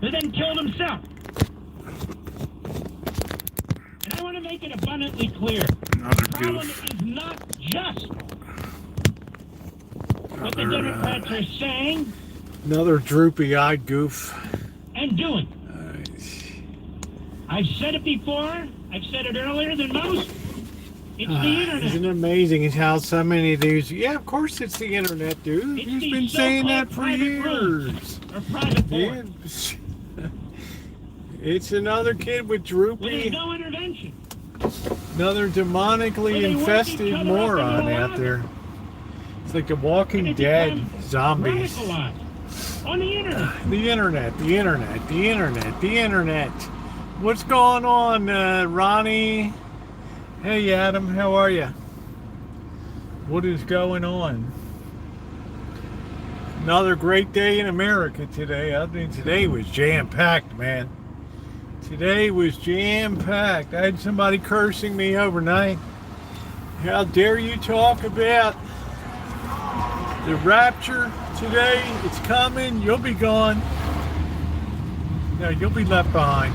who then killed himself. And I want to make it abundantly clear. The problem is not just what the Democrats are saying. Another droopy-eyed goof. And doing. I've said it before. I've said it earlier than most. It's the internet. Isn't it amazing how so many of these... Yeah, of course it's the internet, dude. You've been saying that for years. Or private boards. It's another kid with droopy... Well, there's no intervention. Another demonically infested moron out there. It's like the Walking Dead zombies. On the internet. The internet, the internet, the internet, the internet. What's going on, Ronnie? Hey, Adam, how are you? What is going on? Another great day in America today. I mean, today was jam-packed, man. Today was jam-packed. I had somebody cursing me overnight. How dare you talk about the rapture today? It's coming. You'll be gone. No, you'll be left behind.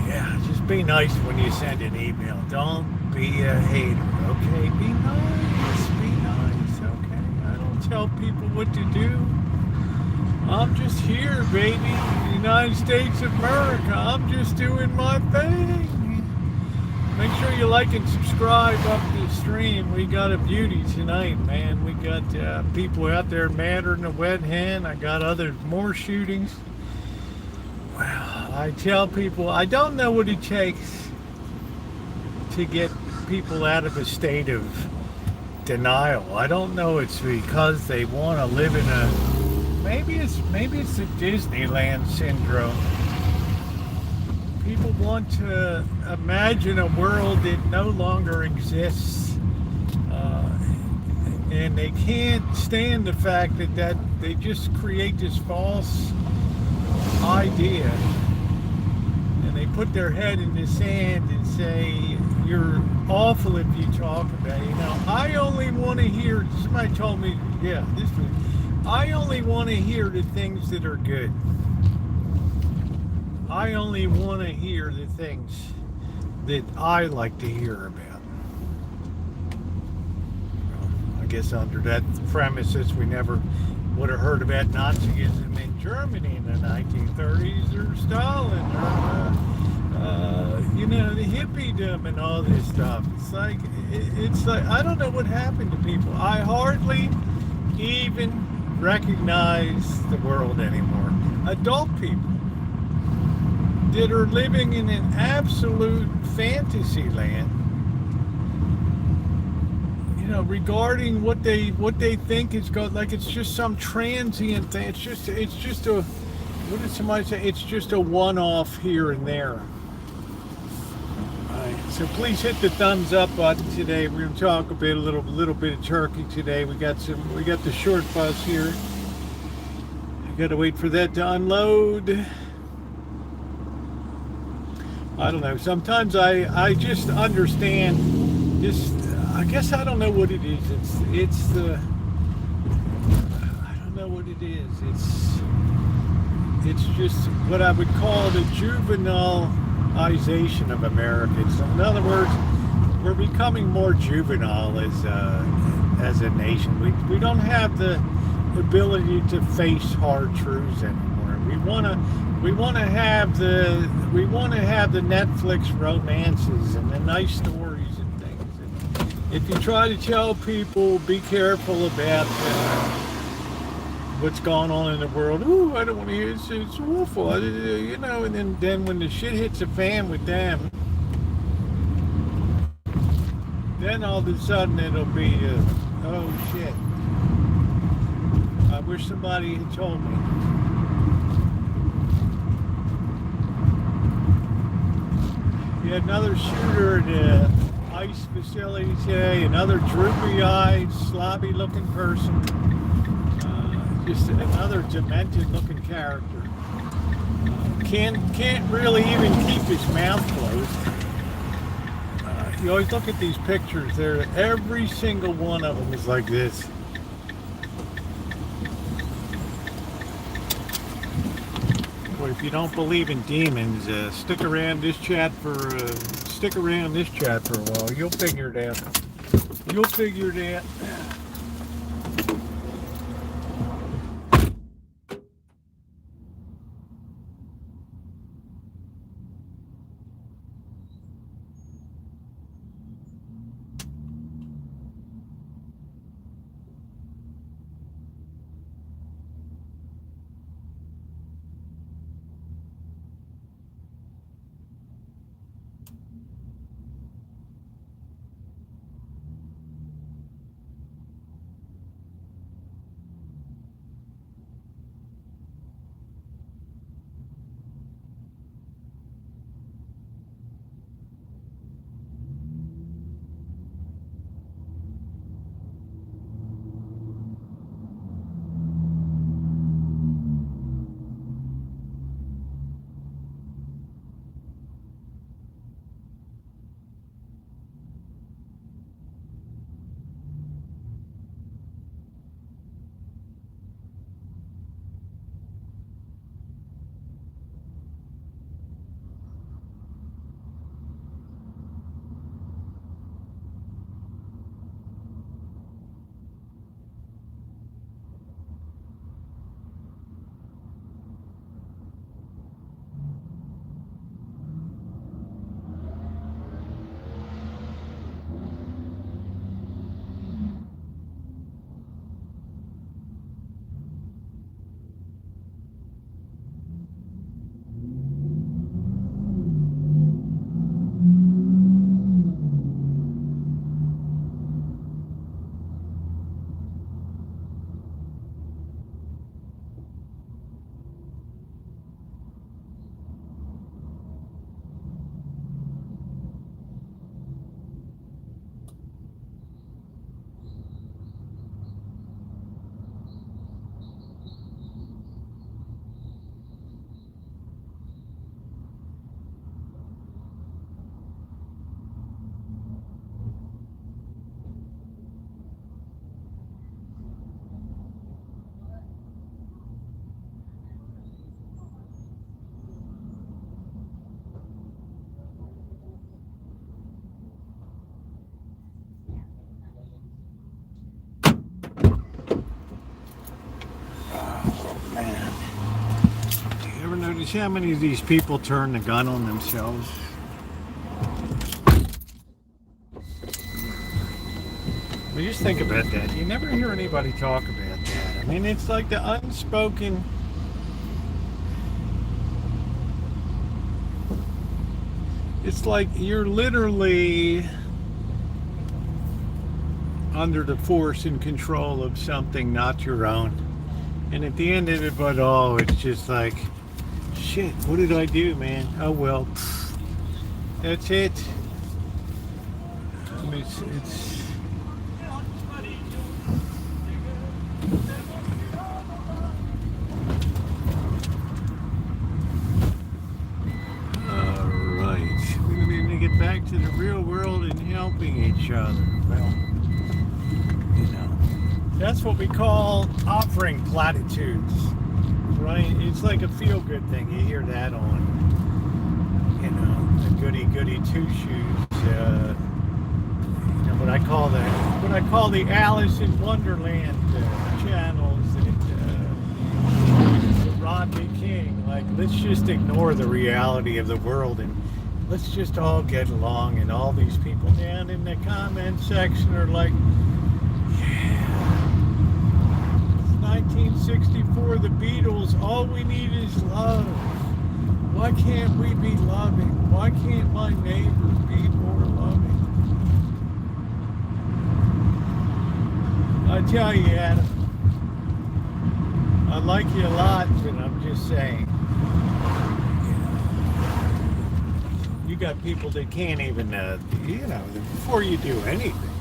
Yeah, just be nice when you send an email. Don't be a hater, okay? Be nice. Be nice, okay? I don't tell people what to do. I'm just here, baby. The United States of America. I'm just doing my thing. Make sure you like and subscribe up the stream. We got a beauty tonight, man. We got people out there madder than a wet hen. I got more shootings. Well, I tell people, I don't know what it takes to get people out of a state of denial. I don't know it's because they want to live in a... Maybe it's the Disneyland syndrome. People want to imagine a world that no longer exists, and they can't stand the fact that they just create this false idea, and they put their head in the sand and say, you're awful if you talk about it. I only want to hear, somebody told me, I only want to hear the things that are good. I only want to hear the things that I like to hear about. Well, I guess under that premises, we never would have heard about Nazism in Germany in the 1930s, or Stalin, or the hippiedom and all this stuff. It's like I don't know what happened to people. I hardly even recognize the world anymore. Adult people that are living in an absolute fantasy land, regarding what they think is going, like it's just some transient thing. It's just a, what did somebody say? It's just a one-off here and there. All right, so please hit the thumbs up button today. We're going to talk a little bit of turkey today. We got the short bus here. I got to wait for that to unload. I don't know. Sometimes I just understand this. I guess I don't know what it is. It's the. I don't know what it is. It's just what I would call the juvenilization of America. In other words, we're becoming more juvenile as a nation. We don't have the ability to face hard truths anymore. We want to have the Netflix romances and the nice stories and things. And if you try to tell people, be careful about what's going on in the world. Ooh, I don't want to hear it. It's awful. And then when the shit hits the fan with them, then all of a sudden it'll be, oh shit. I wish somebody had told me. We had another shooter at the ICE facility today, another droopy-eyed, slobby-looking person. Just another demented-looking character. Can't really even keep his mouth closed. You always look at these pictures. Every single one of them is like this. But if you don't believe in demons, stick around this chat for a while. You'll figure it out. You'll figure it out. Notice how many of these people turn the gun on themselves? Well, just think about that. You never hear anybody talk about that. I mean, it's like the unspoken. It's like you're literally under the force and control of something not your own. And at the end of it, but oh, it's just like, shit, what did I do, man? Oh well, that's it. I mean, it's all right. We need to get back to the real world and helping each other. Well, you know, that's what we call offering platitudes. Right? It's like a feel-good thing. You hear that on, you know, the goody-goody two-shoes, you know, what I call the Alice in Wonderland channels, and the Rodney King. Like, let's just ignore the reality of the world and let's just all get along. And all these people down in the comment section are like, 1964, the Beatles, all we need is love. Why can't we be loving? Why can't my neighbors be more loving? I tell you, Adam, I like you a lot, but I'm just saying, you got people that can't even, you know, before you do anything,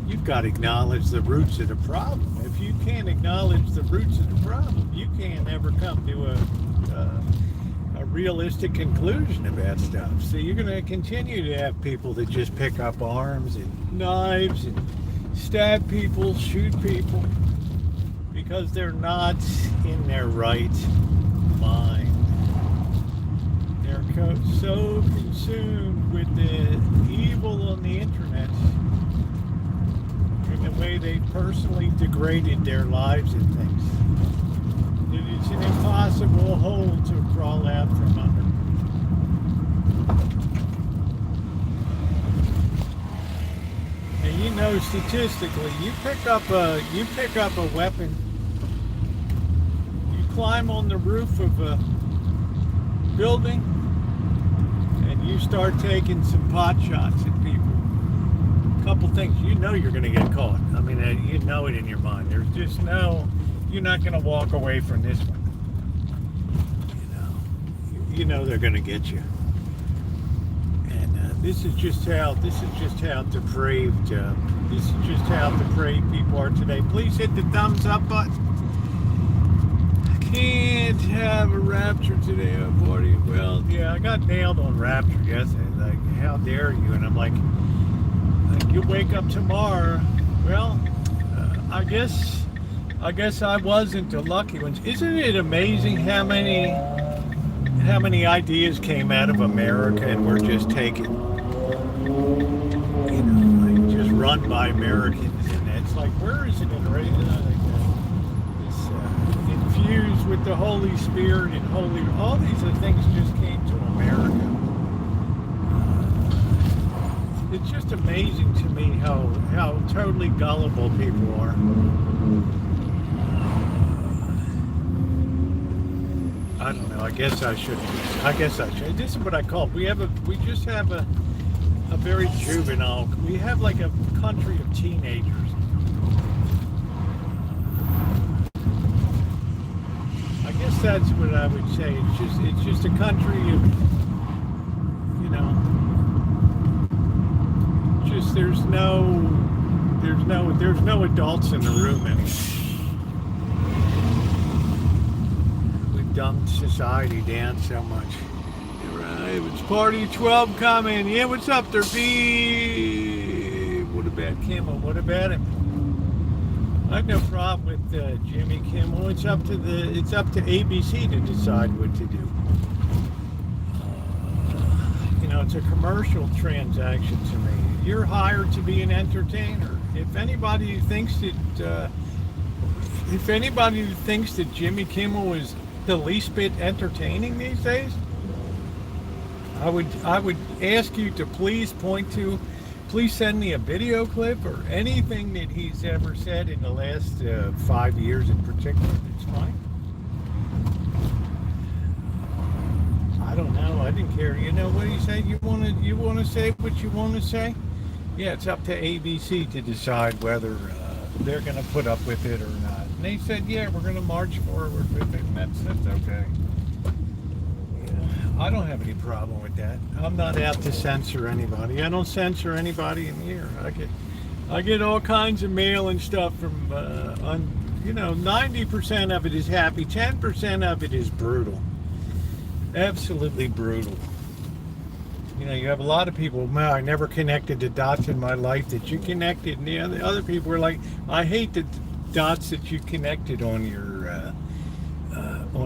you've got to acknowledge the roots of the problem. If you can't acknowledge the roots of the problem, you can't ever come to a realistic conclusion about stuff. So you're going to continue to have people that just pick up arms and knives and stab people, shoot people, because they're not in their right. mind. They're so consumed with the evil on the internet and the way they personally degraded their lives and things. It's an impossible hole to crawl out from under. And you know, statistically, you pick up a weapon, you climb on the roof of a building, and you start taking some pot shots at people. A couple things, you know you're going to get caught. I mean, you know it in your mind. There's just no, you're not going to walk away from this one. You know they're going to get you. And this is just how depraved people are today. Please hit the thumbs up button. Can't have a rapture today, oh buddy. Well, yeah, I got nailed on rapture yesterday. Like, how dare you? And I'm like you wake up tomorrow. Well, I guess I wasn't the lucky ones. Isn't it amazing how many ideas came out of America and were just taken, like just run by Americans? And it's like, where is it in right now? Infused with the Holy Spirit and all these things just came to America. It's just amazing to me how totally gullible people are. I don't know. I guess I should. This is what I call it. We just have a very juvenile. We have like a country of teenagers. I guess that's what I would say. It's just a country of, just there's no adults in the room anymore. Dumbed society down so much. Right, it's party 12 coming. Yeah, what's up there, B? What about Kimmel? What about him? I have no problem with Jimmy Kimmel. It's up to ABC to decide what to do. It's a commercial transaction to me. You're hired to be an entertainer. If anybody thinks that Jimmy Kimmel is the least bit entertaining these days, I would ask you to please send me a video clip or anything that he's ever said in the last 5 years in particular. It's fine. I don't know. I didn't care. What do you say? You want to say what you want to say? Yeah, it's up to ABC to decide whether they're going to put up with it or not. And they said, yeah, we're going to march forward with it, and that's okay. Yeah, I don't have any problem with that. I'm not out to censor anybody. I don't censor anybody in here. I get all kinds of mail and stuff from, 90% of it is happy, 10% of it is brutal. Absolutely brutal. You have a lot of people, man, I never connected the dots in my life that you connected. And the other people were like, I hate the dots that you connected on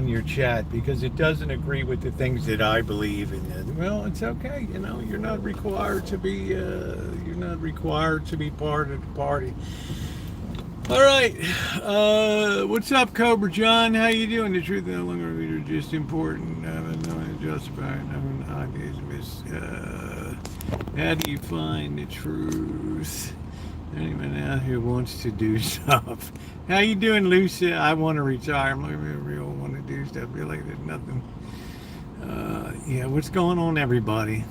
your chat because it doesn't agree with the things that I believe in. Well, it's okay. You're not required to be part of the party. All right. What's up, Cobra John? How you doing? The truth no longer are just important. Justified. How do you find the truth? Anyone out here wants to do stuff. How you doing, Lucy? I want to retire. I'm like, I really want to do stuff. I feel like there's nothing. Yeah, what's going on, everybody?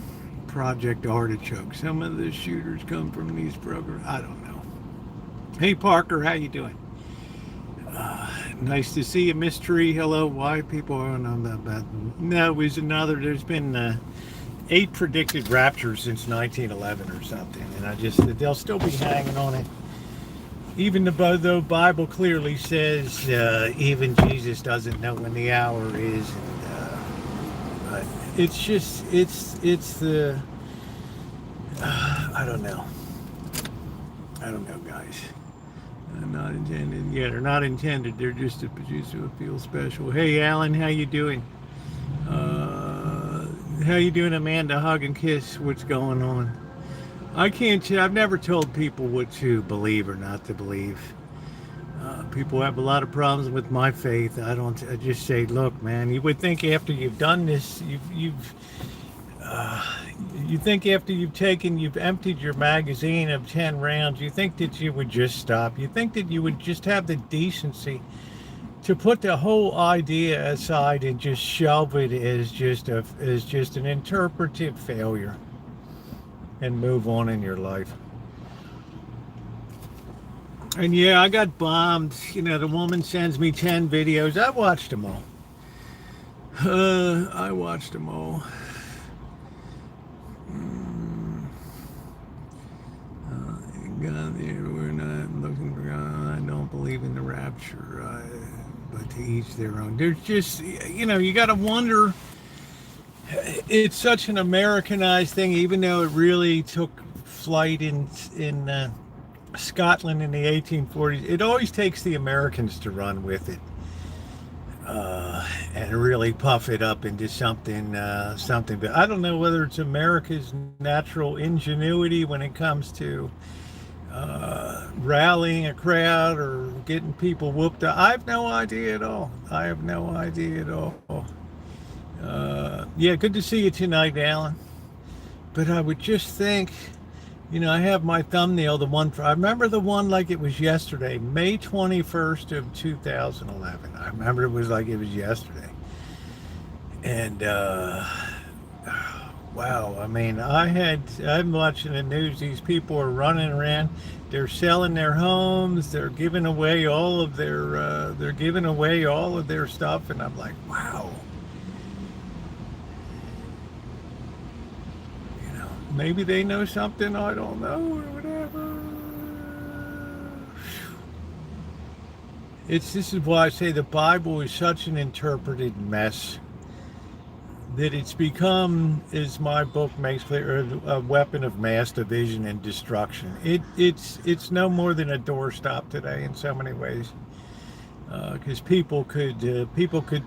Project Artichoke. Some of the shooters come from these programs. I don't know. Hey, Parker, how you doing? Nice to see you, Miss Tree. Hello. Why people aren't on that bad? No, it was another. There's been 8 predicted raptures since 1911 or something, and they'll still be hanging on it. Even though Bible clearly says even Jesus doesn't know when the hour is. But it's the I don't know, guys. Not intended. Yeah, they're not intended. They're just to produce to feel special. Hey, Alan, how you doing? How you doing, Amanda? Hug and kiss. What's going on? I can't. I've never told people what to believe or not to believe. People have a lot of problems with my faith. I don't. I just say, look, man. You would think after you've done this, you think after you've emptied your magazine of 10 rounds, you think that you would just stop. You think that you would just have the decency to put the whole idea aside and just shelve it as just an interpretive failure and move on in your life. And yeah, I got bombed. You know, the woman sends me 10 videos. I watched them all. I watched them all. God, we're not looking for God. I don't believe in the rapture. But to each their own. There's just, you know, you got to wonder. It's such an Americanized thing, even though it really took flight in Scotland in the 1840s. It always takes the Americans to run with it and really puff it up into something. But I don't know whether it's America's natural ingenuity when it comes to rallying a crowd or getting people whooped up. I have no idea at all. Yeah, good to see you tonight, Alan. But I would just think, you know, I have my thumbnail, the one I remember the one like it was yesterday, May 21st of 2011. I remember it was like it was yesterday. And wow, I mean, I'm watching the news. These people are running around. They're selling their homes. They're giving away all of their stuff. And I'm like, wow. You know, maybe they know something I don't know or whatever. This is why I say the Bible is such an interpreted mess that it's become, as my book makes clear, a weapon of mass division and destruction. It's no more than a doorstop today in so many ways, because people could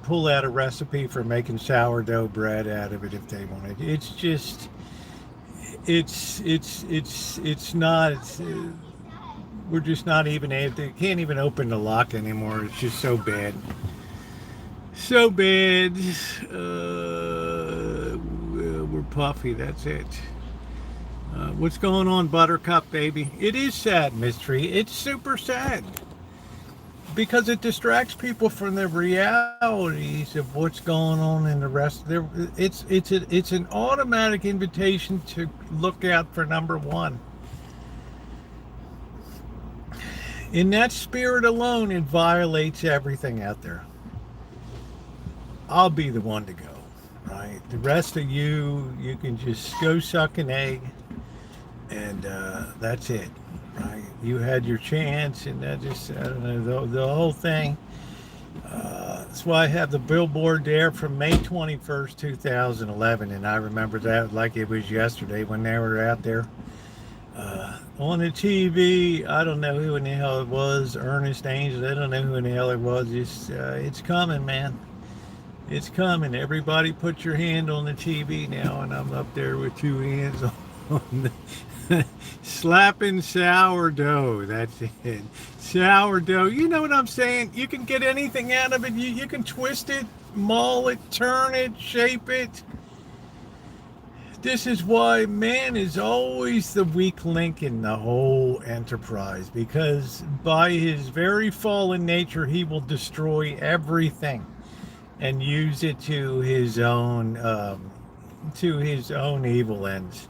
pull out a recipe for making sourdough bread out of it if they wanted. It's just it's not. We're just not even able to, can't even open the lock anymore. It's just so bad. So bad. We're puffy, that's it. What's going on, Buttercup, baby? It is sad, Mystery. It's super sad. Because it distracts people from the realities of what's going on in the rest of their... It's an automatic invitation to look out for number one. In that spirit alone, it violates everything out there. I'll be the one to go, right? The rest of you can just go suck an egg, and that's it, right? You had your chance, and that just, I don't know, the whole thing. That's why I have the billboard there from May 21st, 2011, and I remember that like it was yesterday when they were out there on the TV. I don't know who in the hell it was, Ernest Angel, I don't know who in the hell it was. It's coming, man. It's coming. Everybody put your hand on the TV now, and I'm up there with two hands on the slapping sourdough. That's it. Sourdough. You know what I'm saying? You can get anything out of it. You can twist it, maul it, turn it, shape it. This is why man is always the weak link in the whole enterprise, because by his very fallen nature, he will destroy everything and use it to his own evil ends.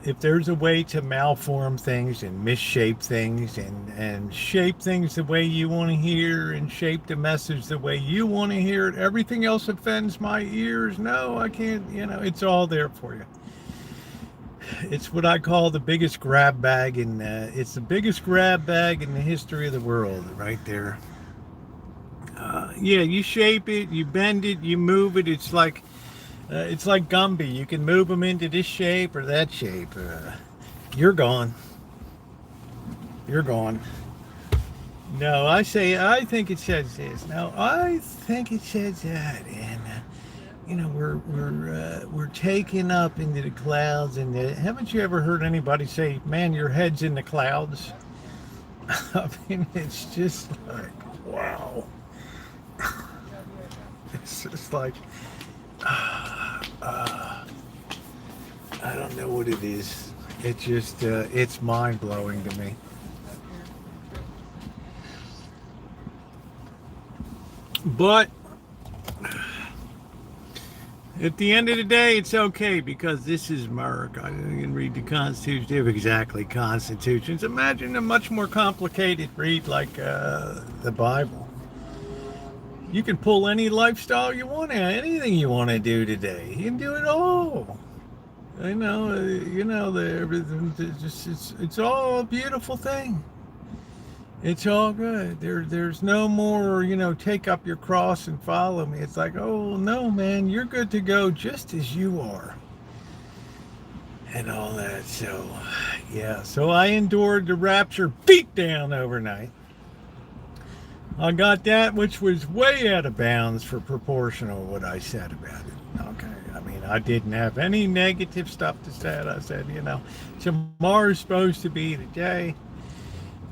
If there's a way to malform things and misshape things and shape things the way you want to hear and shape the message the way you want to hear it, everything else offends my ears. No, I can't, it's all there for you. It's what I call the biggest grab bag, and it's the biggest grab bag in the history of the world, right there. Yeah, you shape it, you bend it, you move it. It's like Gumby. You can move them into this shape or that shape. You're gone. you're gone. No, I think it says this. No, I think it says that. And, we're taken up into the clouds. And haven't you ever heard anybody say, man, your head's in the clouds? I mean, it's just like, wow. It's just like, I don't know what it is. It just, it's mind-blowing to me. But at the end of the day, it's okay because this is America. You can read the Constitution. Exactly, Constitutions. Imagine a much more complicated read like the Bible. You can pull any lifestyle you want, anything you want to do today. You can do it all. Everything. It's all a beautiful thing. It's all good. There's no more, take up your cross and follow me. It's like, oh no, man, you're good to go just as you are. And all that. So, yeah. So I endured the rapture beatdown overnight. I got that, which was way out of bounds for proportional what I said about it. Okay. I mean, I didn't have any negative stuff to say. I said, tomorrow's supposed to be the day.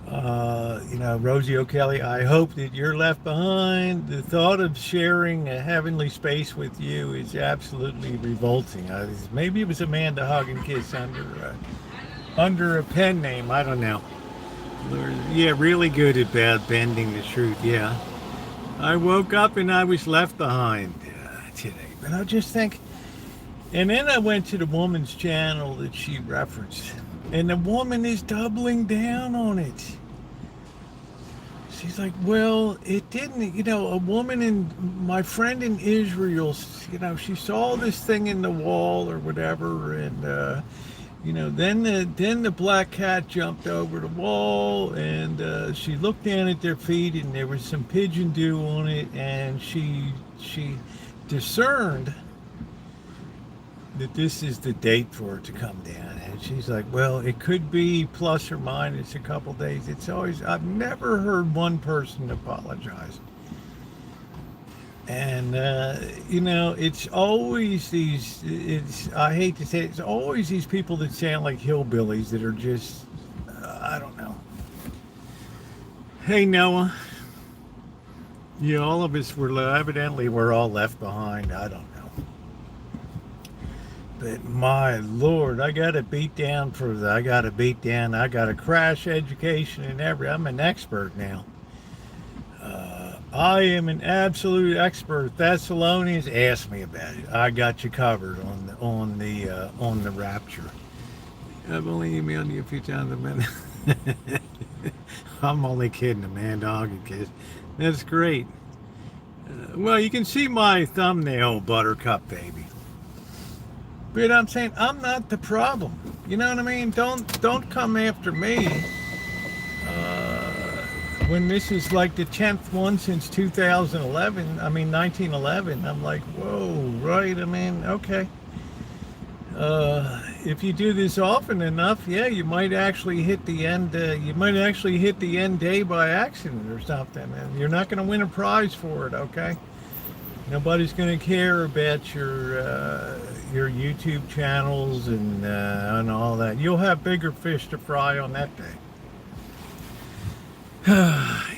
Rosieokelly, I hope that you're left behind. The thought of sharing a heavenly space with you is absolutely revolting. Maybe it was Amanda Hug and Kiss under a pen name. I don't know. Yeah, really good at bending the truth. Yeah, I woke up and I was left behind today. But I just think, and then I went to the woman's channel that she referenced. And the woman is doubling down on it. She's like, well, it didn't, a woman my friend in Israel, she saw this thing in the wall or whatever. And, then the black cat jumped over the wall and she looked down at their feet and there was some pigeon dew on it. And she discerned that this is the date for it to come down. And she's like, well, it could be plus or minus a couple days. I've never heard one person apologize. And, it's always I hate to say it, it's always these people that sound like hillbillies that are just, I don't know. Hey, Noah. Yeah, all of us we're all left behind. I don't know. But my Lord, I got a beat down I got a crash education and I'm an expert now. I am an absolute expert. Thessalonians, ask me about it. I got you covered on the rapture. I've only emailed you a few times a minute. I'm only kidding, a man, dog, and kiss. That's great. Well, you can see my thumbnail, Buttercup Baby. But I'm saying I'm not the problem. You know what I mean? Don't come after me. When this is like the 10th one since 1911. I'm like, whoa, right? I mean, okay. If you do this often enough, yeah, you might actually hit the end. You might actually hit the end day by accident or something, and you're not going to win a prize for it. Okay. Nobody's going to care about your YouTube channels and all that. You'll have bigger fish to fry on that day.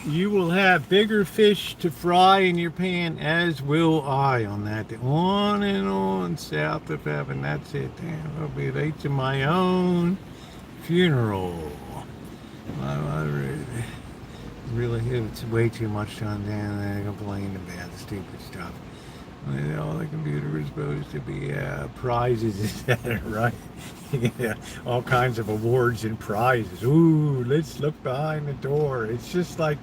You will have bigger fish to fry in your pan, as will I on that day. On and on, south of heaven. That's it. Damn, I'll be late to my own funeral. I really, it's way too much time down there complaining about the stupid stuff. All the computer is supposed to be prizes, etc., right? Yeah, all kinds of awards and prizes. Ooh, let's look behind the door. It's just like,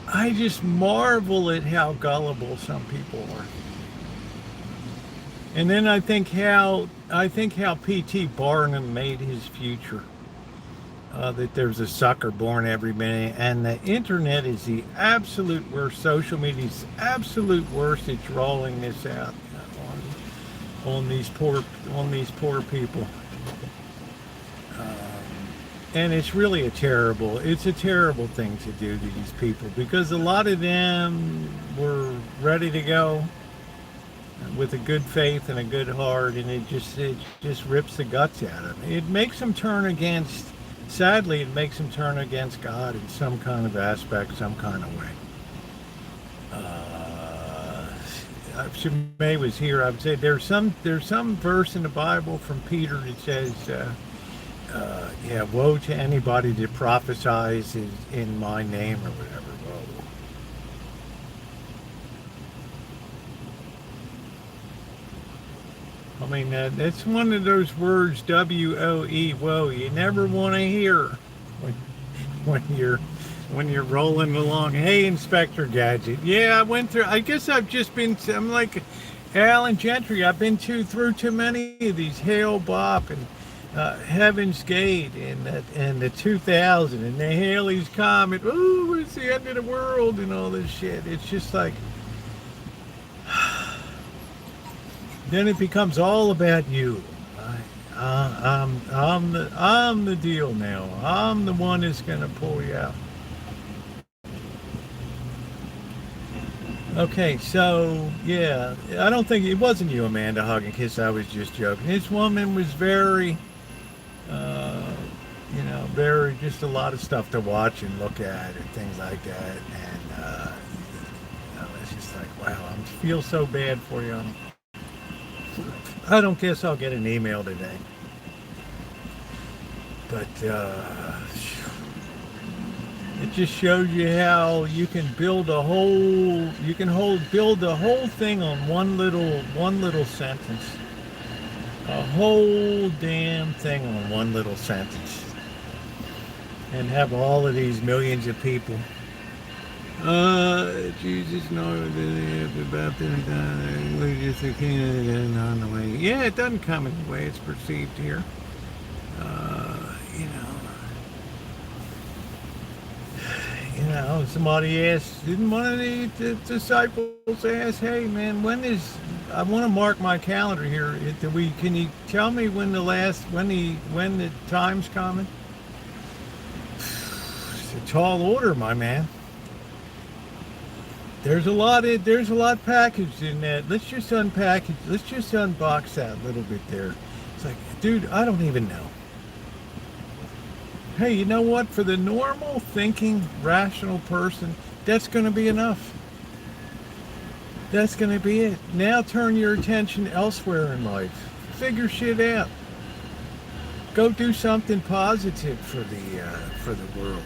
I just marvel at how gullible some people are. And then I think how P.T. Barnum made his future. That there's a sucker born every minute, and the internet is the absolute worst. Social media is the absolute worst at drawing this out on these poor people. And it's really it's a terrible thing to do to these people, because a lot of them were ready to go with a good faith and a good heart, and it just rips the guts out of them. It makes them turn against, sadly, it makes them turn against God in some kind of aspect, some kind of way. If May was here, I would say there's some verse in the Bible from Peter that says, yeah, woe to anybody that prophesies in my name or whatever. Whoa. I mean, that's one of those words, W-O-E, whoa, you never want to hear when you're rolling along. Hey, Inspector Gadget. Yeah, I went through, I guess I'm like Alan Gentry. I've been through too many of these Hale Bop and Heaven's Gate and the 2000 and the Haley's Comet. Ooh, it's the end of the world and all this shit. It's just like, then it becomes all about you. I'm the deal now. I'm the one that's gonna pull you out. Okay, so yeah, I don't think it wasn't you, Amanda, hugging kiss. I was just joking. This woman was very, very, just a lot of stuff to watch and look at and things like that. And it's just like, wow, I feel so bad for you. I don't guess I'll get an email today, but it just shows you how you can build a whole thing on one little sentence. A whole damn thing on one little sentence. And have all of these millions of people. Jesus, no, about just on the way. Yeah, it doesn't come in the way it's perceived here. Somebody asked, didn't one of the disciples ask, hey man, I want to mark my calendar here. Can you tell me when the time's coming? It's a tall order, my man. There's a lot packaged in that. Let's just unbox that a little bit there. It's like, dude, I don't even know. Hey, you know what? For the normal thinking, rational person, that's going to be enough. That's going to be it. Now turn your attention elsewhere in life. Figure shit out. Go do something positive for the world.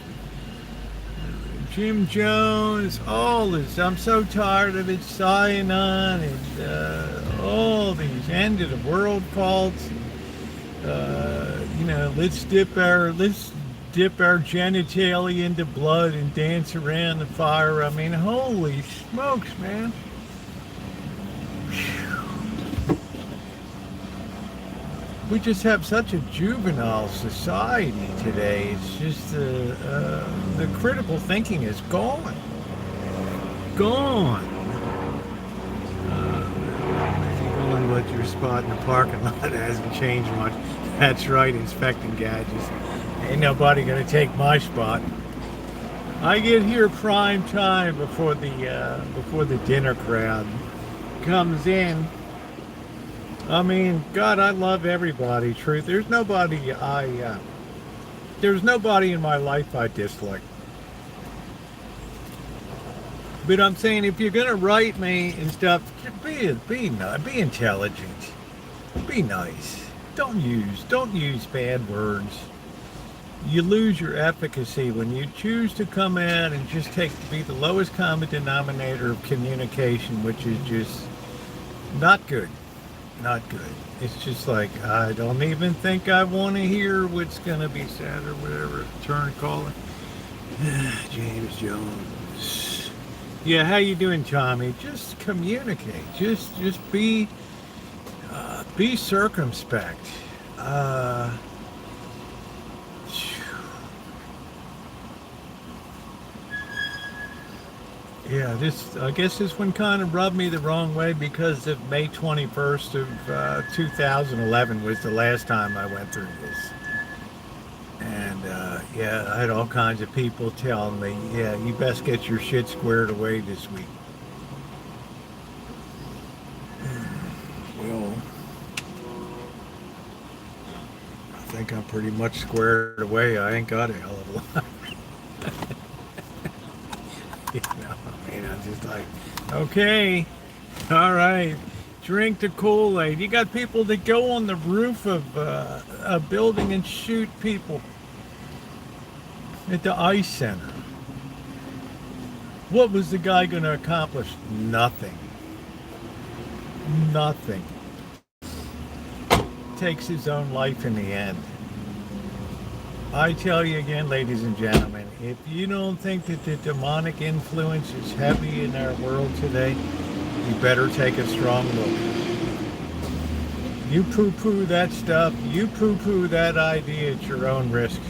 Jim Jones, all this. I'm so tired of it sighing on and all these end of the world cults. Let's dip our genitalia into blood and dance around the fire. I mean, holy smokes, man. We just have such a juvenile society today. It's just the critical thinking is gone. Gone. But your spot in the parking lot hasn't changed much. That's right, inspecting gadgets. Ain't nobody gonna take my spot. I get here prime time before the dinner crowd comes in. I mean, God, I love everybody. Truth, there's nobody in my life I dislike. But I'm saying, if you're gonna write me and stuff, be intelligent, be nice. Don't use bad words. You lose your efficacy when you choose to come out and just be the lowest common denominator of communication, which is just not good. Not good. It's just like, I don't even think I want to hear what's going to be said or whatever. Turn caller. James Jones. Yeah, how you doing, Tommy? Just communicate. Just be circumspect. Yeah, I guess this one kind of rubbed me the wrong way because of May 21st of 2011 was the last time I went through this. And Yeah, I had all kinds of people telling me, yeah, you best get your shit squared away this week. Well, I think I'm pretty much squared away. I ain't got a hell of a lot. I mean, I'm just like, okay, all right, drink the Kool-Aid. You got people that go on the roof of a building and shoot people at the ice center. What was the guy going to accomplish? Nothing. Nothing. Takes his own life in the end. I tell you again, ladies and gentlemen, if you don't think that the demonic influence is heavy in our world today, you better take a strong look. You poo-poo that stuff, you poo-poo that idea at your own risk.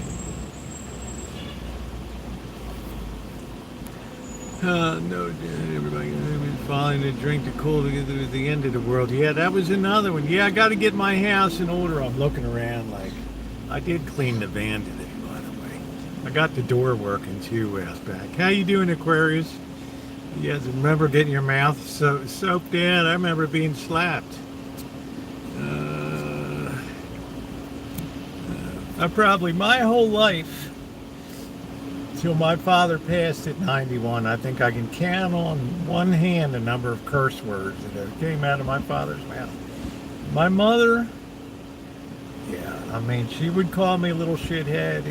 No, everybody was falling to drink the cool. It was the end of the world. Yeah, that was another one. Yeah, I got to get my house in order. I'm looking around like I did clean the van today, by the way. I got the door working too out back. How you doing, Aquarius? You guys remember getting your mouth soaped in? I remember being slapped. I probably my whole life. Till my father passed at 91, I think I can count on one hand the number of curse words that came out of my father's mouth. My mother, yeah, I mean, she would call me a little shithead.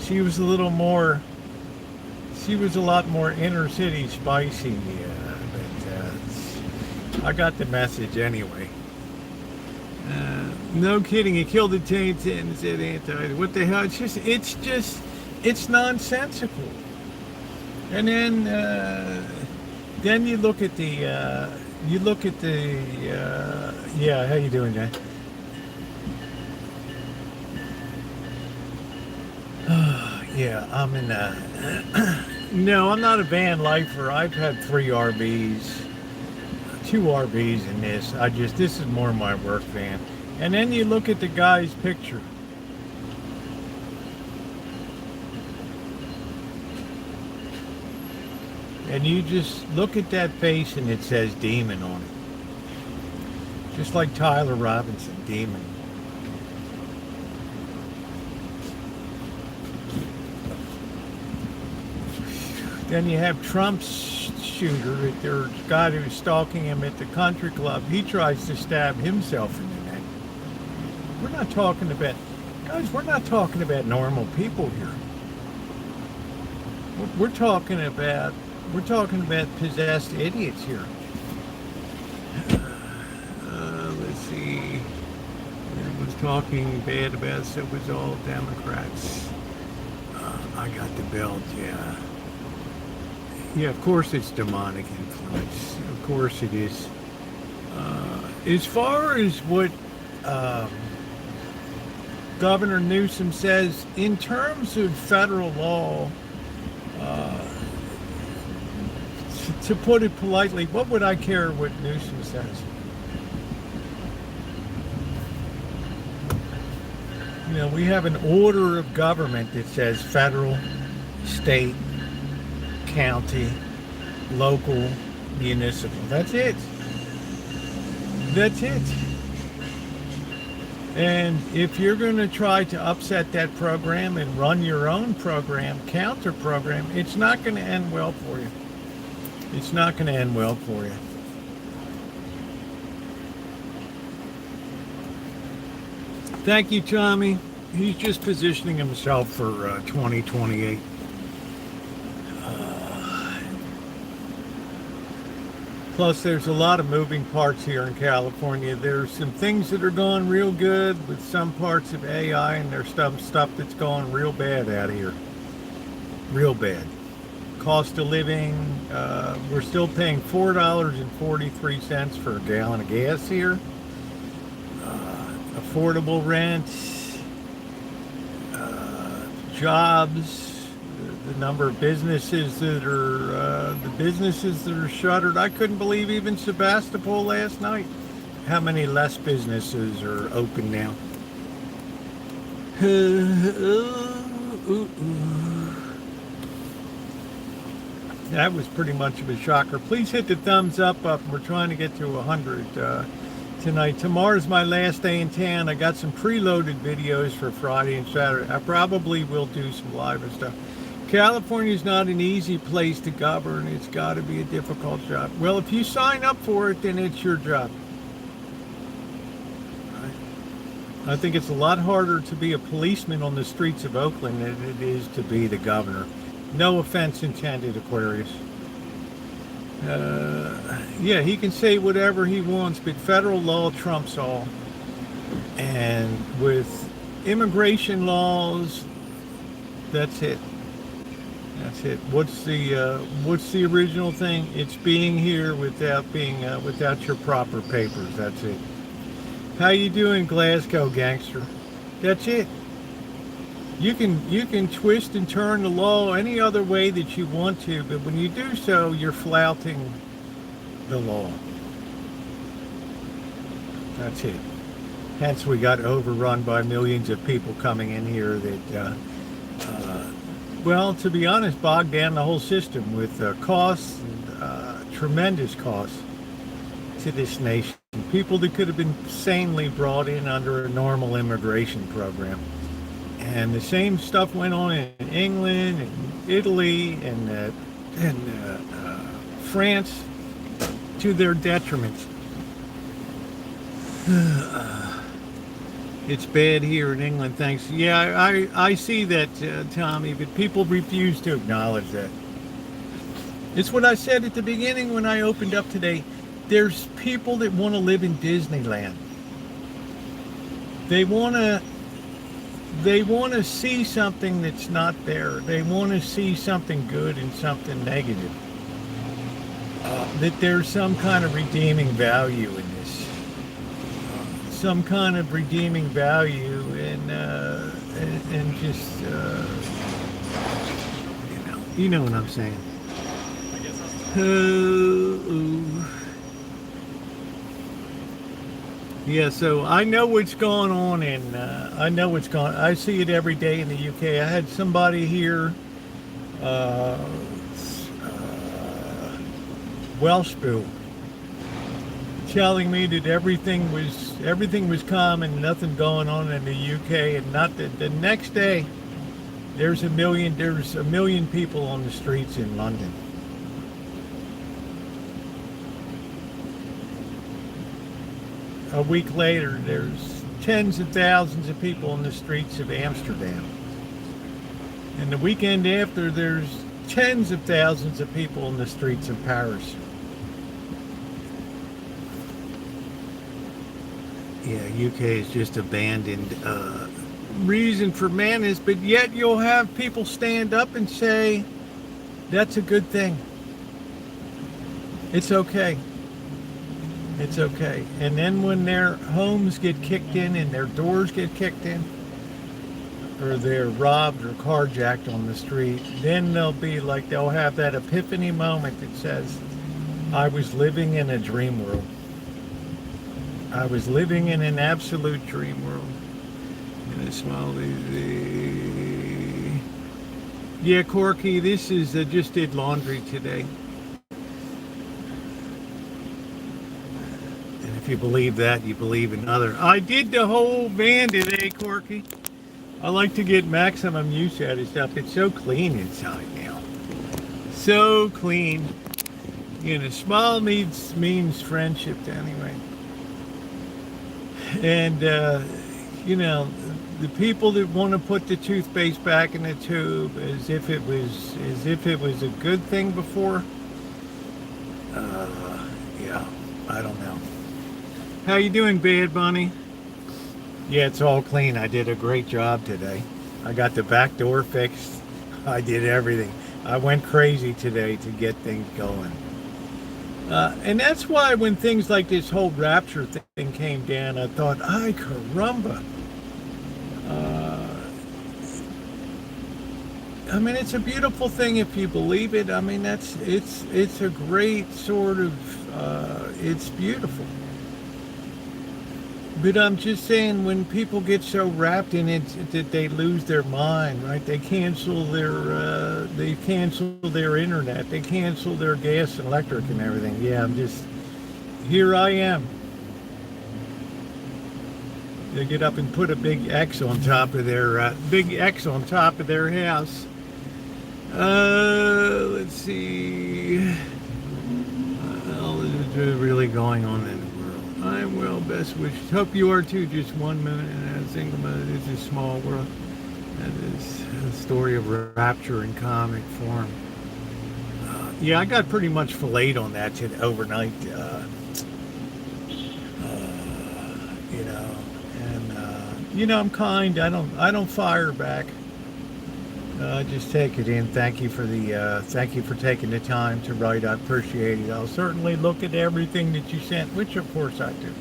She was a little more, she was a lot more inner city spicy. Yeah, but I got the message anyway. No kidding, he killed the taint and said anti. What the hell? It's nonsensical. And then you look at the, yeah, how you doing, Jen? Yeah, I'm in no, I'm not a van lifer. I've had 3 RVs, 2 RVs in this. This is more my work van. And then you look at the guy's picture. And you just look at that face and it says demon on it. Just like Tyler Robinson, demon. Then you have Trump's shooter, the guy who's stalking him at the country club. He tries to stab himself in the neck. We're not talking about, guys, we're not talking about normal people here. We're talking about possessed idiots here. Let's see. Everyone's talking bad about us. It was all Democrats. I got the belt, yeah. Yeah, of course it's demonic influence. Of course it is. As far as what Governor Newsom says, in terms of federal law, to put it politely, what would I care what Newsom says? You know, we have an order of government that says federal, state, county, local, municipal. That's it. That's it. And if you're going to try to upset that program and run your own program, counter program, it's not going to end well for you. It's not going to end well for you. Thank you, Tommy. He's just positioning himself for 2028. Plus, there's a lot of moving parts here in California. There's some things that are going real good with some parts of AI, and there's some stuff that's going real bad out here. Real bad. Cost of living, we're still paying $4.43 for a gallon of gas here. Affordable rent, jobs, the number of businesses that are shuttered. I couldn't believe even Sebastopol last night. How many less businesses are open now? That was pretty much of a shocker. Please hit the thumbs up. We're trying to get to 100 tonight. Tomorrow's my last day in town. I got some preloaded videos for Friday and Saturday. I probably will do some live and stuff. California's not an easy place to govern. It's got to be a difficult job. Well, if you sign up for it, then it's your job. I think it's a lot harder to be a policeman on the streets of Oakland than it is to be the governor. No offense intended, Aquarius. Yeah, he can say whatever he wants, but federal law trumps all. And with immigration laws, that's it. That's it. What's the original thing? It's being here without your proper papers. That's it. How you doing, Glasgow gangster? That's it. You can twist and turn the law any other way that you want to, but when you do so, you're flouting the law. That's it. Hence, we got overrun by millions of people coming in here that, well, to be honest, bogged down the whole system with costs, tremendous costs to this nation. People that could have been sanely brought in under a normal immigration program. And the same stuff went on in England and Italy and France to their detriment. It's bad here in England, thanks. Yeah, I see that, Tommy, but people refuse to acknowledge that. It's what I said at the beginning when I opened up today. There's people that want to live in Disneyland. They want to see something that's not there. They want to see something good and something negative. That there's some kind of redeeming value in this. Some kind of redeeming value and just, you know what I'm saying. Yeah, so I know what's going on, and I see it every day in the UK. I had somebody here, Welshboo, telling me that everything was calm and nothing going on in the UK, and not that the next day there's a million people on the streets in London. A week later, there's tens of thousands of people on the streets of Amsterdam. And the weekend after, there's tens of thousands of people on the streets of Paris. Yeah, UK is just abandoned. Reason for madness, but yet you'll have people stand up and say, that's a good thing. It's okay. It's okay. And then when their homes get kicked in and their doors get kicked in, or they're robbed or carjacked on the street, then they'll have that epiphany moment that says, I was living in a dream world. I was living in an absolute dream world. And it's small. Yeah, Corky, this is, just did laundry today. If you believe that, you believe another. I did the whole van today, Corky. I like to get maximum use out of stuff. It's so clean inside now. So clean. Small means friendship anyway. And, the people that want to put the toothpaste back in the tube as if it was a good thing before, yeah, I don't know. How you doing, Bad Bunny? Yeah, it's all clean. I did a great job today. I got the back door fixed. I did everything. I went crazy today to get things going. And that's why when things like this whole rapture thing came down, I thought, ay caramba. I mean, it's a beautiful thing if you believe it. I mean, it's a great sort of, it's beautiful. But I'm just saying, when people get so wrapped in it that they lose their mind, right? They cancel their internet, they cancel their gas and electric and everything. Yeah, I'm just here. I am. They get up and put a big X on top of their house. Let's see. Well, is really going on in the world. I'm well, best wishes. Hope you are too. Just 1 minute, and a single minute is a small world. That is a story of rapture in comic form. Yeah, I got pretty much filleted on that today, overnight. You know, and I'm kind. I don't fire back. Just take it in. Thank you for taking the time to write. I appreciate it. I'll certainly look at everything that you sent, which of course I do.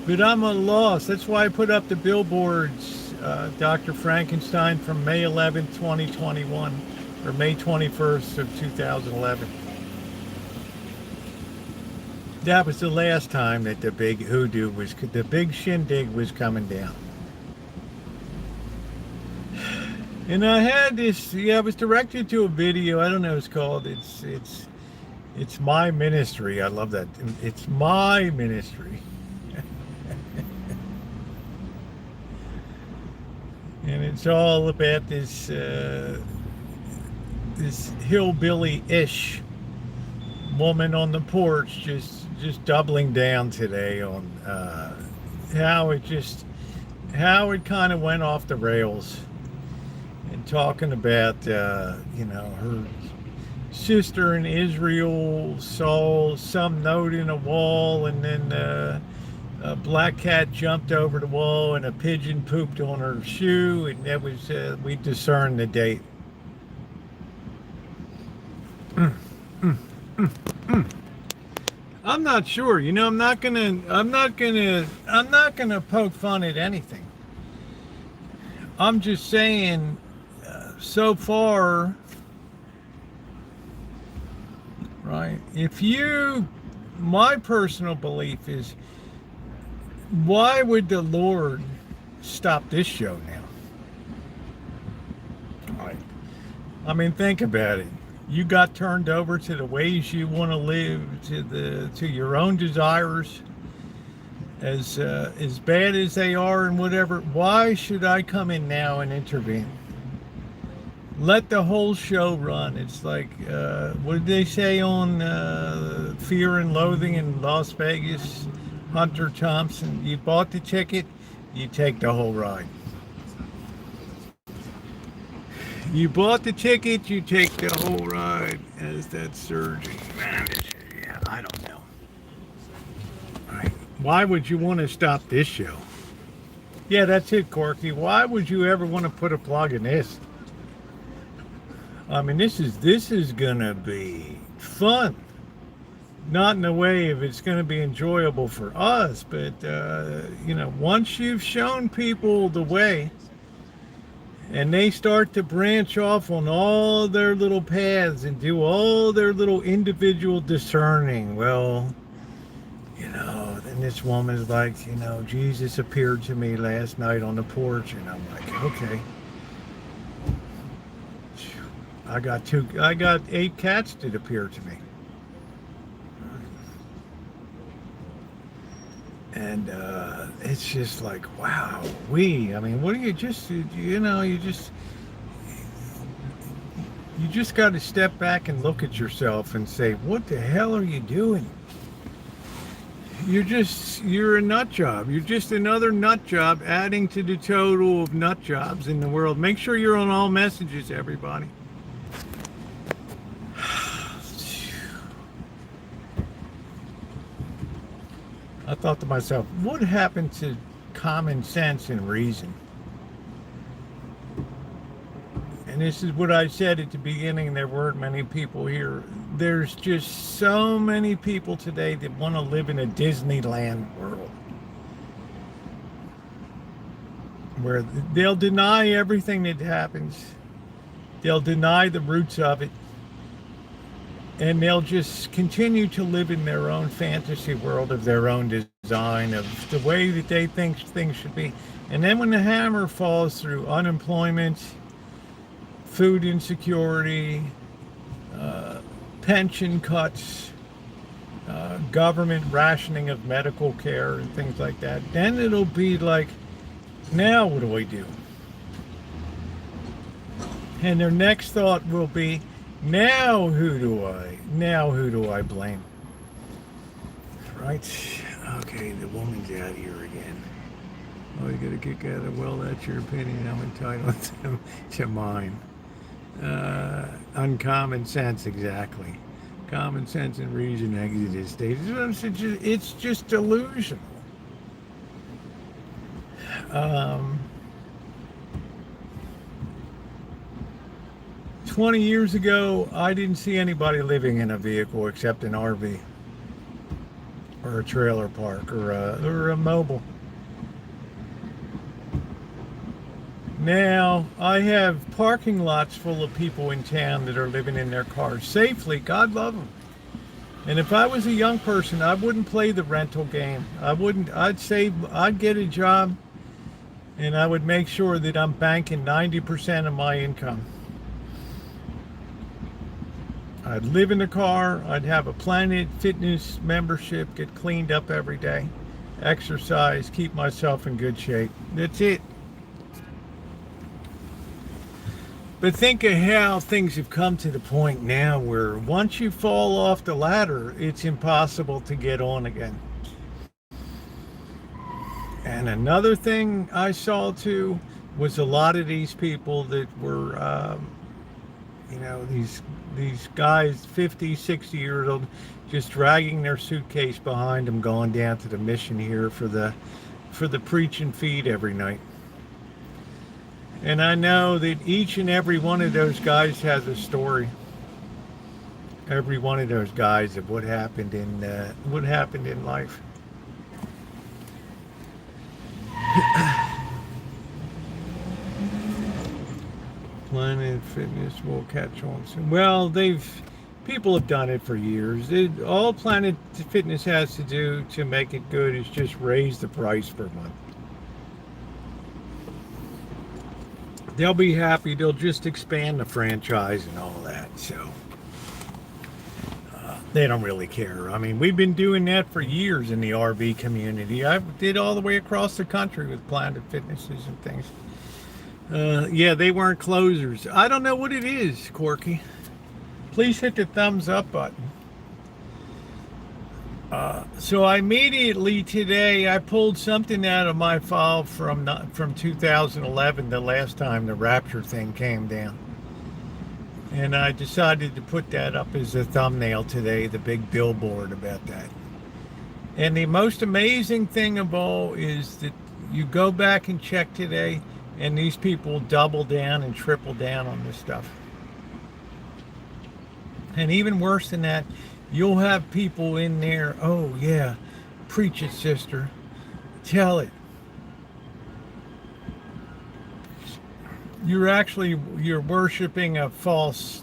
But I'm at a loss. That's why I put up the billboards. Dr. Frankenstein from May 11th, 2021, or May 21st of 2011. That was the last time that the big shindig was coming down. And I had this, I was directed to a video, I don't know what it's called, it's my ministry. I love that. It's my ministry. And it's all about this hillbilly-ish woman on the porch just doubling down today on how it kind of went off the rails. And talking about, her sister in Israel saw some note in a wall, and then a black cat jumped over the wall, and a pigeon pooped on her shoe, and that was, we discerned the date. I'm not sure. I'm not gonna poke fun at anything. I'm just saying. So far, right, my personal belief is, why would the Lord stop this show now? Right. I mean, think about it. You got turned over to the ways you want to live, to your own desires, as bad as they are and whatever. Why should I come in now and intervene? Let the whole show run. It's like, what did they say on Fear and Loathing in Las Vegas? Hunter Thompson, you bought the ticket, you take the whole ride. You bought the ticket, you take the whole ride. As that surgeon, man, yeah, I don't know. Right. Why would you want to stop this show? Yeah, that's it, Corky. Why would you ever want to put a plug in this? I mean, this is gonna be fun. Not in a way if it's gonna be enjoyable for us, but once you've shown people the way, and they start to branch off on all their little paths and do all their little individual discerning, well, then this woman's like, Jesus appeared to me last night on the porch, and I'm like, okay. I got 8 cats that appear to me. And it's just like, wow, what do you just got to step back and look at yourself and say, what the hell are you doing? You're a nut job. You're just another nut job adding to the total of nut jobs in the world. Make sure you're on all messages, everybody. I thought to myself, what happened to common sense and reason? And this is what I said at the beginning. There weren't many people here. There's just so many people today that want to live in a Disneyland world, where they'll deny everything that happens. They'll deny the roots of it. and they'll just continue to live in their own fantasy world of their own design of the way that they think things should be. And then when the hammer falls through unemployment, food insecurity, pension cuts, government rationing of medical care and things like that, then it'll be like, now what do I do? And their next thought will be, now who do I blame? Right? Okay, the woman's out here again. Oh, you get a kick out of, well, that's your opinion, I'm entitled to mine. Uncommon sense, exactly. Common sense and reason exited state. It's just delusional. 20 years ago, I didn't see anybody living in a vehicle except an RV or a trailer park or a mobile. Now, I have parking lots full of people in town that are living in their cars safely. God love them. And if I was a young person, I wouldn't play the rental game. I'd get a job, and I would make sure that I'm banking 90% of my income. I'd live in a car, I'd have a Planet Fitness membership, get cleaned up every day, exercise, keep myself in good shape. That's it. But think of how things have come to the point now where once you fall off the ladder, it's impossible to get on again. And another thing I saw too was a lot of these people that were, these guys, 50, 60 years old, just dragging their suitcase behind them, going down to the mission here for the preach and feed every night. And I know that each and every one of those guys has a story. Every one of those guys of what happened in life. Planet Fitness will catch on soon. Well, people have done it for years. All Planet Fitness has to do to make it good is just raise the price per month. They'll be happy. They'll just expand the franchise and all that. So they don't really care. I mean, we've been doing that for years in the RV community. I did all the way across the country with Planet Fitnesses and things. Yeah, they weren't closers. I don't know what it is, Corky. Please hit the thumbs up button. So I immediately today, I pulled something out of my file from 2011, the last time the Rapture thing came down. And I decided to put that up as a thumbnail today, the big billboard about that. And the most amazing thing of all is that you go back and check today, and these people double down and triple down on this stuff. And even worse than that, you'll have people in there, oh yeah, preach it, sister. Tell it. You're worshiping a false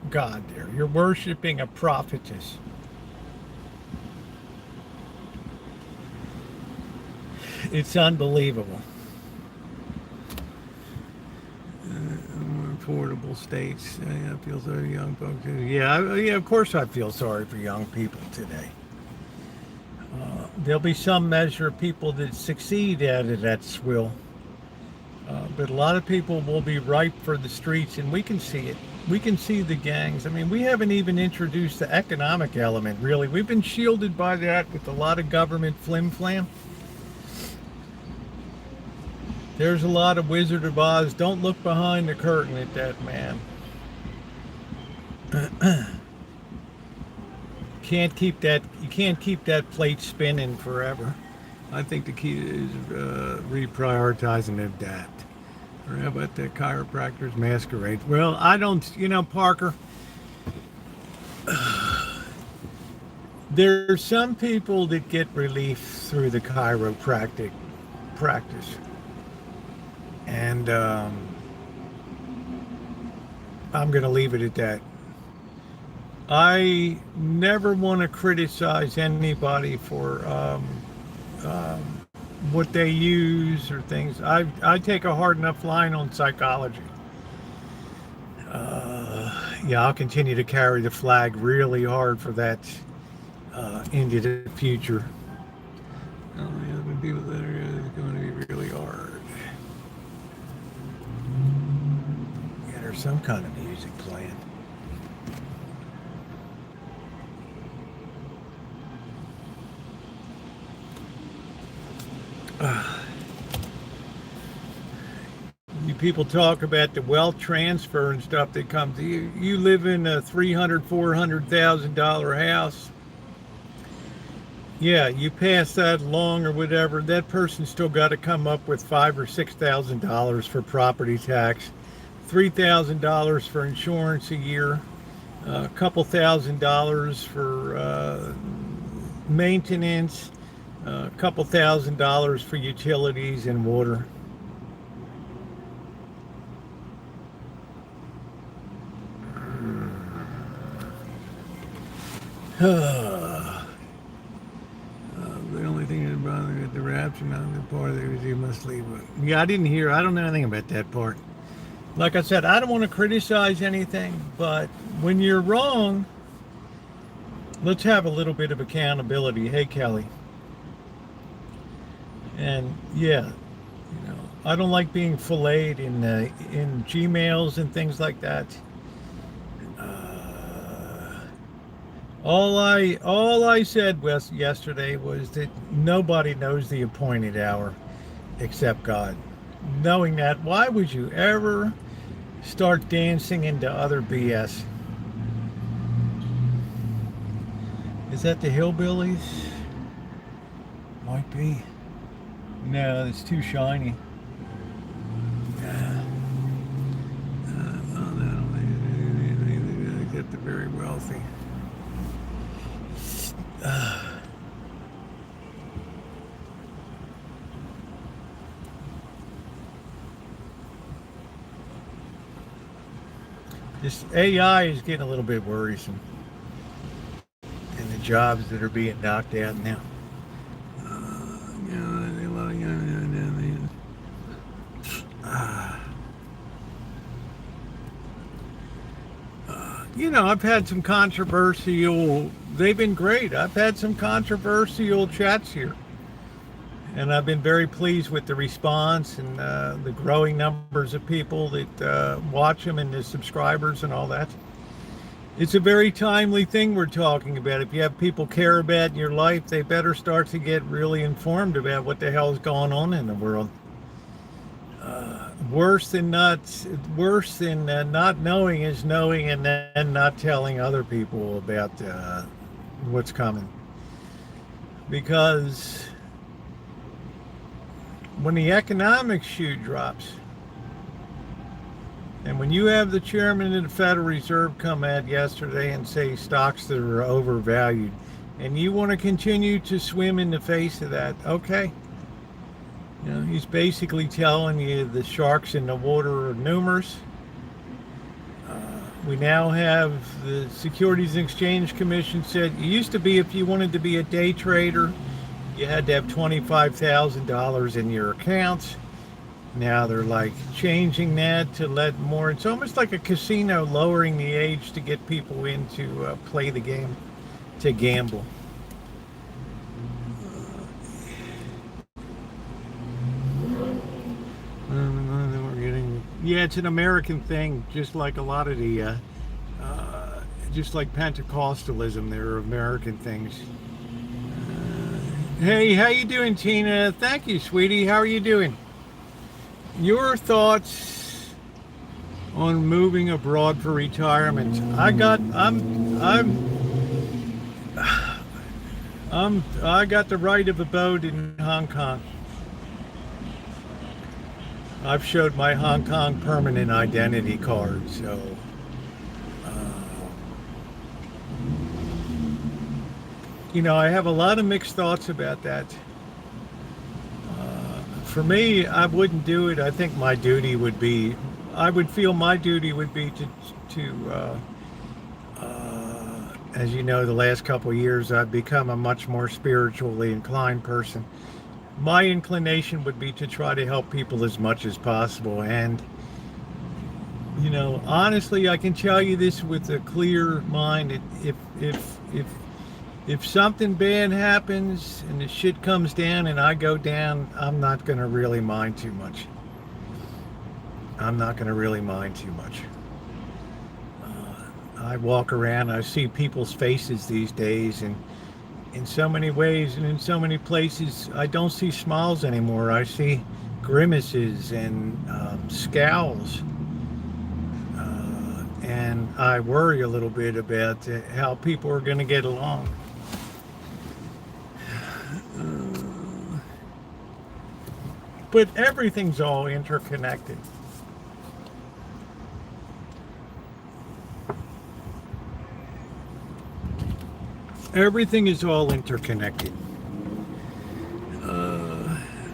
god there. You're worshiping a prophetess. It's unbelievable. Affordable states. I feel sorry for young folks. Yeah, of course I feel sorry for young people today. There'll be some measure of people that succeed at it at swill. But a lot of people will be ripe for the streets, and we can see it. We can see the gangs. I mean, we haven't even introduced the economic element, really. We've been shielded by that with a lot of government flim-flam. There's a lot of Wizard of Oz. Don't look behind the curtain at that man. You can't keep that plate spinning forever. I think the key is reprioritizing and adapt. Or how about the chiropractor's masquerade? Well, I don't, Parker, there's some people that get relief through the chiropractic practice. And I'm going to leave it at that. I never want to criticize anybody for what they use or things. I take a hard enough line on psychology. Yeah, I'll continue to carry the flag really hard for that into the future. Oh, yeah, the people that are going to be really hard. Yeah, there's some kind of music playing. You people talk about the wealth transfer and stuff that comes. You live in a $300,000-$400,000 house. Yeah, you pass that along or whatever. That person still got to come up with $5,000 or $6,000 for property tax, $3,000 for insurance a year, a couple $1,000 for maintenance, a couple $1,000 for utilities and water. The only thing that bothers me with the rapture, not the part that you must leave. Yeah, I didn't hear. I don't know anything about that part. Like I said, I don't want to criticize anything, but when you're wrong, let's have a little bit of accountability. Hey, Kelly. And yeah, you know, I don't like being filleted in Gmails and things like that. All I said was yesterday was that nobody knows the appointed hour except God. Knowing that, why would you ever start dancing into other BS? Is that the Hillbillies? Might be. No, it's too shiny. Except the very wealthy. This AI is getting a little bit worrisome, and the jobs that are being knocked out now. You know, I've had some controversial, they've been great. I've had some controversial chats here. And I've been very pleased with the response and the growing numbers of people that watch them and the subscribers and all that. It's a very timely thing we're talking about. If you have people care about in your life, they better start to get really informed about what the hell is going on in the world. Worse than not knowing is knowing and then not telling other people about what's coming. Because when the economic shoe drops, and when you have the chairman of the Federal Reserve come out yesterday and say stocks that are overvalued, and you want to continue to swim in the face of that, okay. You know, he's basically telling you the sharks in the water are numerous. We now have the Securities and Exchange Commission said it used to be if you wanted to be a day trader, you had to have $25,000 in your accounts. Now they're like changing that to let more. It's almost like a casino, lowering the age to get people in to play the game, to gamble. Yeah, it's an American thing, just like a lot of the, just like Pentecostalism, they're American things. Hey, how you doing, Tina? Thank you, sweetie. How are you doing? Your thoughts on moving abroad for retirement? I got the right of abode in Hong Kong. I've showed my Hong Kong permanent identity card, so you know, I have a lot of mixed thoughts about that. For me, I wouldn't do it. I think my duty would be, I would feel my duty would be to as you know, the last couple of years, I've become a much more spiritually inclined person. My inclination would be to try to help people as much as possible. And, you know, honestly, I can tell you this with a clear mind. If something bad happens and the shit comes down and I go down, I'm not going to really mind too much. I'm not going to really mind too much. I walk around, I see people's faces these days, and in so many ways and in so many places, I don't see smiles anymore. I see grimaces and scowls. And I worry a little bit about how people are going to get along. But everything's all interconnected. Everything is all interconnected.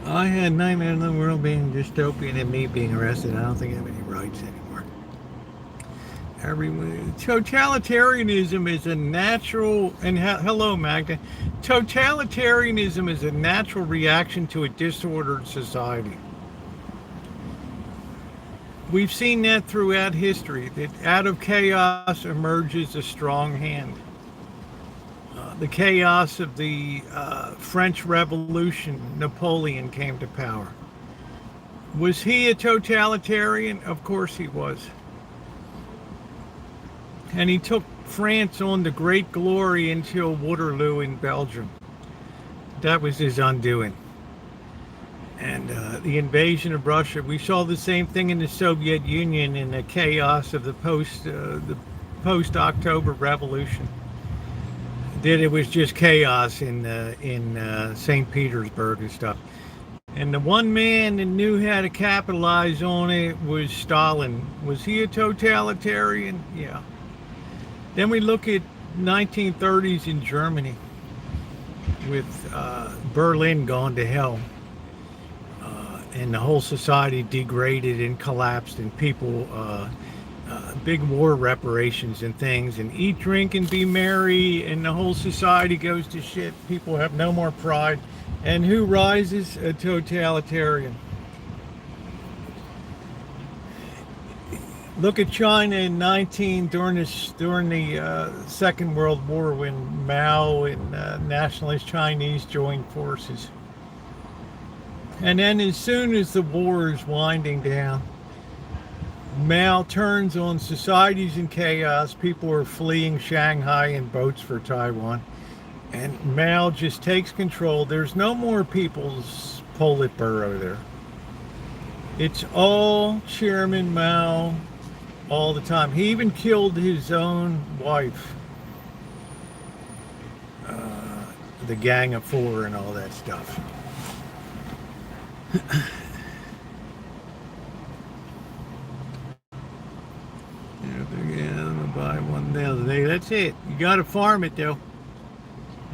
I had nightmare in the world being dystopian and me being arrested. I don't think I have any rights anymore. Totalitarianism is a natural, and hello Magda, totalitarianism is a natural reaction to a disordered society. We've seen that throughout history, that out of chaos emerges a strong hand. The chaos of the French Revolution, Napoleon came to power. Was he a totalitarian? Of course he was. And he took France on to great glory until Waterloo in Belgium. That was his undoing. And the invasion of Russia, we saw the same thing in the Soviet Union in the chaos of the post-October Revolution. That it was just chaos in St. Petersburg and stuff. And the one man that knew how to capitalize on it was Stalin. Was he a totalitarian? Yeah. Then we look at 1930s in Germany with Berlin gone to hell. And the whole society degraded and collapsed, and people, big war reparations and things, and eat, drink, and be merry, and the whole society goes to shit. People have no more pride. And who rises? A totalitarian. Look at China in during the Second World War, when Mao and nationalist Chinese joined forces. And then as soon as the war is winding down, Mao turns on societies in chaos. People are fleeing Shanghai in boats for Taiwan. And Mao just takes control. There's no more People's Politburo there. It's all Chairman Mao all the time. He even killed his own wife. The Gang of Four and all that stuff. Yeah, I'm gonna buy one the other day. That's it. You gotta farm it though.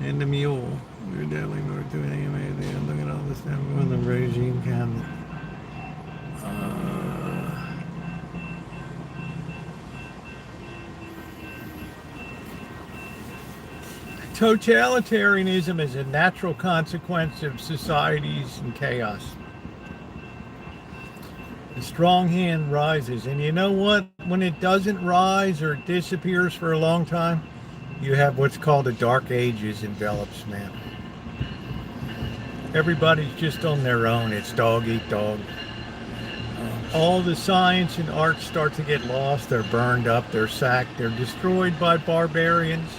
And the mule. We're definitely more doing anything. Look at all this stuff on the regime cabinet. Totalitarianism is a natural consequence of societies in chaos. The strong hand rises, and you know what? When it doesn't rise or disappears for a long time, you have what's called a dark ages envelops, man. Everybody's just on their own. It's dog eat dog. All the science and art start to get lost. They're burned up, they're sacked, they're destroyed by barbarians.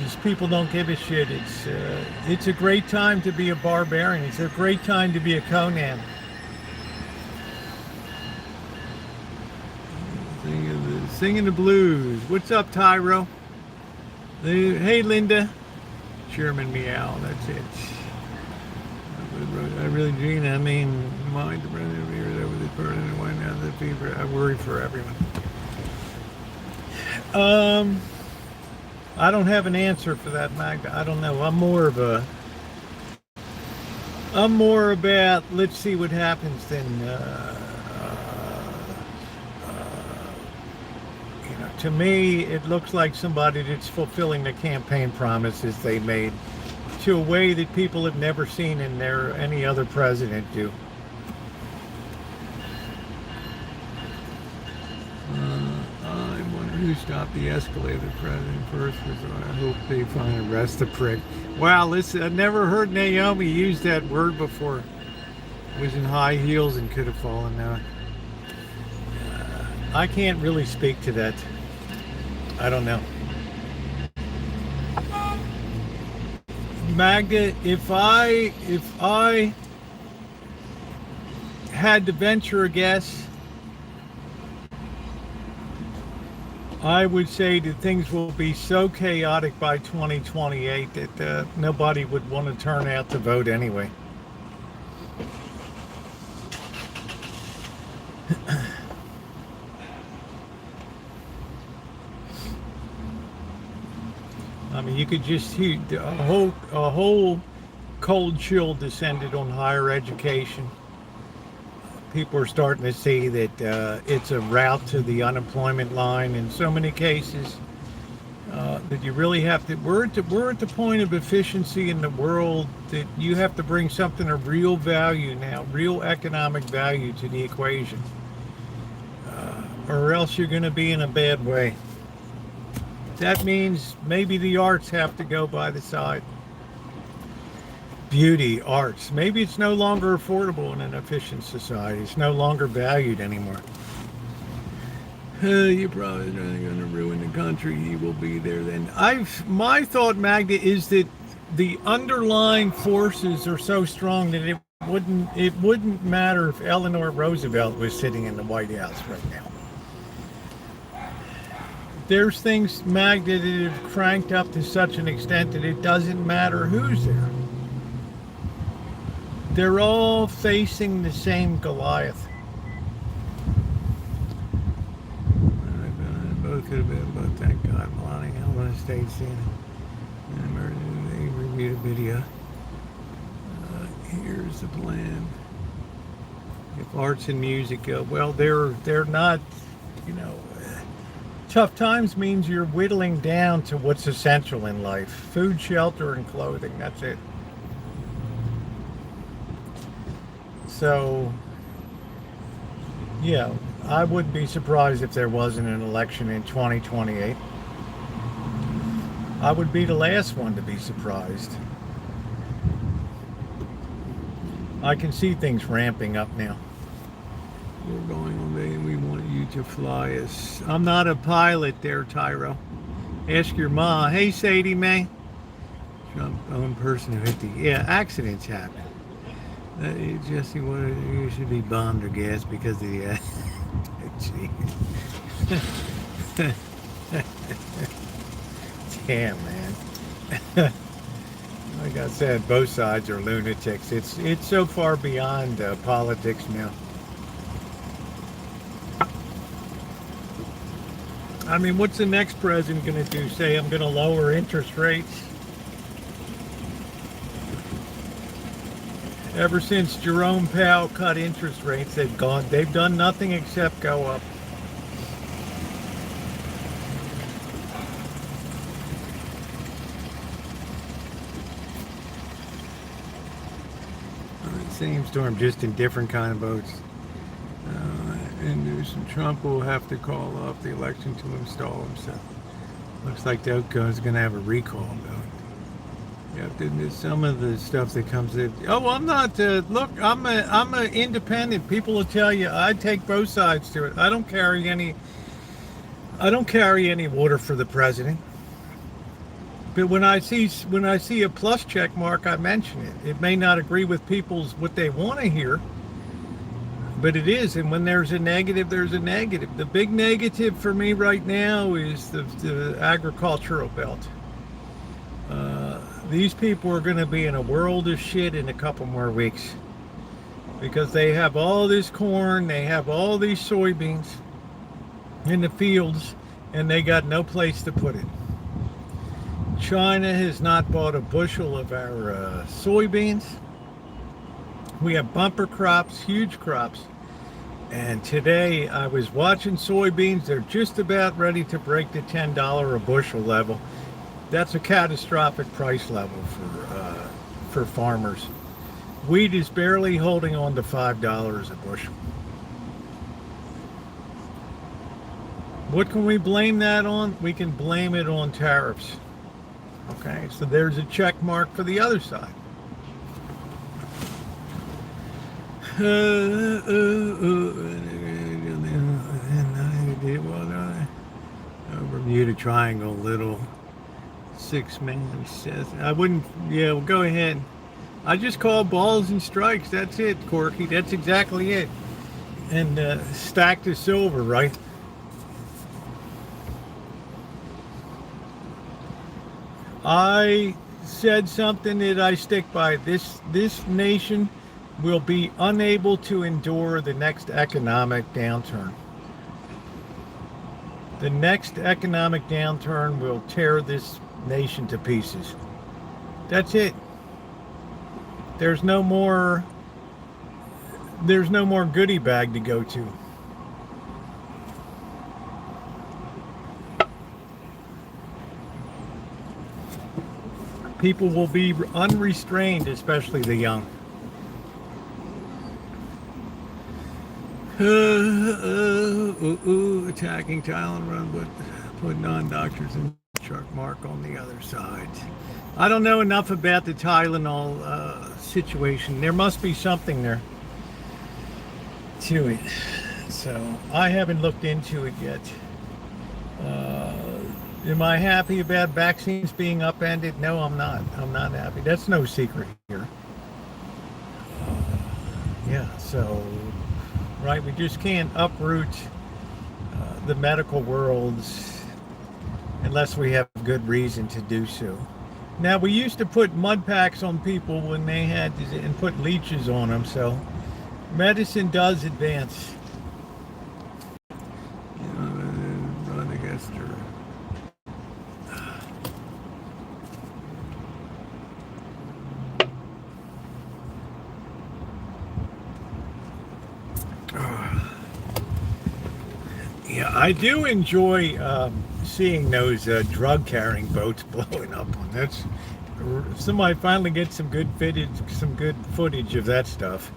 Just people don't give a shit. It's a great time to be a barbarian. It's a great time to be a Conan. Singing the blues. What's up, Tyro? Hey, Linda. Chairman Meow. That's it. I really do. I mean, mind the brother over the burden and why not the fever. I worry for everyone. I don't have an answer for that, Magda. I don't know. I'm more about let's see what happens than to me, it looks like somebody that's fulfilling the campaign promises they made to a way that people have never seen in any other president do. I wonder who stopped the escalator. The president first was, I hope they finally arrest the prick. Wow, listen, I've never heard Naomi use that word before. Was in high heels and could have fallen down. I can't really speak to that. I don't know. Magda, if I had to venture a guess, I would say that things will be so chaotic by 2028 that nobody would want to turn out to vote anyway. I mean, you could just see a whole cold chill descended on higher education. People are starting to see that it's a route to the unemployment line in so many cases that you really have to. We're at the point of efficiency in the world that you have to bring something of real value now, real economic value to the equation, or else you're going to be in a bad way. That means maybe the arts have to go by the side. Beauty, arts. Maybe it's no longer affordable in an efficient society. It's no longer valued anymore. You're probably going to ruin the country. He will be there then. My thought, Magda, is that the underlying forces are so strong that it wouldn't matter if Eleanor Roosevelt was sitting in the White House right now. There's things, Magda, that have cranked up to such an extent that it doesn't matter who's there. They're all facing the same Goliath. Both could have been, but thank God, Melania, I'm going to stay seeing it. They reviewed a video. Here's the plan. If arts and music go, well, they're not, tough times means you're whittling down to what's essential in life. Food, shelter, and clothing. That's it. So, yeah, I wouldn't be surprised if there wasn't an election in 2028. I would be the last one to be surprised. I can see things ramping up now. We're going on day and we want you to fly us. I'm not a pilot there, Tyro. Ask your ma. Hey, Sadie Mae. Trump own person who hit the... Yeah, accidents happen. Jesse, you should be bombed or gassed because of the... Damn, man. Like I said, both sides are lunatics. It's so far beyond politics now. I mean, what's the next president going to do? Say, I'm going to lower interest rates? Ever since Jerome Powell cut interest rates, they've done nothing except go up. Same storm, just in different kind of boats. And Trump will have to call off the election to install himself. Looks like the outcome is going to have a recall though. Yeah, some of the stuff that comes in. Oh, I'm not. Look, I'm a independent. People will tell you I take both sides to it. I don't carry any water for the president. But when I see a plus check mark, I mention it. It may not agree with what they want to hear, but it is. And when there's a negative, there's a negative. The big negative for me right now is the agricultural belt. These people are going to be in a world of shit in a couple more weeks because they have all this corn, they have all these soybeans in the fields, and they got no place to put it. China has not bought a bushel of our soybeans. We have bumper crops, huge crops. And today I was watching soybeans. They're just about ready to break the $10 a bushel level. That's a catastrophic price level for farmers. Wheat is barely holding on to $5 a bushel. What can we blame that on? We can blame it on tariffs. Okay, so there's a check mark for the other side. Bermuda Triangle, little 6-man says. I wouldn't, yeah, well, go ahead. I just call balls and strikes. That's it, Corky. That's exactly it. And stacked to silver, right? I said something that I stick by. This nation will be unable to endure the next economic downturn. The next economic downturn will tear this nation to pieces. That's it. There's no more goodie bag to go to. People will be unrestrained, especially the young. Attacking Thailand run, but putting on doctors and shark mark on the other side. I don't know enough about the Tylenol situation. There must be something there to it. So I haven't looked into it yet. Am I happy about vaccines being upended? No, I'm not. I'm not happy. That's no secret here. Yeah, so, right, we just can't uproot the medical worlds unless we have good reason to do so. Now, we used to put mud packs on people when they had, and put leeches on them, so medicine does advance. Yeah, I do enjoy seeing those drug carrying boats blowing up. That's somebody finally gets some good footage of that stuff.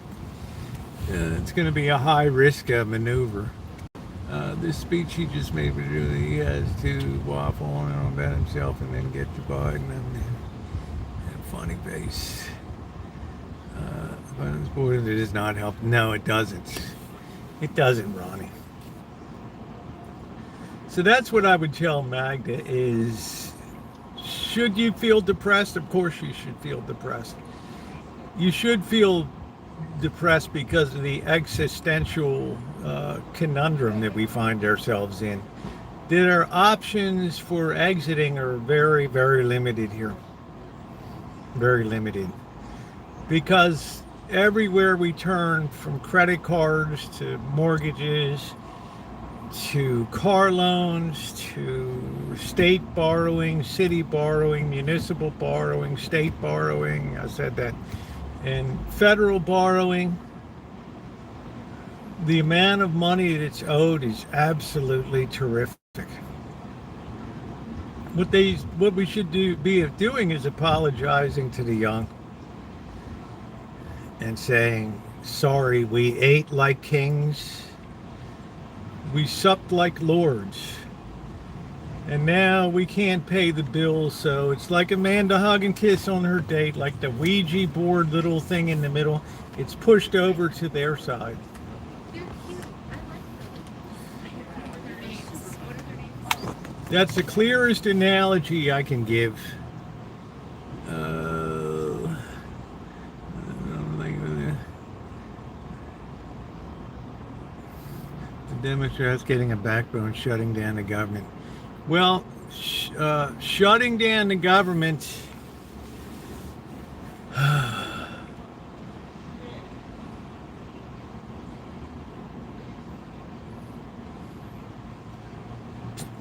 It's going to be a high risk maneuver. This speech he just made, he has to waffle on and on about himself and then get to Biden and funny face. Biden's border does not help. No, it doesn't. It doesn't, Ronnie. So that's what I would tell Magda is, should you feel depressed? Of course you should feel depressed. You should feel depressed because of the existential conundrum that we find ourselves in. That our options for exiting are very, very limited here. Very limited. Because everywhere we turn, from credit cards to mortgages, to car loans, to state borrowing, city borrowing, municipal borrowing, state borrowing, I said that, and federal borrowing, the amount of money that's owed is absolutely terrific. What we should be doing is apologizing to the young and saying, sorry, we ate like kings. We supped like lords, and now we can't pay the bills, so it's like Amanda hug and kiss on her date, like the Ouija board little thing in the middle. It's pushed over to their side. That's the clearest analogy I can give. Democrats getting a backbone, shutting down the government. Well, shutting down the government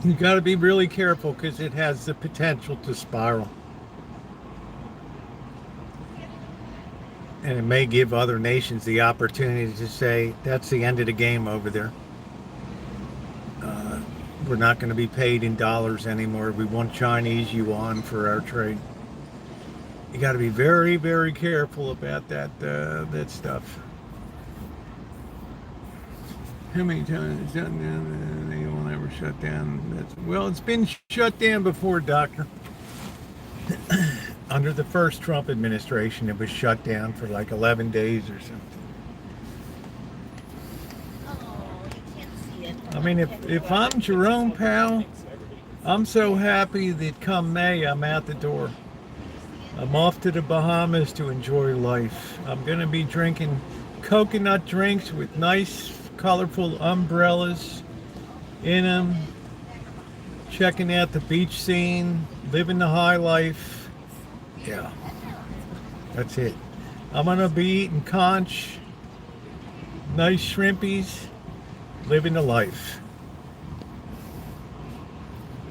you got to be really careful because it has the potential to spiral. And it may give other nations the opportunity to say, that's the end of the game over there. We're not going to be paid in dollars anymore. We want Chinese yuan for our trade. You got to be very, very careful about that stuff. How many times shut down? They won't ever shut down. Well, it's been shut down before, Doctor. Under the first Trump administration, it was shut down for like 11 days or something. I mean, if I'm Jerome Powell, I'm so happy that come May, I'm out the door. I'm off to the Bahamas to enjoy life. I'm going to be drinking coconut drinks with nice, colorful umbrellas in them, checking out the beach scene, living the high life. Yeah, that's it. I'm going to be eating conch, nice shrimpies, living the life.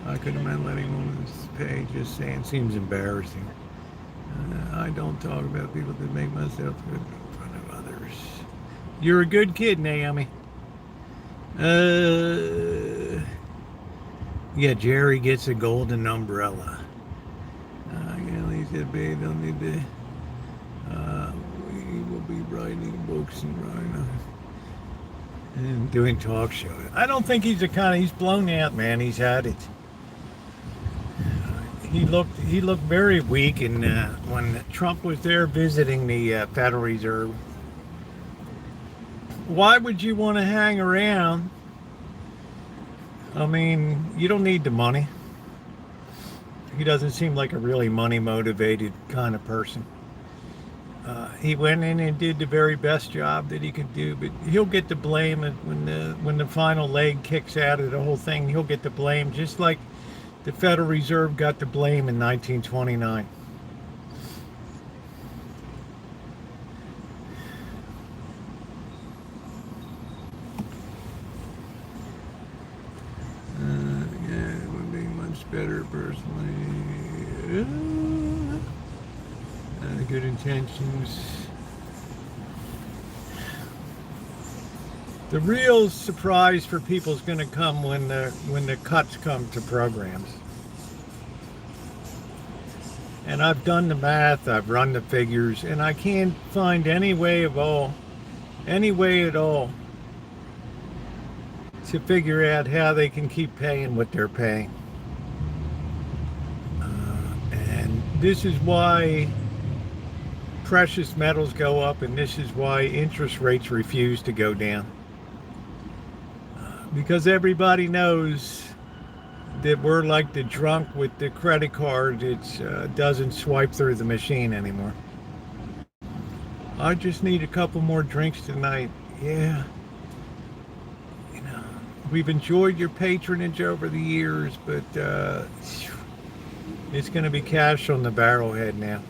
I couldn't imagine letting women pay, just saying, seems embarrassing. I don't talk about people that make myself good in front of others. You're a good kid, Naomi. Yeah, Jerry gets a golden umbrella. He said, babe, don't need to. We will be writing books and doing talk shows. I don't think he's he's blown out, man. He's had it. He looked very weak, and when Trump was there visiting the Federal Reserve, why would you want to hang around? I mean, you don't need the money. He doesn't seem like a really money-motivated kind of person. He went in and did the very best job that he could do, but he'll get the blame when the final leg kicks out of the whole thing. He'll get the blame, just like the Federal Reserve got the blame in 1929. Yeah, it would be much better personally. Good intentions. The real surprise for people is going to come when the cuts come to programs. And I've done the math, I've run the figures, and I can't find any way at all to figure out how they can keep paying what they're paying. And this is why precious metals go up, and this is why interest rates refuse to go down. Because everybody knows that we're like the drunk with the credit card. It doesn't swipe through the machine anymore. I just need a couple more drinks tonight. Yeah. We've enjoyed your patronage over the years, but it's going to be cash on the barrelhead now.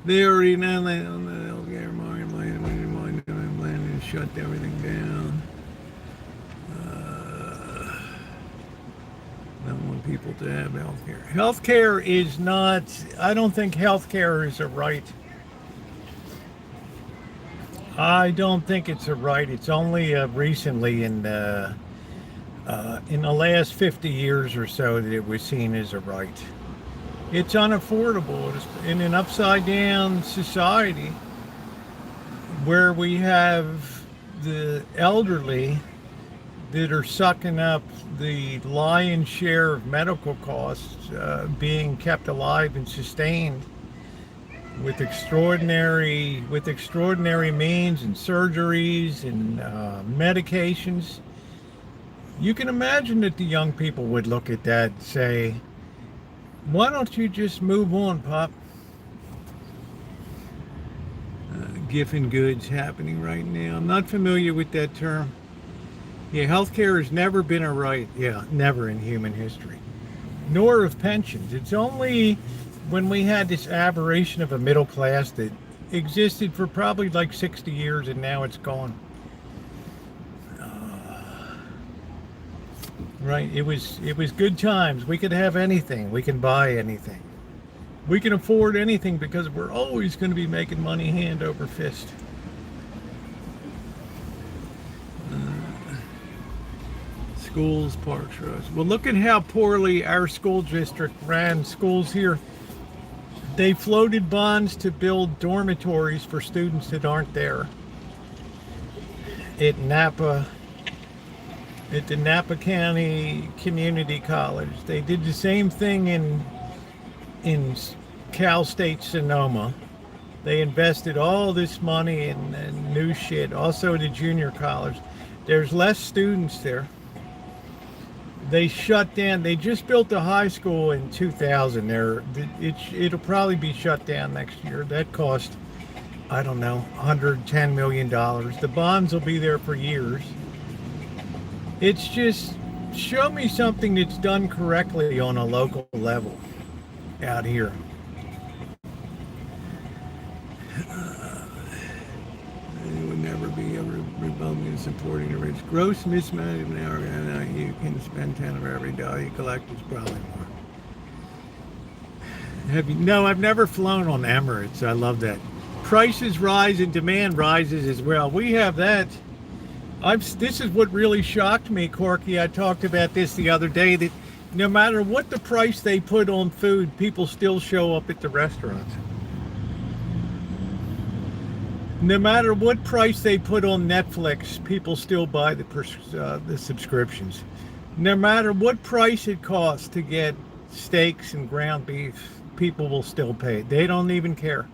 They already know that on the healthcare market, plan to shut everything down. Don't want people to have healthcare. Healthcare is not. I don't think healthcare is a right. I don't think it's a right. It's only recently in the last 50 years or so that it was seen as a right. It's unaffordable. In an upside down society where we have the elderly that are sucking up the lion's share of medical costs, being kept alive and sustained with extraordinary means and surgeries and medications. You can imagine that the young people would look at that and say, why don't you just move on, Pop? Giffen goods happening right now. I'm not familiar with that term. Yeah, healthcare has never been a right. Yeah, never in human history. Nor of pensions. It's only when we had this aberration of a middle class that existed for probably like 60 years, and now it's gone. Right? It was good times. We could have anything. We can buy anything. We can afford anything because we're always going to be making money hand over fist. Schools, parks, roads. Well, look at how poorly our school district ran schools here. They floated bonds to build dormitories for students that aren't there. At Napa, at the Napa County Community College. They did the same thing in Cal State Sonoma. They invested all this money in new shit. Also the junior college. There's less students there. They shut down. They just built a high school in 2000. It'll probably be shut down next year. That cost, I don't know, $110 million. The bonds will be there for years. It's just, show me something that's done correctly on a local level out here. It would never be a Republican supporting the rich. Gross mismanagement area. You can spend 10 of every dollar you collect is probably more. Have you? No, I've never flown on Emirates. I love that. Prices rise and demand rises as well. We have that. This is what really shocked me, Corky. I talked about this the other day, that no matter what the price they put on food, people still show up at the restaurants. No matter what price they put on Netflix, people still buy the subscriptions. No matter what price it costs to get steaks and ground beef, people will still pay. They don't even care.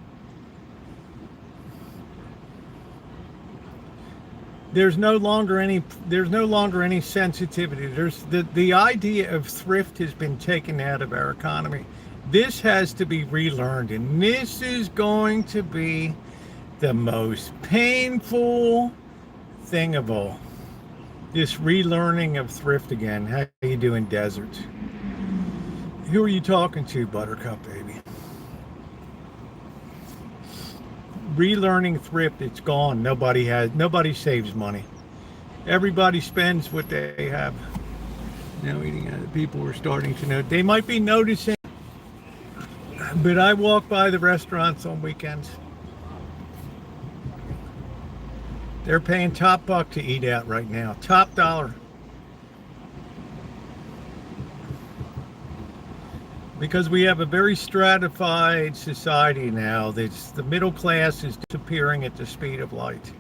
There's no longer any sensitivity. There's the idea of thrift has been taken out of our economy. This has to be relearned, and this is going to be the most painful thing of all. This relearning of thrift again. How you doing, Desert? Who are you talking to, Buttercup baby? Relearning thrift, it's gone. Nobody saves money. Everybody spends what they have. Now eating out. People are starting to know. They might be noticing, but I walk by the restaurants on weekends. They're paying top buck to eat out right now. Top dollar. Because we have a very stratified society now. The middle class is disappearing at the speed of light.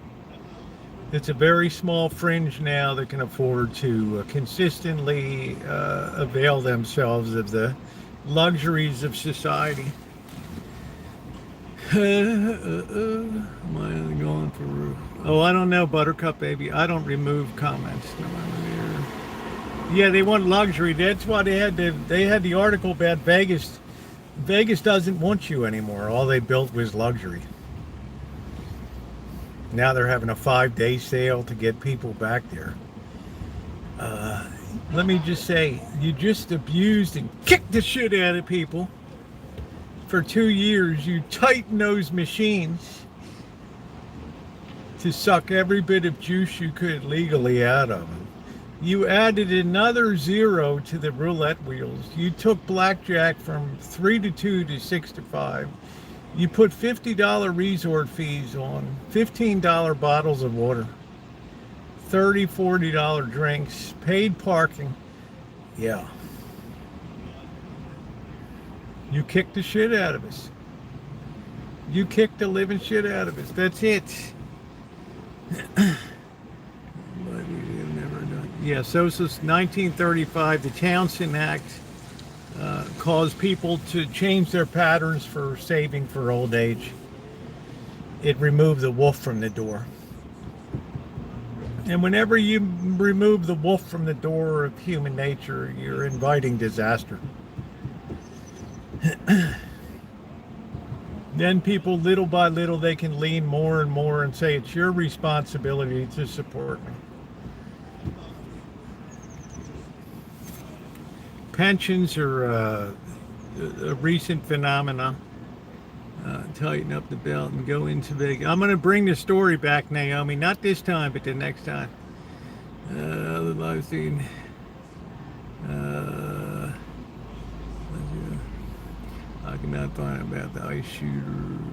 It's a very small fringe now that can afford to consistently avail themselves of the luxuries of society. Am I going for... Oh, I don't know, Buttercup baby. I don't remove comments. Yeah, they want luxury. That's why they had the article about Vegas. Vegas doesn't want you anymore. All they built was luxury. Now they're having a 5-day sale to get people back there. Let me just say, you just abused and kicked the shit out of people for 2 years. You tighten those machines to suck every bit of juice you could legally out of them. You added another 0 to the roulette wheels. You took blackjack from 3 to 2 to 6 to 5. You put $50 resort fees on $15 bottles of water, $30, $40 drinks, paid parking. Yeah. You kicked the shit out of us. You kicked the living shit out of us. That's it. Yeah, so since 1935, the Townsend Act caused people to change their patterns for saving for old age. It removed the wolf from the door. And whenever you remove the wolf from the door of human nature, you're inviting disaster. Then people, little by little, they can lean more and more and say, it's your responsibility to support me. Pensions are a recent phenomena. Tighten up the belt and go into Vegas. I'm going to bring the story back, Naomi. Not this time, but the next time. The live scene. I cannot find about the ice shooter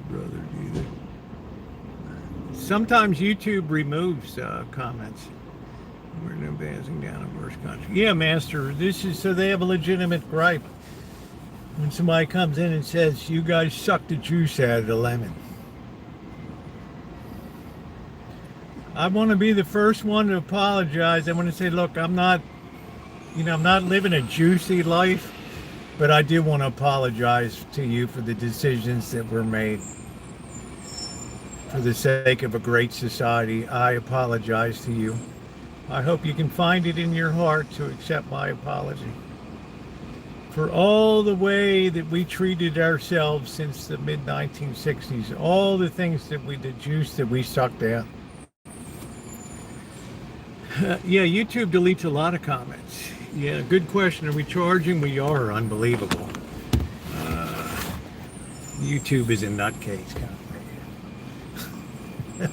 brother either. Sometimes YouTube removes comments. We're no passing down a worse country. Yeah, Master. This is so they have a legitimate gripe. When somebody comes in and says, "You guys suck the juice out of the lemon," I want to be the first one to apologize. I want to say, look, I'm not living a juicy life, but I do want to apologize to you for the decisions that were made. For the sake of a great society, I apologize to you. I hope you can find it in your heart to accept my apology. For all the way that we treated ourselves since the mid-1960s, all the things the juice that we sucked out. Yeah, YouTube deletes a lot of comments. Yeah, good question. Are we charging? We are. Unbelievable. YouTube is a nutcase kind of thing.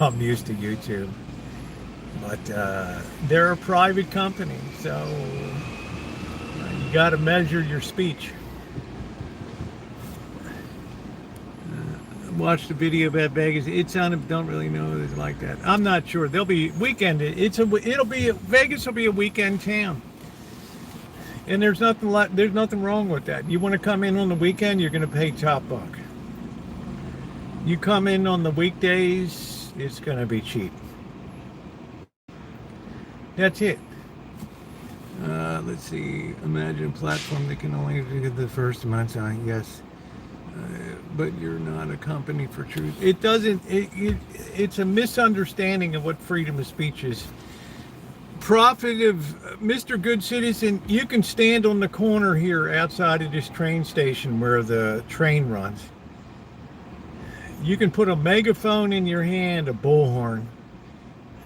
I'm used to YouTube. But they're a private company, so you got to measure your speech. Watch the video about Vegas. It's on. Don't really know it's like that. I'm not sure. There'll be weekend. Vegas will be a weekend town, and there's nothing wrong with that. You want to come in on the weekend, you're going to pay top buck. You come in on the weekdays, it's going to be cheap. That's it. Let's see. Imagine a platform that can only do the first amount of time. Yes. But you're not a company for truth. It doesn't. It's a misunderstanding of what freedom of speech is. Prophet of Mr. Good Citizen, you can stand on the corner here outside of this train station where the train runs. You can put a megaphone in your hand, a bullhorn,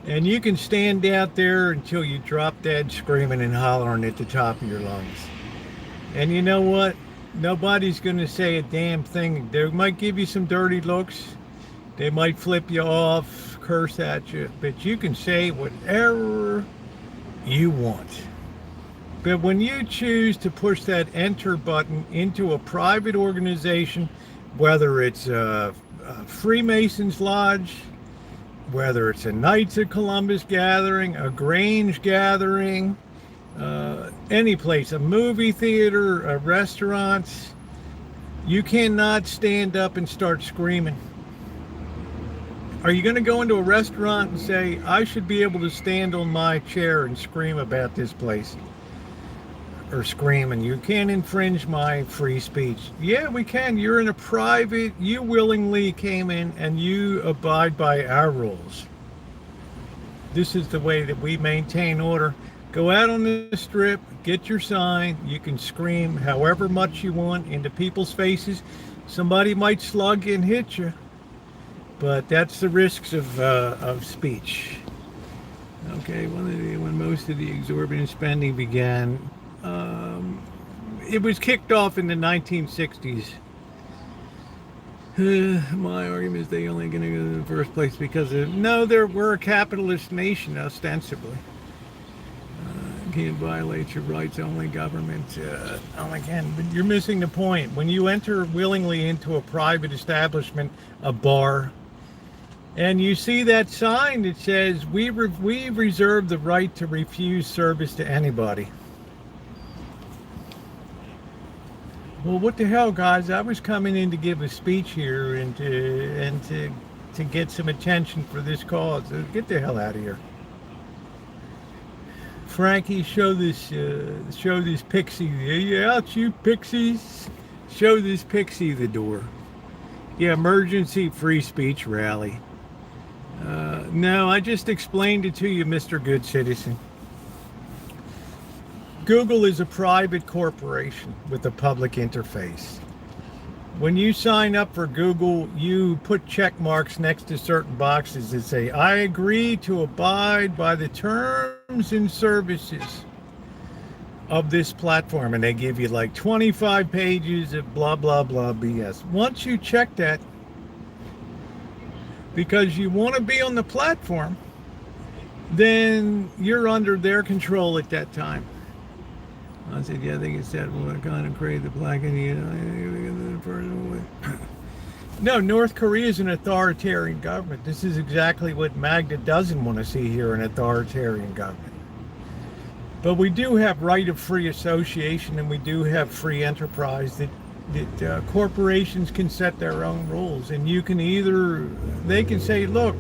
and you can stand out there until you drop dead screaming and hollering at the top of your lungs. And you know what? Nobody's going to say a damn thing. They might give you some dirty looks. They might flip you off, curse at you. But you can say whatever you want. But when you choose to push that enter button into a private organization, whether it's a Freemasons Lodge, whether it's a Knights of Columbus gathering, a Grange gathering, any place, a movie theater, a restaurant, you cannot stand up and start screaming. Are you going to go into a restaurant and say, I should be able to stand on my chair and scream about this place? Or scream, and you can't infringe my free speech. Yeah, we can. You're in a private, you willingly came in and you abide by our rules. This is the way that we maintain order. Go out on the strip, get your sign. You can scream however much you want into people's faces. Somebody might slug and hit you, but that's the risks of speech. Okay, when most of the exorbitant spending began, it was kicked off in the 1960s. My argument is they only going to go in the first place because we're a capitalist nation, ostensibly. Can't violate your rights, only government only can. But you're missing the point. When you enter willingly into a private establishment, a bar, and you see that sign that says, we reserve the right to refuse service to anybody. Well, what the hell, guys? I was coming in to give a speech here and to get some attention for this cause. Get the hell out of here. Frankie, show this pixie. Yeah, out you pixies. Show this pixie the door. Yeah, emergency free speech rally. No, I just explained it to you, Mr. Good Citizen. Google is a private corporation with a public interface. When you sign up for Google, you put check marks next to certain boxes that say, I agree to abide by the terms and services of this platform. And they give you like 25 pages of blah, blah, blah BS. Once you check that, because you want to be on the platform, then you're under their control at that time. I said, yeah, I think it's that one kind of create the black and No, North Korea is an authoritarian government. This is exactly what Magda doesn't want to see here, an authoritarian government. But we do have right of free association, and we do have free enterprise that corporations can set their own rules. And you can either, they can say, look,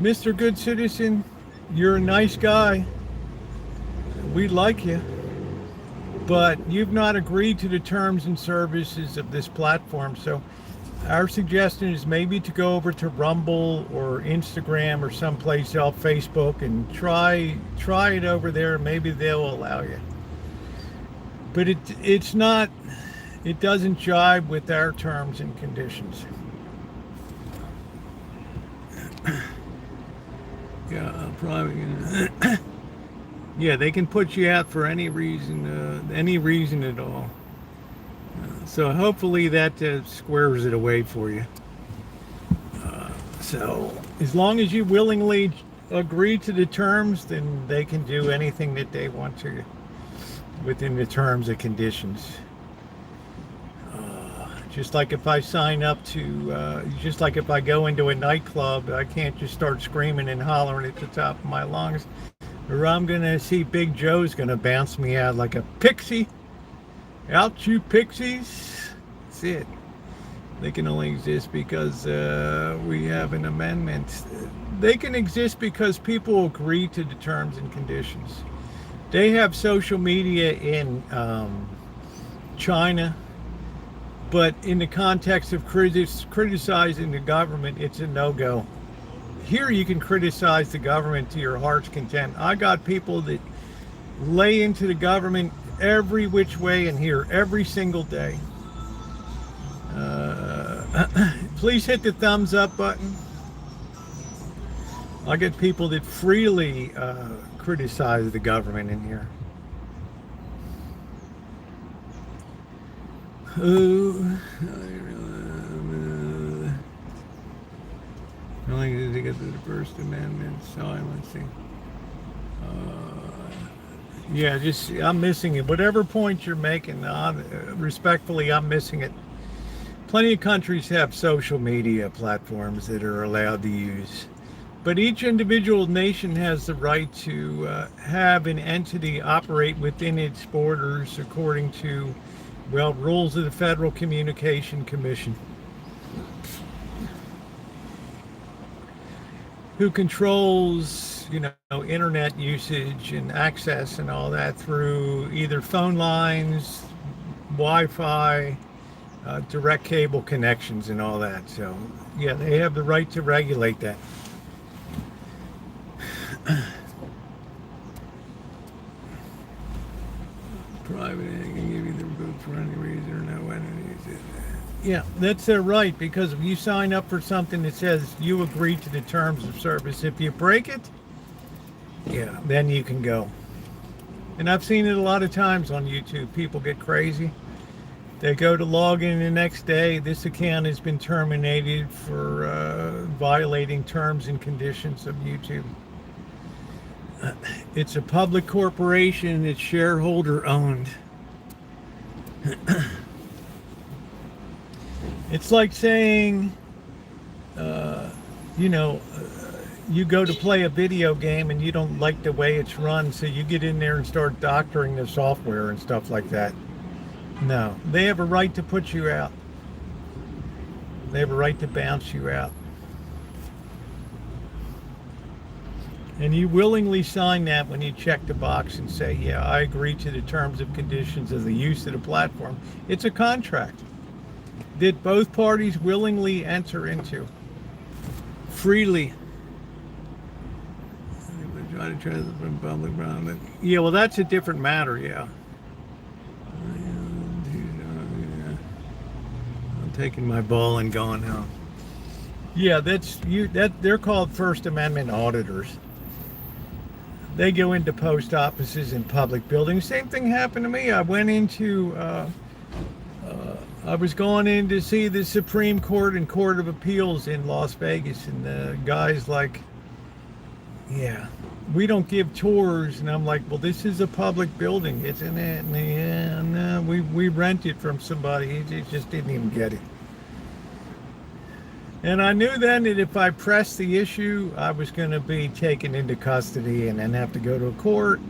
Mr. Good Citizen, you're a nice guy. We like you. But you've not agreed to the terms and services of this platform. So our suggestion is maybe to go over to Rumble or Instagram or someplace else, Facebook, and try it over there. Maybe they'll allow you. But it's not, it doesn't jive with our terms and conditions. Yeah, I'm probably gonna. Yeah, they can put you out for any reason at all. So hopefully that squares it away for you. So as long as you willingly agree to the terms, then they can do anything that they want to within the terms and conditions. Just like if I sign up to, just like if I go into a nightclub, I can't just start screaming and hollering at the top of my lungs, or I'm gonna see Big Joe's gonna bounce me out like a pixie. Out you pixies. That's it. They can only exist because we have an amendment. They can exist because people agree to the terms and conditions. They have social media in China, but in the context of criticizing the government, it's a no-go. Here you can criticize the government to your heart's content. I got people that lay into the government every which way in here, every single day. Please hit the thumbs up button. I get people that freely criticize the government in here. Only to get to the First Amendment silencing. Yeah, just I'm missing it. Whatever point you're making, respectfully, I'm missing it. Plenty of countries have social media platforms that are allowed to use, but each individual nation has the right to have an entity operate within its borders according to, well, rules of the Federal Communication Commission, who controls, internet usage and access and all that through either phone lines, Wi-Fi, direct cable connections and all that. So, yeah, they have the right to regulate that. Private can give you the vote for any reason or no entities. Yeah, that's their right, because if you sign up for something that says you agree to the terms of service, if you break it, yeah, then you can go. And I've seen it a lot of times on YouTube. People get crazy. They go to log in the next day. This account has been terminated for violating terms and conditions of YouTube. It's a public corporation. It's shareholder owned. It's like saying, you go to play a video game and you don't like the way it's run, so you get in there and start doctoring the software and stuff like that. No, they have a right to put you out. They have a right to bounce you out. And you willingly sign that when you check the box and say, yeah, I agree to the terms and conditions of the use of the platform. It's a contract that both parties willingly enter into freely. Try to transfer from public ground. Yeah, well, that's a different matter. Yeah. I'm taking my ball and going home. Yeah, that's you. They're called First Amendment auditors. They go into post offices and public buildings. Same thing happened to me. I went into. I was going in to see the Supreme Court and Court of Appeals in Las Vegas, and the guy's like, Yeah, we don't give tours, and I'm like, well, this is a public building, isn't it? And yeah, no, we rent it from somebody. He just didn't even get it. And I knew then that if I pressed the issue, I was going to be taken into custody and then have to go to a court.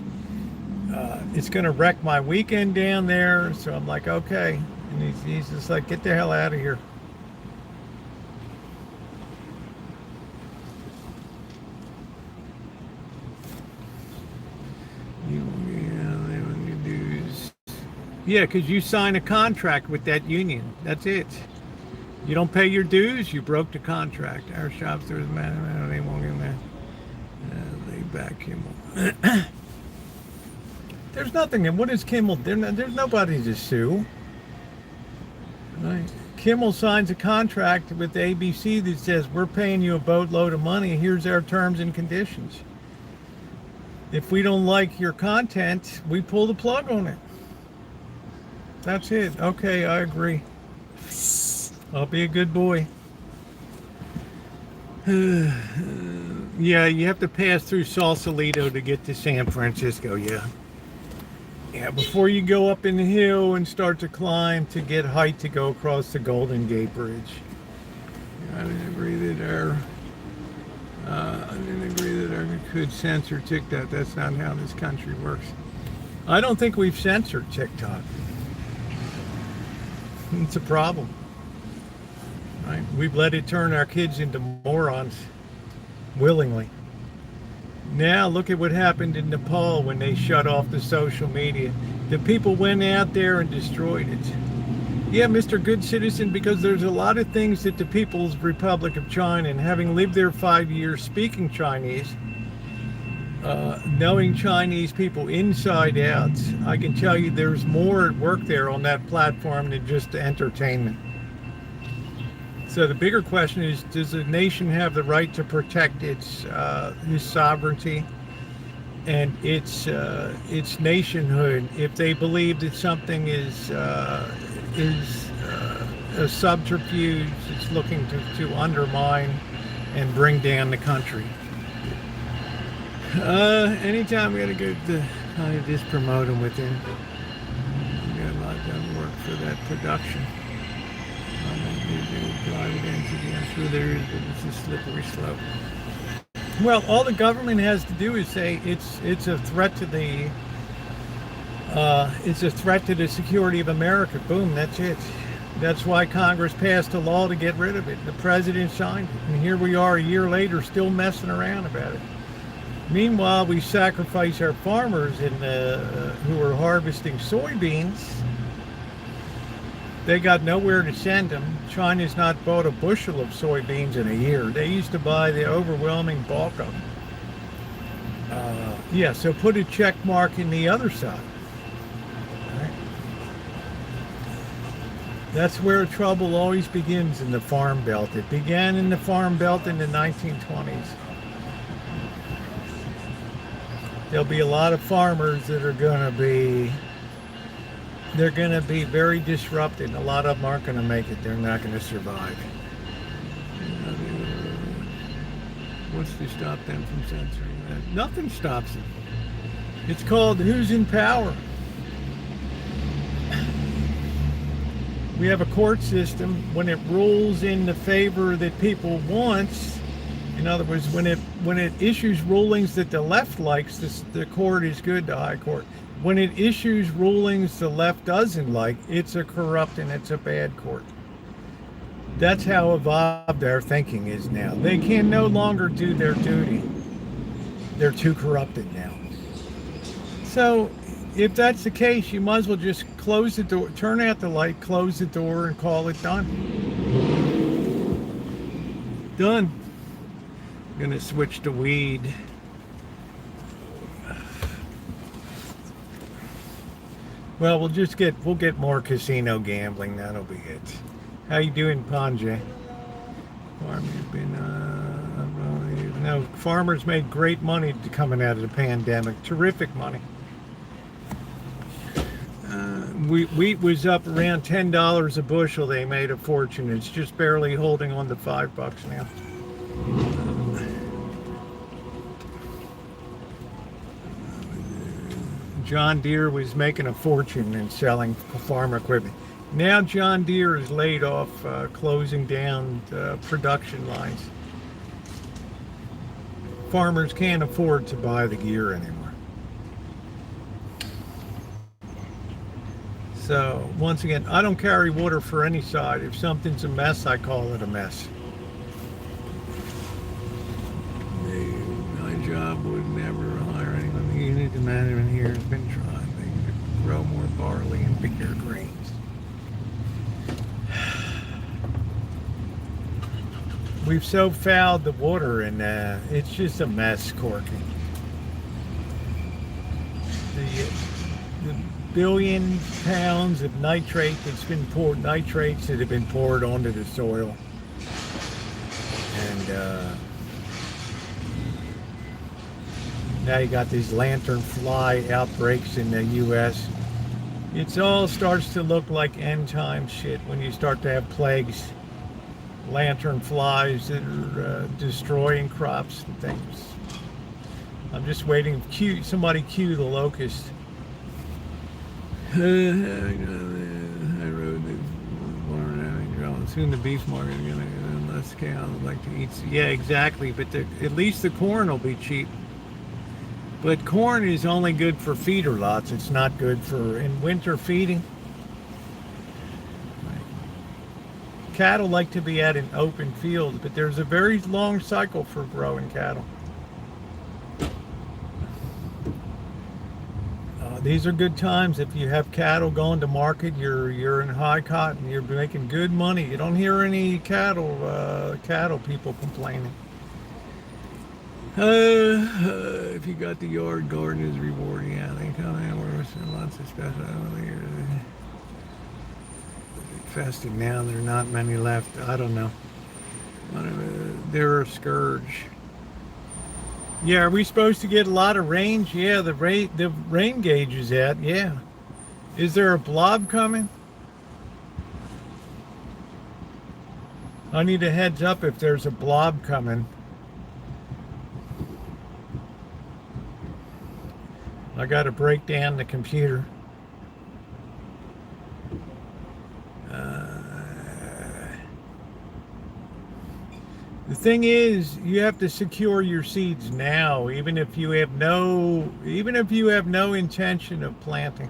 It's going to wreck my weekend down there. So I'm like, okay. And he's just like, get the hell out of here. Yeah, because you sign a contract with that union. That's it. You don't pay your dues, you broke the contract. Our shops, there's man, they won't get that. They back Kimmel. There's nothing. What is Kimmel? There's nobody to sue. Right? Kimmel signs a contract with the ABC that says we're paying you a boatload of money. Here's our terms and conditions. If we don't like your content, we pull the plug on it. That's it. Okay, I agree. I'll be a good boy. Yeah, you have to pass through Sausalito to get to San Francisco, yeah. Yeah, before you go up in the hill and start to climb to get height to go across the Golden Gate Bridge. I didn't agree that our could censor TikTok. That's not how this country works. I don't think we've censored TikTok. It's a problem. Right? We've let it turn our kids into morons willingly. Now look at what happened in Nepal when they shut off the social media. The people went out there and destroyed it. Yeah, Mr. Good Citizen, because there's a lot of things that the People's Republic of China, and having lived there 5 years speaking Chinese, knowing Chinese people inside out, I can tell you there's more at work there on that platform than just entertainment. So the bigger question is, does a nation have the right to protect its sovereignty and its nationhood if they believe that something is a subterfuge that's looking to undermine and bring down the country? Anytime we gotta go to just promote them within. We got a lot of work for that production. Drive it into the answer there is, but it's a slippery slope. Well, all the government has to do is say it's a threat to the security of America. Boom, that's it. That's why Congress passed a law to get rid of it. The president signed it, and here we are a year later still messing around about it. Meanwhile, we sacrifice our farmers who are harvesting soybeans. They got nowhere to send them. China's not bought a bushel of soybeans in a year. They used to buy the overwhelming bulk of them. Yeah, so put a check mark in the other side. Right? That's where trouble always begins, in the Farm Belt. It began in the Farm Belt in the 1920s. There'll be a lot of farmers that are going to be very disrupted. A lot of them aren't going to make it. They're not going to survive. What's to stop them from censoring that? Nothing stops them. It's called who's in power. We have a court system. When it rules in the favor that people want, in other words, when it issues rulings that the left likes, the court is good, the high court. When it issues rulings the left doesn't like, it's a corrupt and it's a bad court. That's how evolved our thinking is now. They can no longer do their duty. They're too corrupted now. So if that's the case, you might as well just close the door, turn out the light, close the door, and call it done. Done. I'm gonna switch to weed. Well, we'll get more casino gambling. That'll be it. How you doing, Panjay? Farmers made great money coming out of the pandemic. Terrific money. Wheat was up around $10 a bushel. They made a fortune. It's just barely holding on to $5 now. John Deere was making a fortune in selling farm equipment. Now John Deere is laid off, closing down production lines. Farmers can't afford to buy the gear anymore. So once again, I don't carry water for any side. If something's a mess, I call it a mess. My job would never hire anyone. The unit management here has been trying to grow more barley and bigger grains. We've so fouled the water, and it's just a mess, Corky. The billion pounds of nitrate that's been poured, nitrates that have been poured onto the soil, and now you got these lantern fly outbreaks in the U.S. It all starts to look like end time shit when you start to have plagues. Lantern flies that are destroying crops and things. I'm just waiting. Somebody cue the locust. I rode the barn. Soon the beef market is gonna less cows like to eat. Yeah, exactly. But at least the corn will be cheap. But corn is only good for feeder lots. It's not good for in winter feeding. Cattle like to be at an open field, but there's a very long cycle for growing cattle. These are good times. If you have cattle going to market, you're in high cotton, you're making good money. You don't hear any cattle people complaining. If you got the yard garden is rewarding. Yeah, they come in with lots of special here. Infested now, there are not many left. I don't know. They're a scourge. Yeah, are we supposed to get a lot of rain? Yeah, the rain gauge is at. Yeah. Is there a blob coming? I need a heads up if there's a blob coming. I got to break down the computer. The thing is, you have to secure your seeds now, even if you have no intention of planting.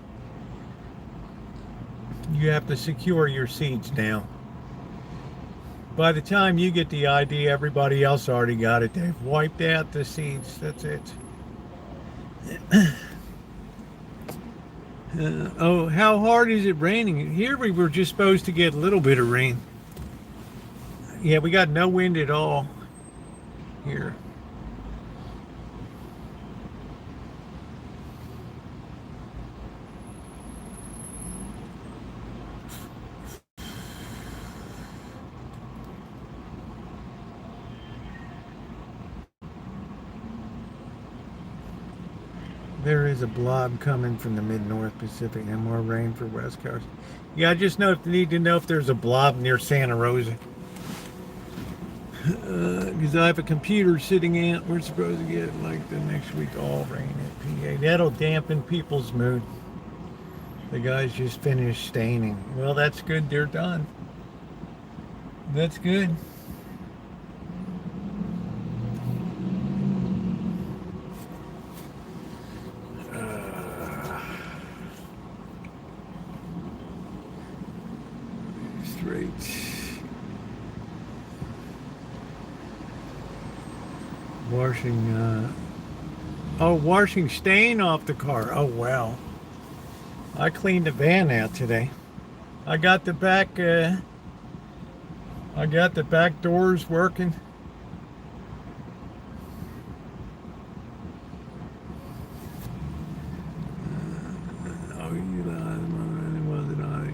You have to secure your seeds now. By the time you get the idea, everybody else already got it. They've wiped out the seeds. That's it. Oh, how hard is it raining? Here we were just supposed to get a little bit of rain. Yeah, we got no wind at all here. There is a blob coming from the mid-north Pacific and more rain for West Coast. Yeah, I just need to know if there's a blob near Santa Rosa. Because I have a computer sitting in, we're supposed to get like the next week all rain at PA. That'll dampen people's mood. The guys just finished staining. Well, that's good. They're done. That's good. Straight. Washing stain off the car. Oh, wow. I cleaned the van out today. I got the back doors working.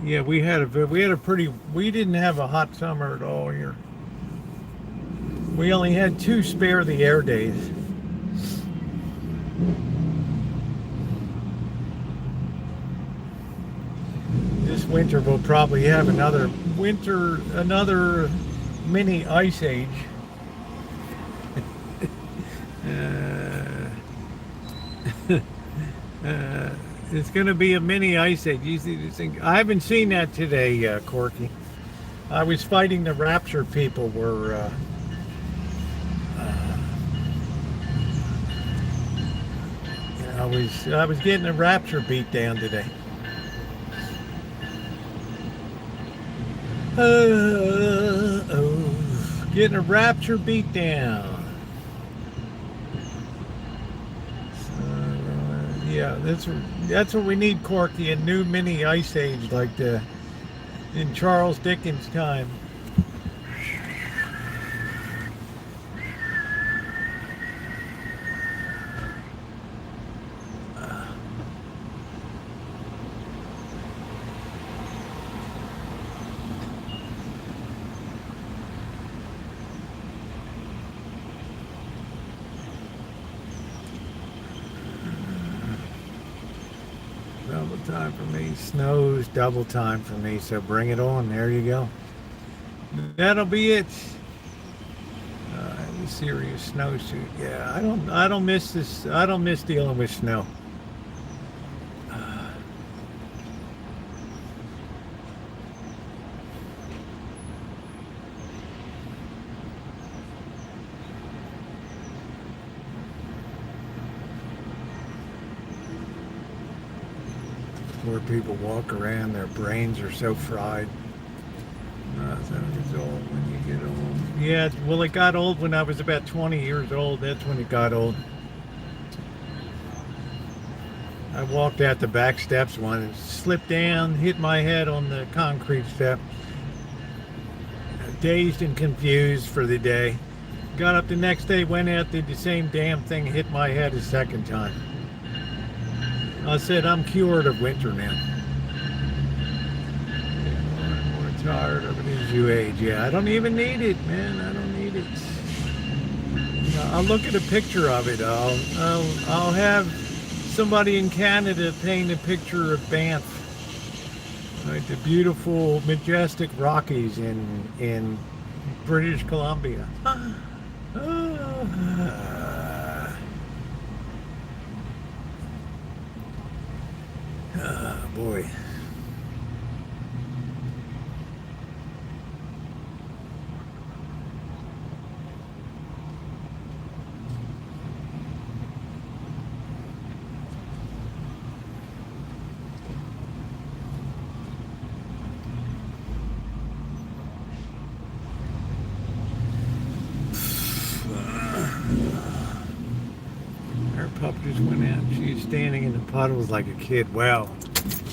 Yeah, we didn't have a hot summer at all here. We only had 2 spare the air days. This winter we'll probably have another mini ice age. It's going to be a mini ice age. You see this thing? I haven't seen that today, Corky. I was fighting the rapture people. I was getting a rapture beat down today. Getting a rapture beat down. Yeah, that's what we need, Corky, a new mini ice age like in Charles Dickens' time. Double time for me. Snow's double time for me, so bring it on. There you go. That'll be it. The serious snowsuit. Yeah, I don't miss this. I don't miss dealing with snow. Where people walk around, their brains are so fried. It's old when you get old. Yeah, well, it got old when I was about 20 years old. That's when it got old. I walked out the back steps once, slipped down, hit my head on the concrete step. Dazed and confused for the day. Got up the next day, went out, did the same damn thing, hit my head a second time. I said, I'm cured of winter now. I'm more tired of it as you age. Yeah, I don't even need it, man. I don't need it. You know, I'll look at a picture of it. I'll have somebody in Canada paint a picture of Banff, like the beautiful, majestic Rockies in British Columbia. Boy. Our pup just went out. She's standing in the puddles like a kid. Wow.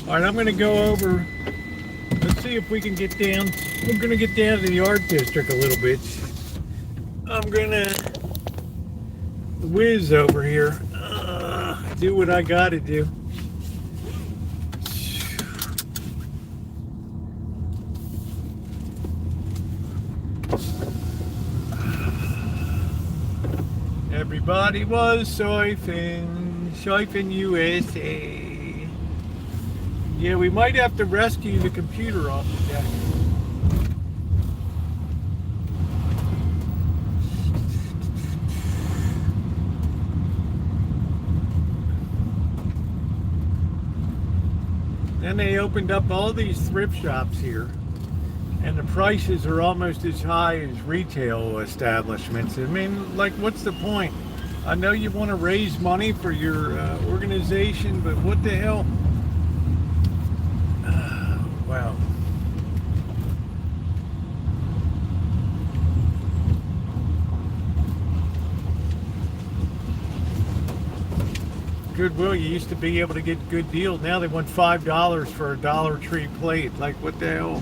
All right, I'm going to go over. Let's see if we can get down. We're going to get down to the art district a little bit. I'm going to whiz over here. Do what I got to do. Everybody was surfing USA. Yeah, we might have to rescue the computer off the deck. Then they opened up all these thrift shops here, and the prices are almost as high as retail establishments. I mean, like, what's the point? I know you want to raise money for your organization, but what the hell? Wow. Goodwill, you used to be able to get good deals. Now they want $5 for a Dollar Tree plate. Like, what the hell?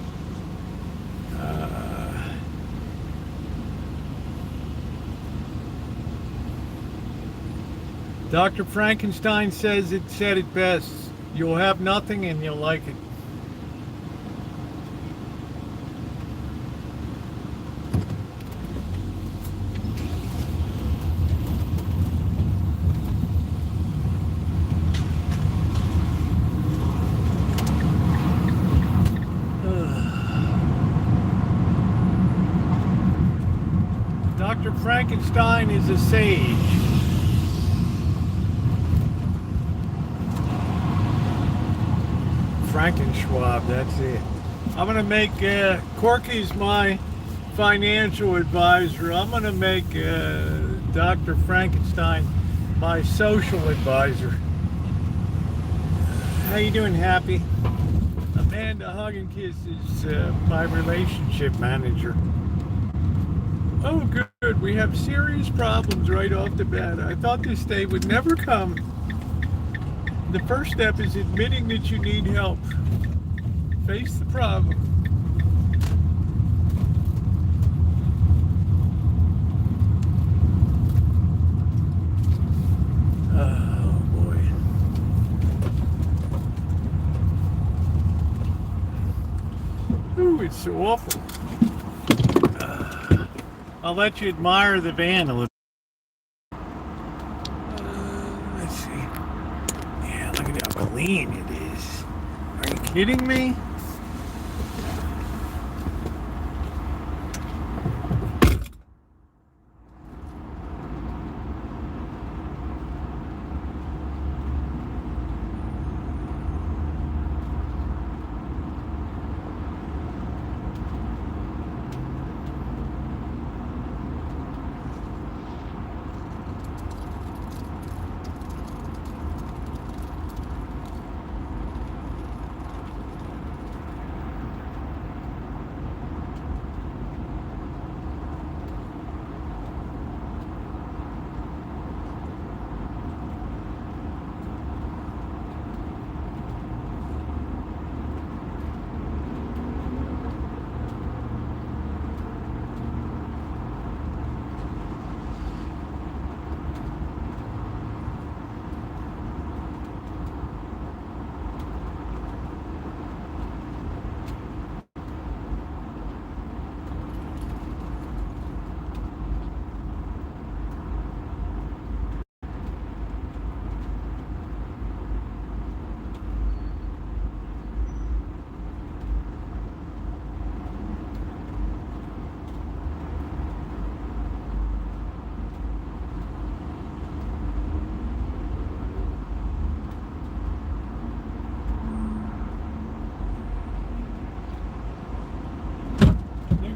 Dr. Frankenstein said it best. You'll have nothing and you'll like it. Dr. Frankenstein is a sage. Frankenschwab, that's it. I'm going to make Corky's my financial advisor. I'm going to make Dr. Frankenstein my social advisor. How you doing, Happy? Amanda Hug and Kiss is my relationship manager. Oh, good. We have serious problems right off the bat. I thought this day would never come. The first step is admitting that you need help. Face the problem. Oh, boy. Ooh, it's so awful. I'll let you admire the van a little. Let's see. Yeah, look at how clean it is. Are you kidding me?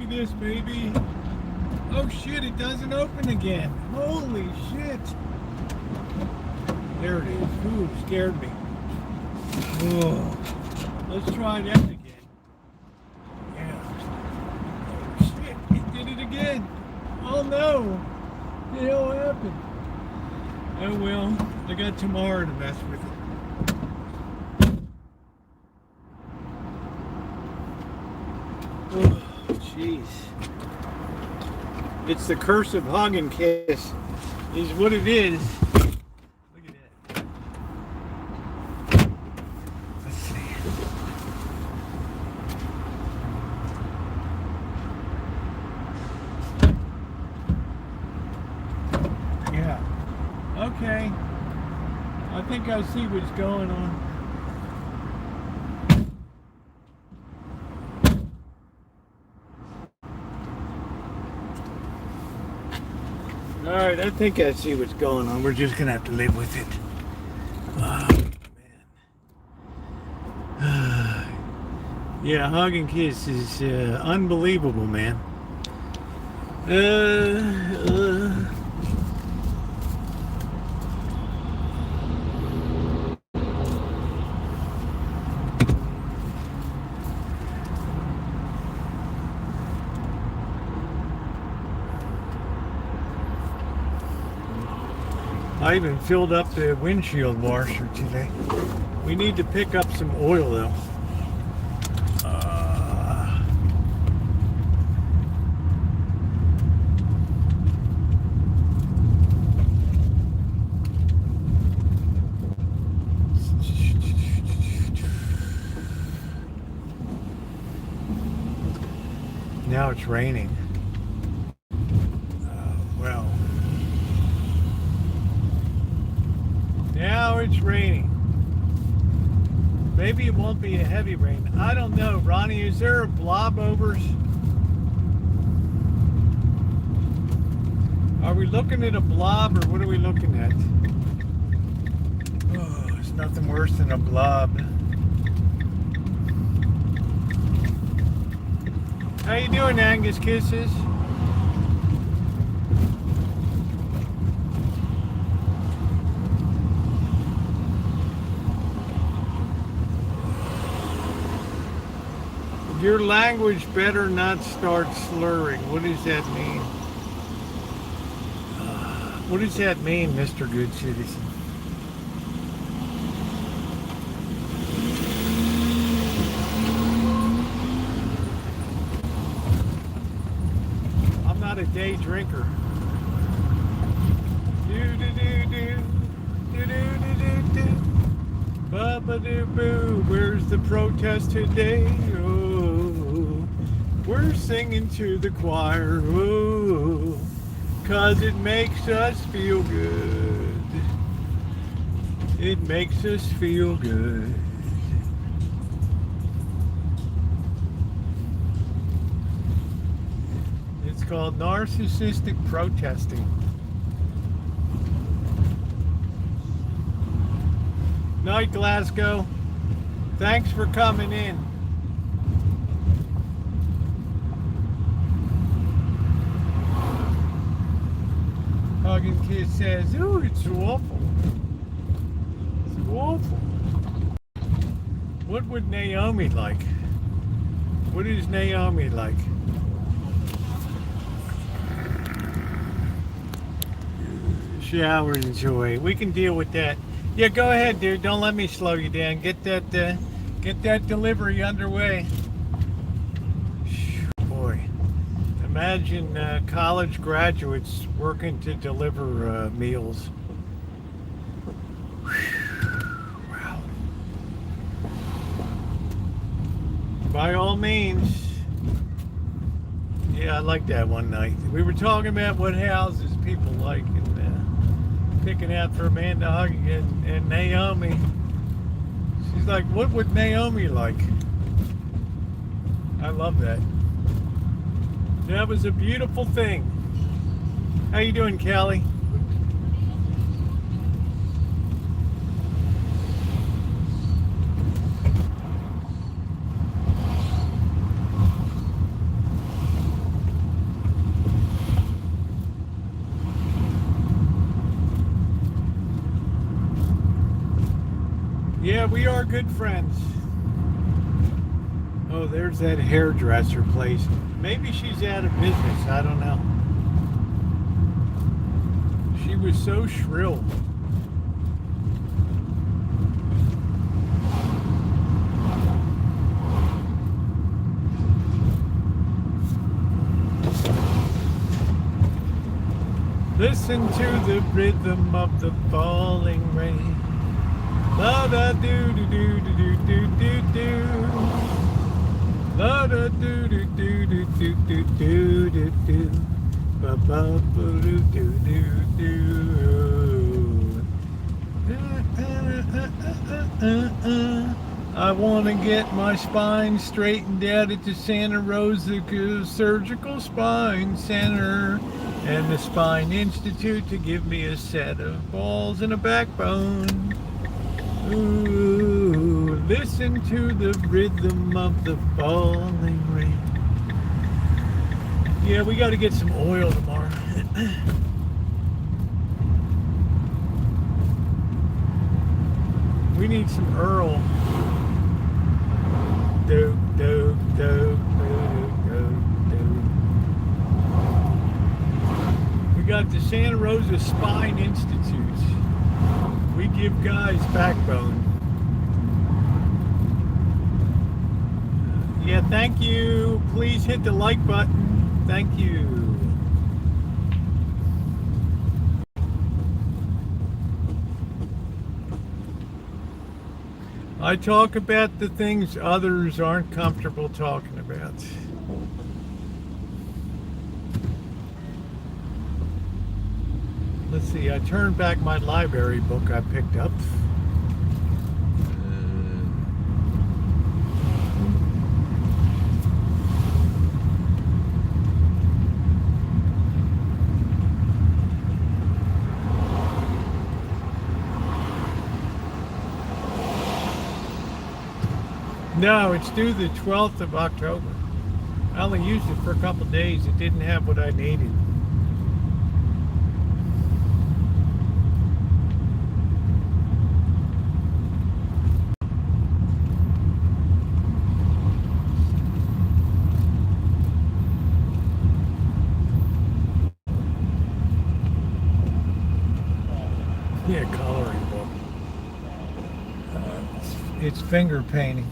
This baby. Oh shit, it doesn't open again. Holy shit. There it is. Ooh, scared me. Whoa. Let's try that again. Yeah. Oh shit, it did it again. Oh no. What the hell happened? Oh well, I got tomorrow to mess with it. Oh. Jeez. It's the curse of hug and kiss is what it is. Look at that. Let's see. Yeah. Okay. I think I see what's going on. Alright, I think I see what's going on. We're just gonna have to live with it. Oh, man. Yeah, hug and kiss is unbelievable, man. I even filled up the windshield washer today. We need to pick up some oil though. Now it's raining. Well. Now it's raining. Maybe it won't be a heavy rain. I don't know. Ronnie, is there a blob overs? Are we looking at a blob or what are we looking at? Oh, it's nothing worse than a blob. How you doing, Angus Kisses? Your language better not start slurring. What does that mean? What does that mean, Mr. Good Citizen? I'm not a day drinker. Ba-ba-doo-boo, where's the protest today? Oh, we're singing to the choir. Oh, 'cause it makes us feel good. It makes us feel good. It's called narcissistic protesting. Night, Glasgow. Thanks for coming in. Hugging Kiss says, "Ooh, it's awful. It's awful." What would Naomi like? What is Naomi like? Shower and joy. We can deal with that. Yeah, go ahead, dude. Don't let me slow you down. Get that delivery underway. Boy, imagine college graduates working to deliver meals. Wow. By all means. Yeah, I like that one night. We were talking about what houses people like, and picking out for Amanda Huggy and Naomi. She's like, what would Naomi like? I love that. That was a beautiful thing. How you doing, Callie? Yeah, we are good friends. Oh, there's that hairdresser place. Maybe she's out of business. I don't know. She was so shrill. Listen to the rhythm of the falling rain. La da do do do do do do do. La da do do do do do do do do do. Ba ba ba do do do do. I want to get my spine straightened out at the Santa Rosa Surgical Spine Center and the Spine Institute to give me a set of balls and a backbone. Ooh, listen to the rhythm of the falling rain. Yeah, we got to get some oil tomorrow. We need some Earl. Do, do, do, do, do, do. We got the Santa Rosa Spine Institute. We give guys backbone. Yeah, thank you. Please hit the like button. Thank you. I talk about the things others aren't comfortable talking about. Let's see, I turned back my library book I picked up. No, it's due the 12th of October. I only used it for a couple days. It didn't have what I needed. Yeah, coloring book. It's finger painting.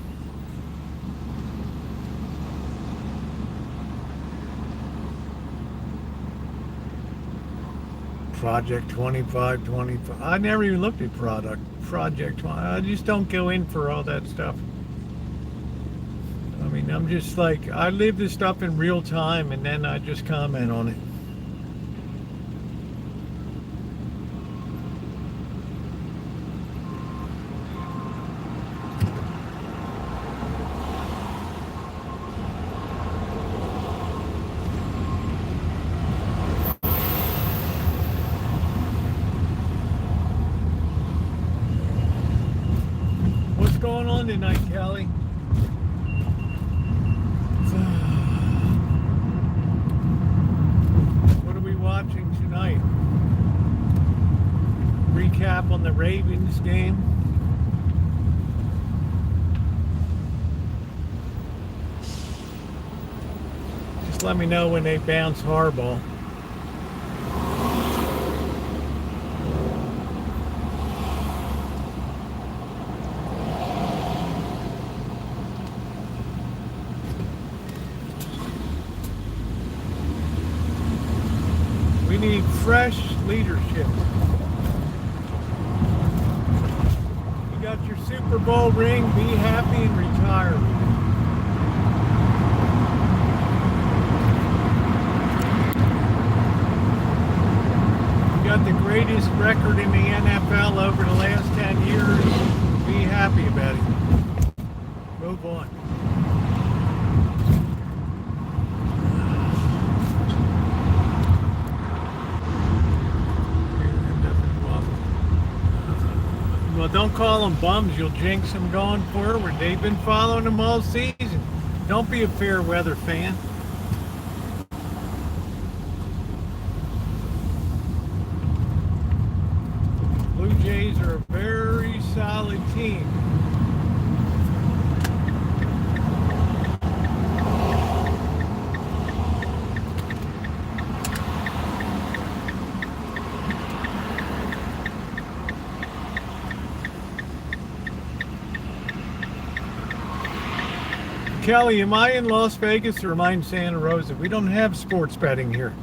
Project 2525. I never even looked at Project 20. I just don't go in for all that stuff. I mean, I'm just like, I live this stuff in real time and then I just comment on it. What's going on tonight, Kelly? What are we watching tonight? Recap on the Ravens game. Just let me know when they bounce Harbaugh. We need fresh leadership. You got your Super Bowl ring, be happy and retire. You got the greatest record in the NFL over the last 10 years. Be happy about it. Move on. Well, don't call them bums. You'll jinx them going forward. They've been following them all season. Don't be a fair weather fan. Blue Jays are a very solid team. Kelly, am I in Las Vegas or am I in Santa Rosa? We don't have sports betting here.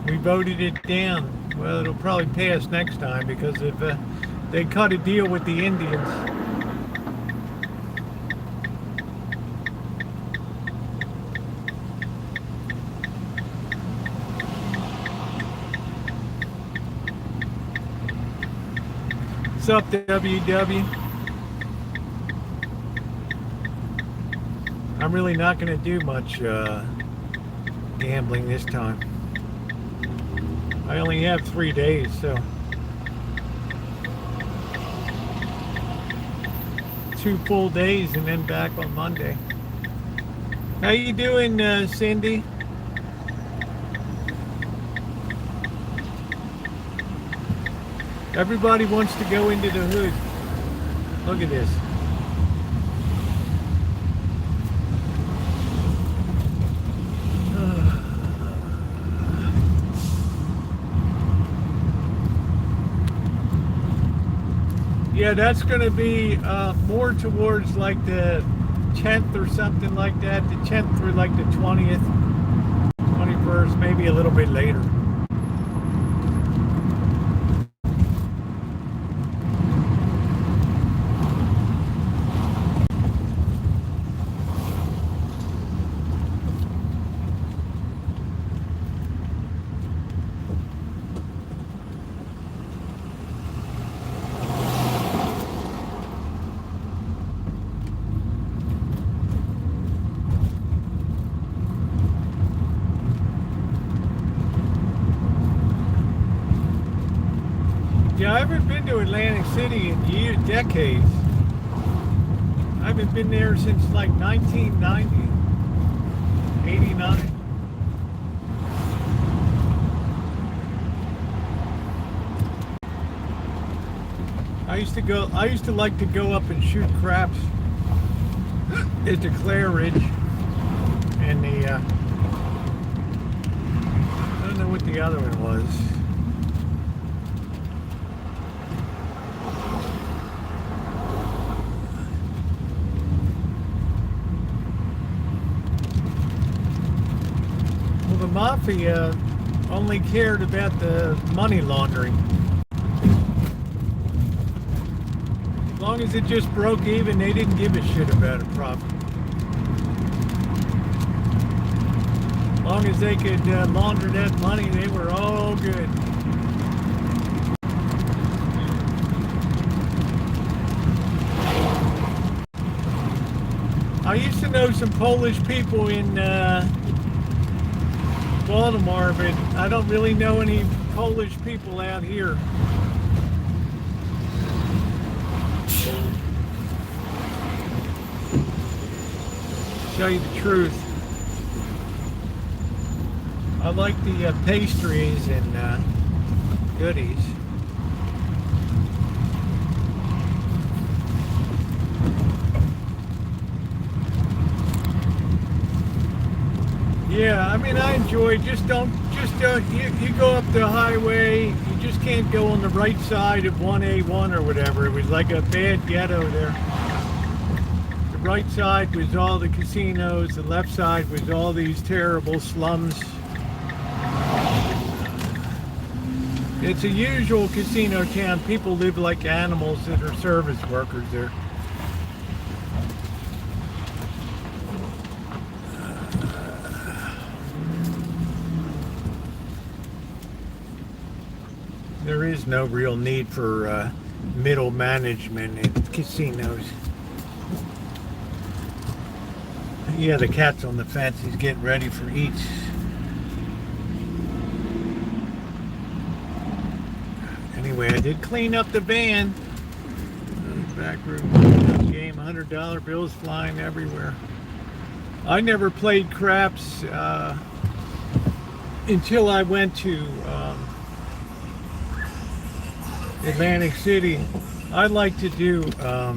We voted it down. Well, it'll probably pass next time because if they cut a deal with the Indians. What's up, WW? I'm really not going to do much gambling this time. I only have 3 days, so 2 full days and then back on Monday. How you doing, Cindy? Everybody wants to go into the hood. Look at this. Yeah, that's going to be more towards like the 10th or something like that. The 10th through like the 20th, 21st, maybe a little bit later. Yeah, I haven't been to Atlantic City in decades. I haven't been there since like 1990. '89. I used to like to go up and shoot craps at the Clare Ridge and the I don't know what the other one was. Well, the mafia only cared about the money laundering. As long as it just broke even, they didn't give a shit about a profit. As long as they could launder that money, they were all good. I used to know some Polish people in Baltimore, but I don't really know any Polish people out here. Tell you the truth, I like the pastries and goodies. Yeah, I mean, I enjoy. Just don't. You go up the highway. You just can't go on the right side of 1A1 or whatever. It was like a bad ghetto there. The right side was all the casinos. The left side was all these terrible slums. It's a usual casino town. People live like animals that are service workers there. There is no real need for middle management at casinos. Yeah, the cat's on the fence. He's getting ready for eats. Anyway, I did clean up the van. Back room game, $100 bills flying everywhere. I never played craps until I went to Atlantic City. I like to do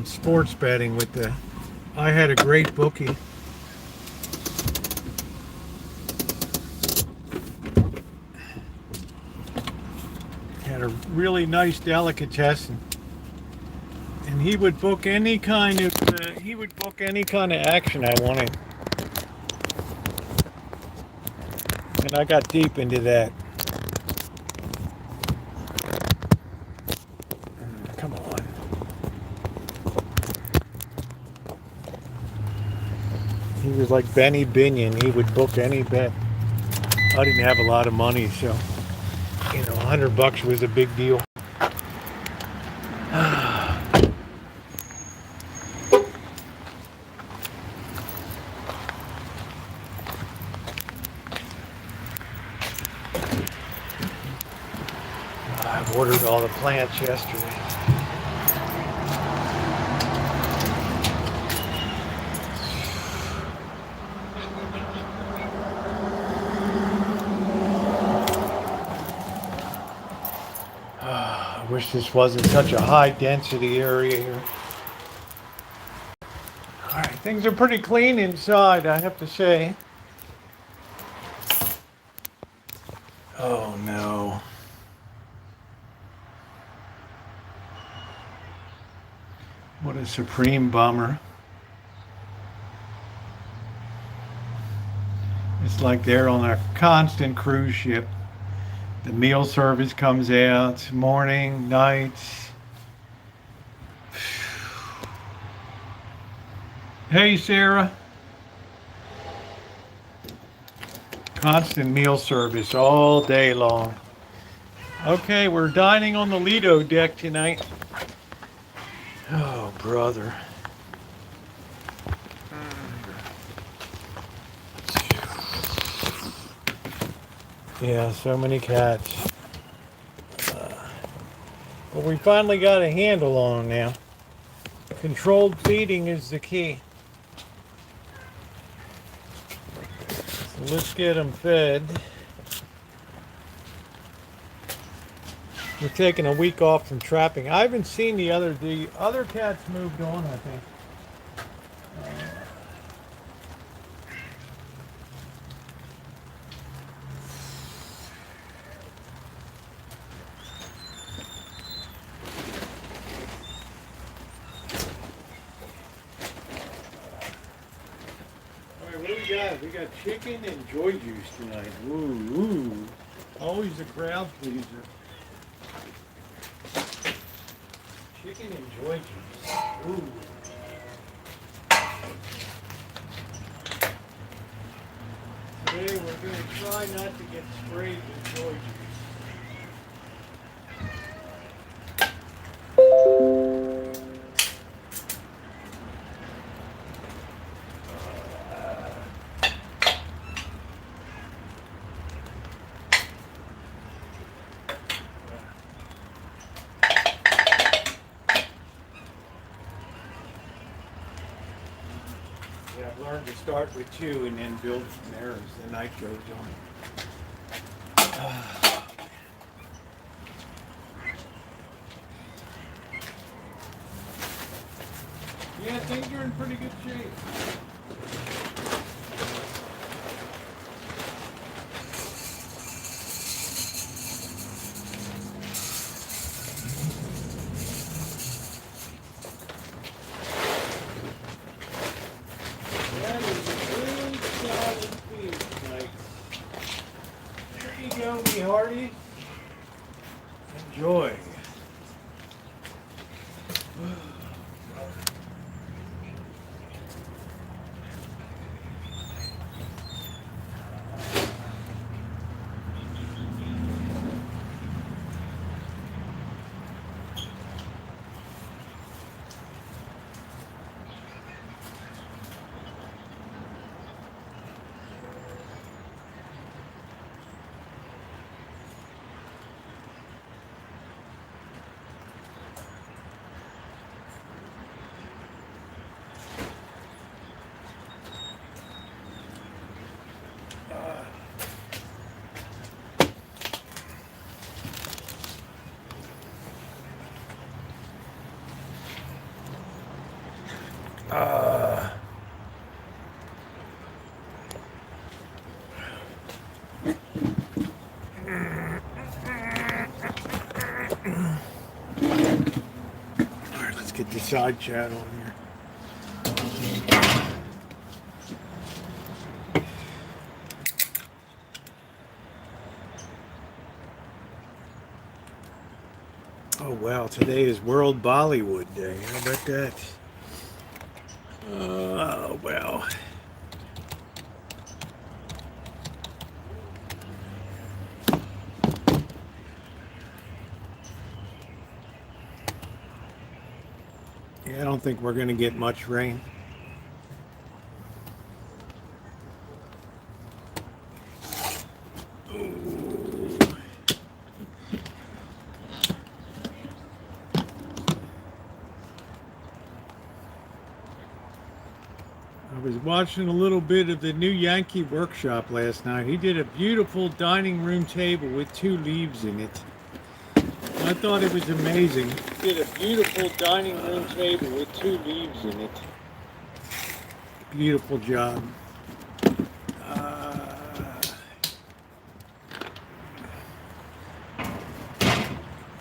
sports betting with I had a great bookie. Had a really nice delicatessen, and he would book any kind of action I wanted, and I got deep into that. Come on. He was like Benny Binion. He would book any bet. I didn't have a lot of money, so $100 was a big deal. I ordered all the plants yesterday. I wish this wasn't such a high density area here. Alright, things are pretty clean inside, I have to say. Oh no. What a supreme bummer. It's like they're on a constant cruise ship. The meal service comes out morning, night. Hey, Sarah. Constant meal service all day long. Okay, we're dining on the Lido deck tonight. Oh, brother. Yeah, so many cats. But we finally got a handle on them now. Controlled feeding is the key. Let's get them fed. We're taking a week off from trapping. I haven't seen the other cats moved on, I think. What do we got? We got chicken and joy juice tonight. Ooh, ooh. Always a crowd pleaser. Chicken and joy juice. Ooh. Today we're going to try not to get sprayed with joy juice. Yeah, I've learned to start with 2 and then build from there as the night goes on. Yeah, things are in pretty good shape. That is a good solid feed tonight. There you go, me hearty. Enjoy. Alright, let's get the side chat on here. Oh wow, today is World Bollywood Day. How about that? Oh well. Yeah, I don't think we're going to get much rain. I was watching a little bit of the new Yankee Workshop last night. He did a beautiful dining room table with 2 leaves in it. I thought it was amazing. He did a beautiful dining room table with 2 leaves in it. Beautiful job.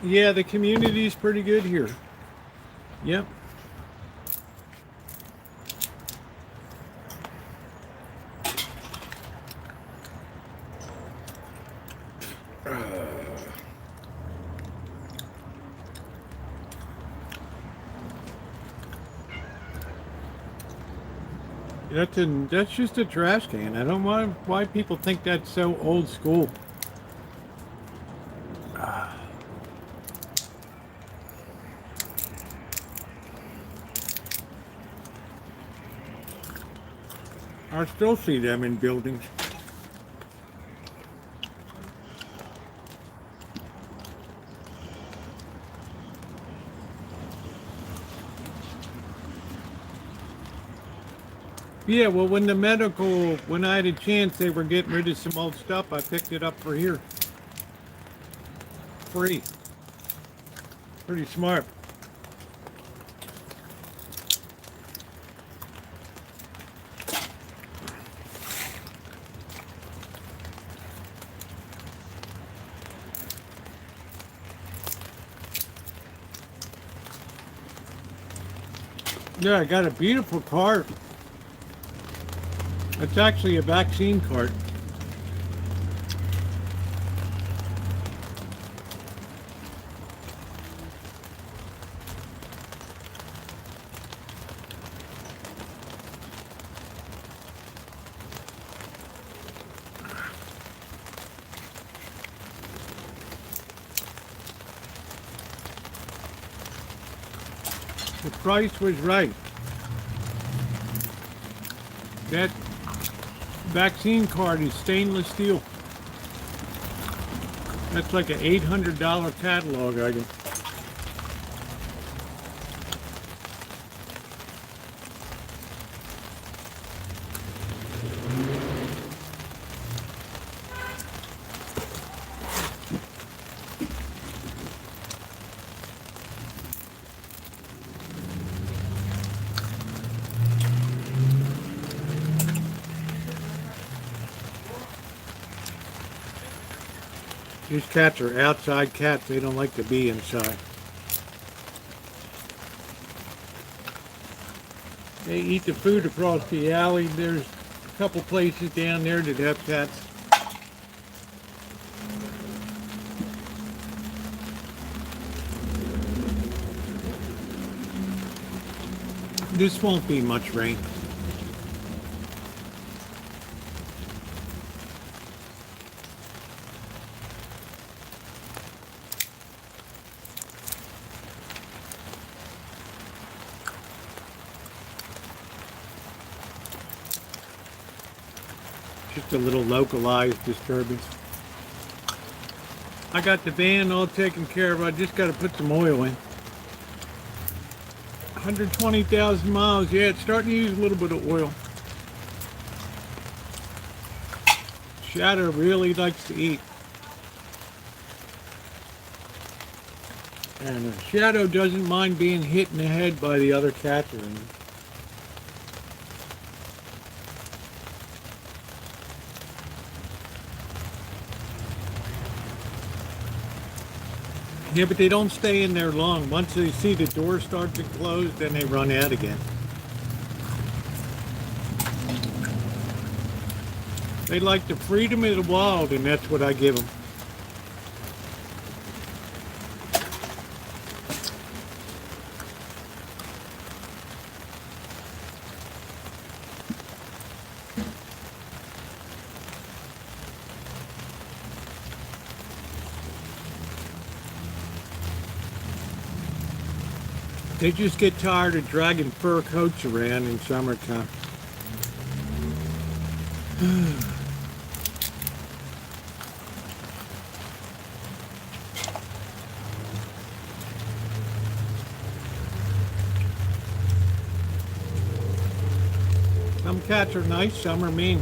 Yeah, the community's pretty good here. Yep. That's just a trash can. I don't know why people think that's so old school. I still see them in buildings. Yeah, well, when I had a chance, they were getting rid of some old stuff. I picked it up for here. Free. Pretty smart. Yeah, I got a beautiful cart. It's actually a vaccine cart. The price was right. That vaccine card is stainless steel. That's like an $800 catalog item. These cats are outside cats. They don't like to be inside. They eat the food across the alley. There's a couple places down there that have cats. This won't be much rain. Just a little localized disturbance. I got the van all taken care of. I just got to put some oil in. 120,000 miles. Yeah, it's starting to use a little bit of oil. Shadow really likes to eat. And Shadow doesn't mind being hit in the head by the other cats around. Yeah, but they don't stay in there long. Once they see the door start to close, then they run out again. They like the freedom of the wild, and that's what I give them. They just get tired of dragging fur coats around in summertime. Some cats are nice, some are mean.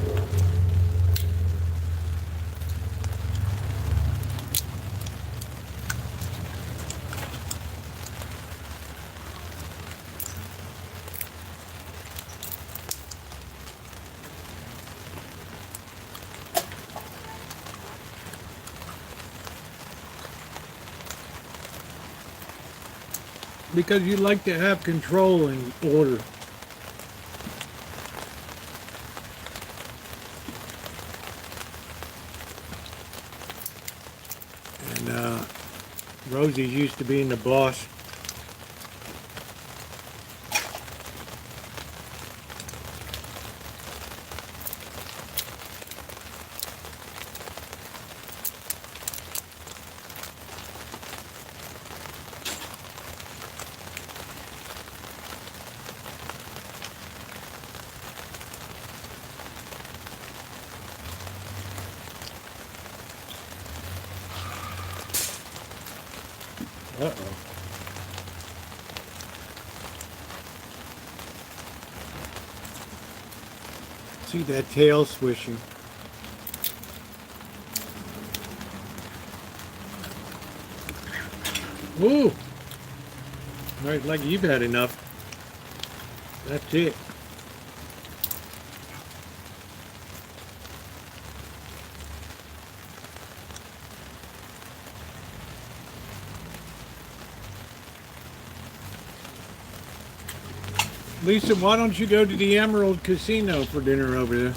Because you like to have control and order. And Rosie's used to being the boss. Uh-oh. See that tail swishing. Ooh! Right, like you've had enough. That's it. Lisa, why don't you go to the Emerald Casino for dinner over there?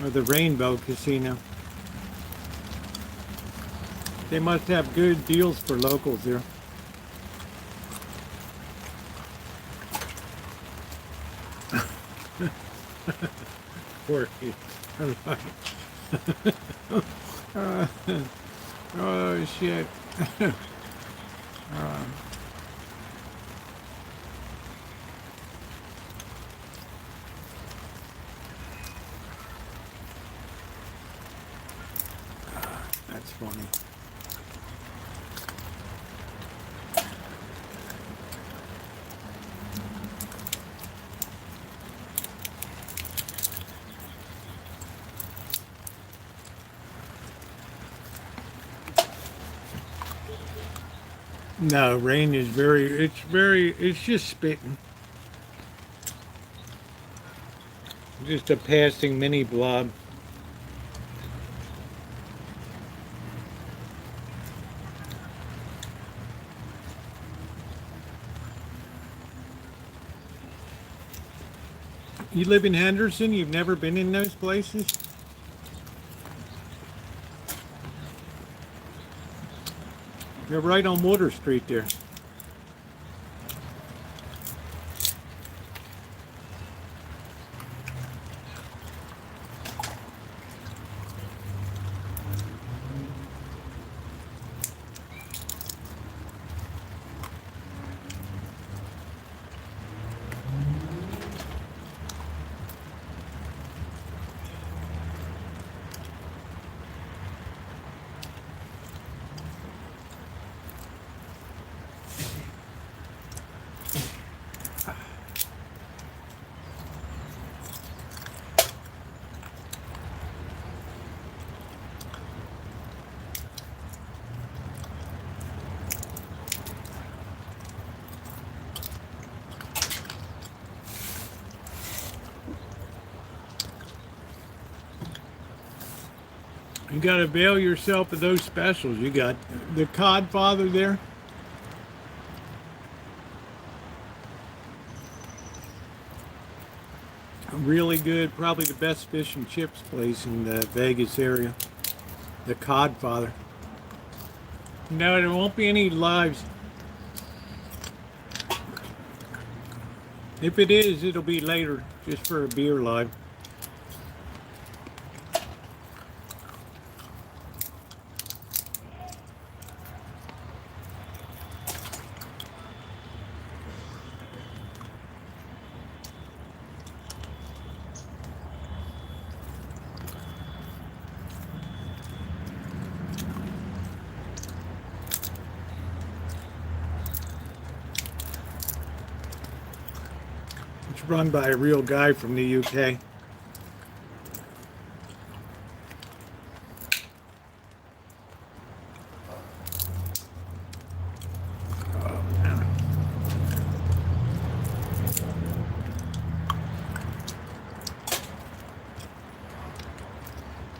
Or the Rainbow Casino. They must have good deals for locals there. Porky. Oh, shit. That's funny. No, rain is it's just spitting. Just a passing mini blob. You live in Henderson? You've never been in those places? You're right on Water Street there. You got to avail yourself of those specials. You got the Codfather there. Really good, probably the best fish and chips place in the Vegas area. The Codfather. No, there won't be any lives. If it is, it'll be later, just for a beer live. Run by a real guy from the UK.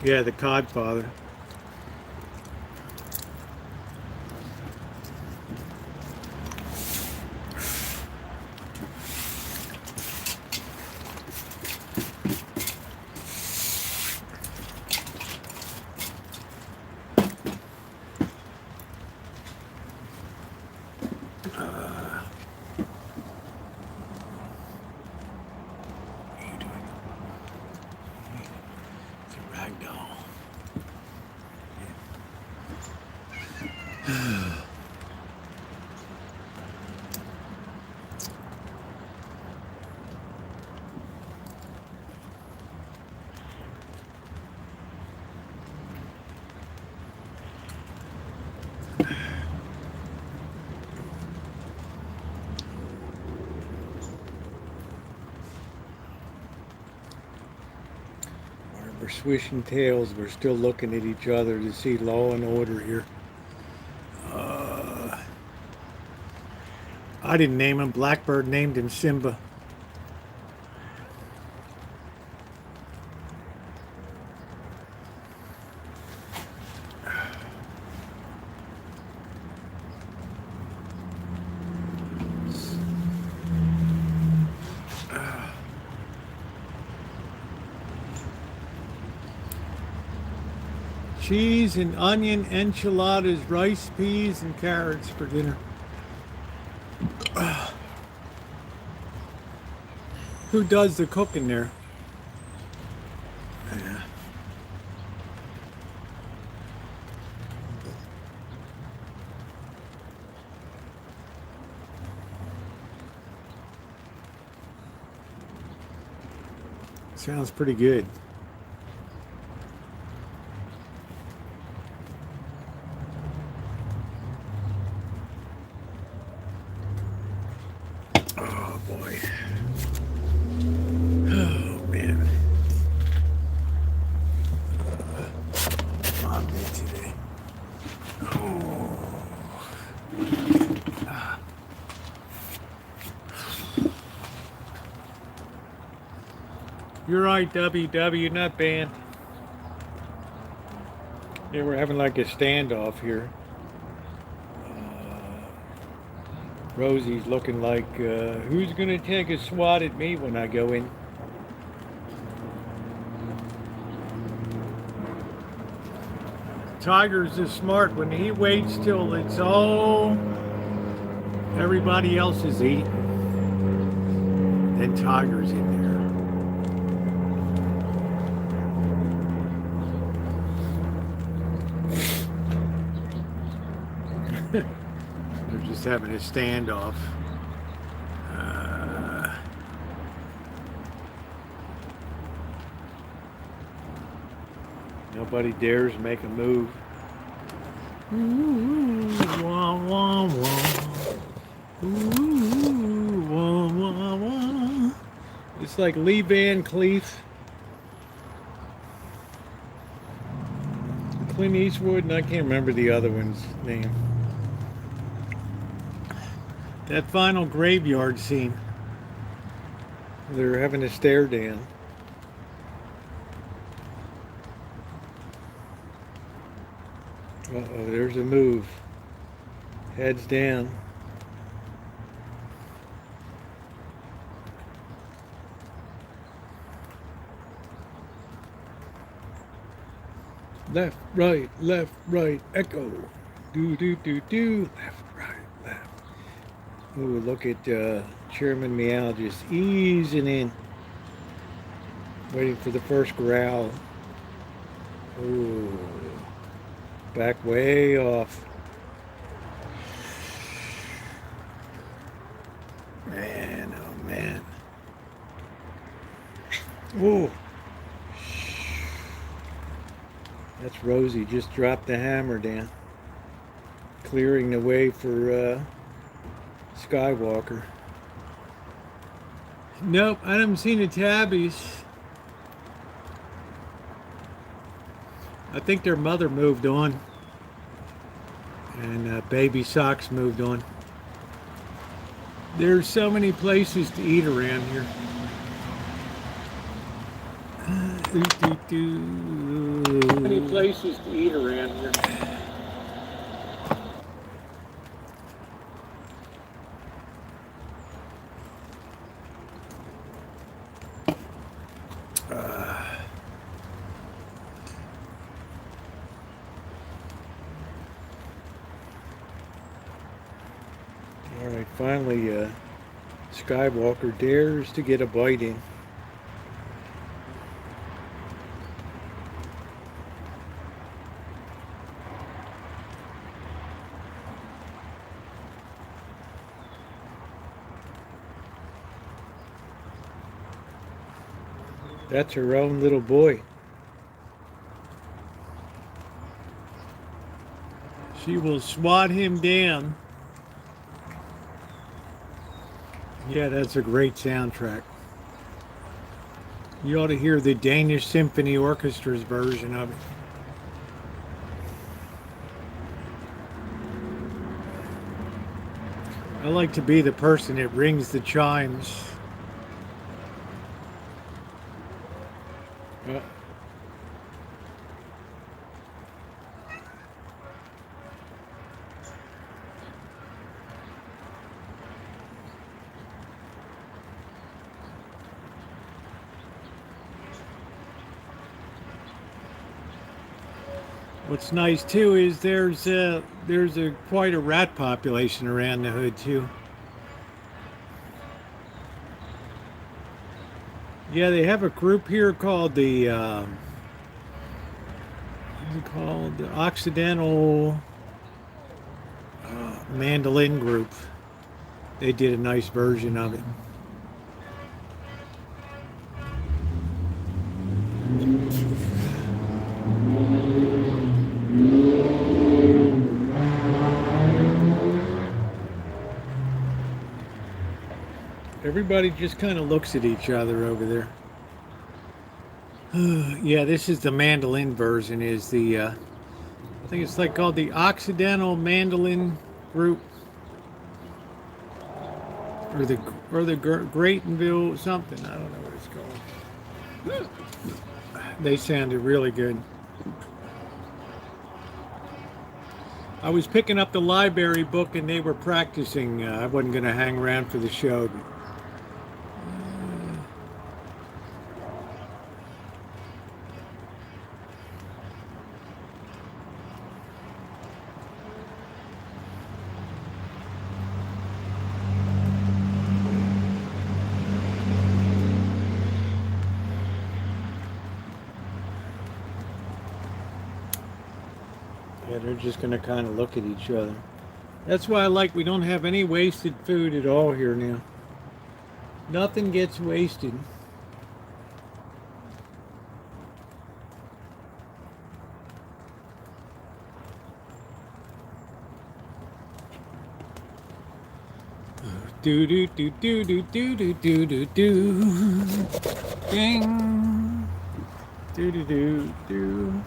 Yeah, the Codfather. swishing tails. We're still looking at each other to see law and order here. I didn't name him. Blackbird named him Simba. Cheese and onion enchiladas, rice, peas, and carrots for dinner. Who does the cooking there? Yeah. Sounds pretty good. Oh boy. Oh man. On me today. Oh. You're right, WW, not banned. Yeah, we're having like a standoff here. Rosie's looking like, who's gonna take a swat at me when I go in? Tiger's is smart. When he waits till it's all everybody else is eating, then Tiger's in there. They're just having a standoff. Nobody dares make a move. Ooh, wah, wah, wah. Ooh, wah, wah, wah. It's like Lee Van Cleef, Clint Eastwood, and I can't remember the other one's name. That final graveyard scene. They're having a stare down. Uh-oh, there's a move. Heads down. Left, right, echo. Do, do, do, do. Left, right, left. Ooh, look at Chairman Meow just easing in. Waiting for the first growl. Ooh. Back way off. Man, oh man. Ooh. That's Rosie, just dropped the hammer down. Clearing the way for Skywalker. Nope, I haven't seen the tabbies. I think their mother moved on. And baby Socks moved on. There's so many places to eat around here. Many places to eat around here. All right, finally, Skywalker dares to get a bite in. That's her own little boy. She will swat him down. Yeah, that's a great soundtrack. You ought to hear the Danish Symphony Orchestra's version of it. I like to be the person that rings the chimes. What's nice too is there's quite a rat population around the hood too. Yeah, they have a group here called the Occidental Mandolin Group. They did a nice version of it. Everybody just kind of looks at each other over there. Yeah, this is the mandolin version. Is the I think it's like called the Occidental Mandolin Group, or the Graytonville something. I don't know what it's called. They sounded really good. I was picking up the library book and they were practicing. I wasn't going to hang around for the show. Yeah, they're just going to kind of look at each other. That's why we don't have any wasted food at all here now. Nothing gets wasted. Do do do do do do do do do do. Ding. Do do do do.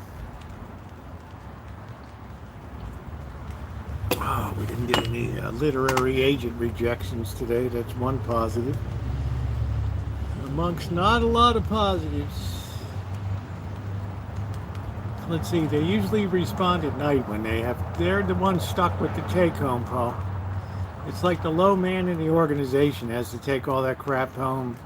Oh, we didn't get any literary agent rejections today. That's one positive. Amongst not a lot of positives. Let's see, they usually respond at night when they're the ones stuck with the take-home, Paul. It's like the low man in the organization has to take all that crap home.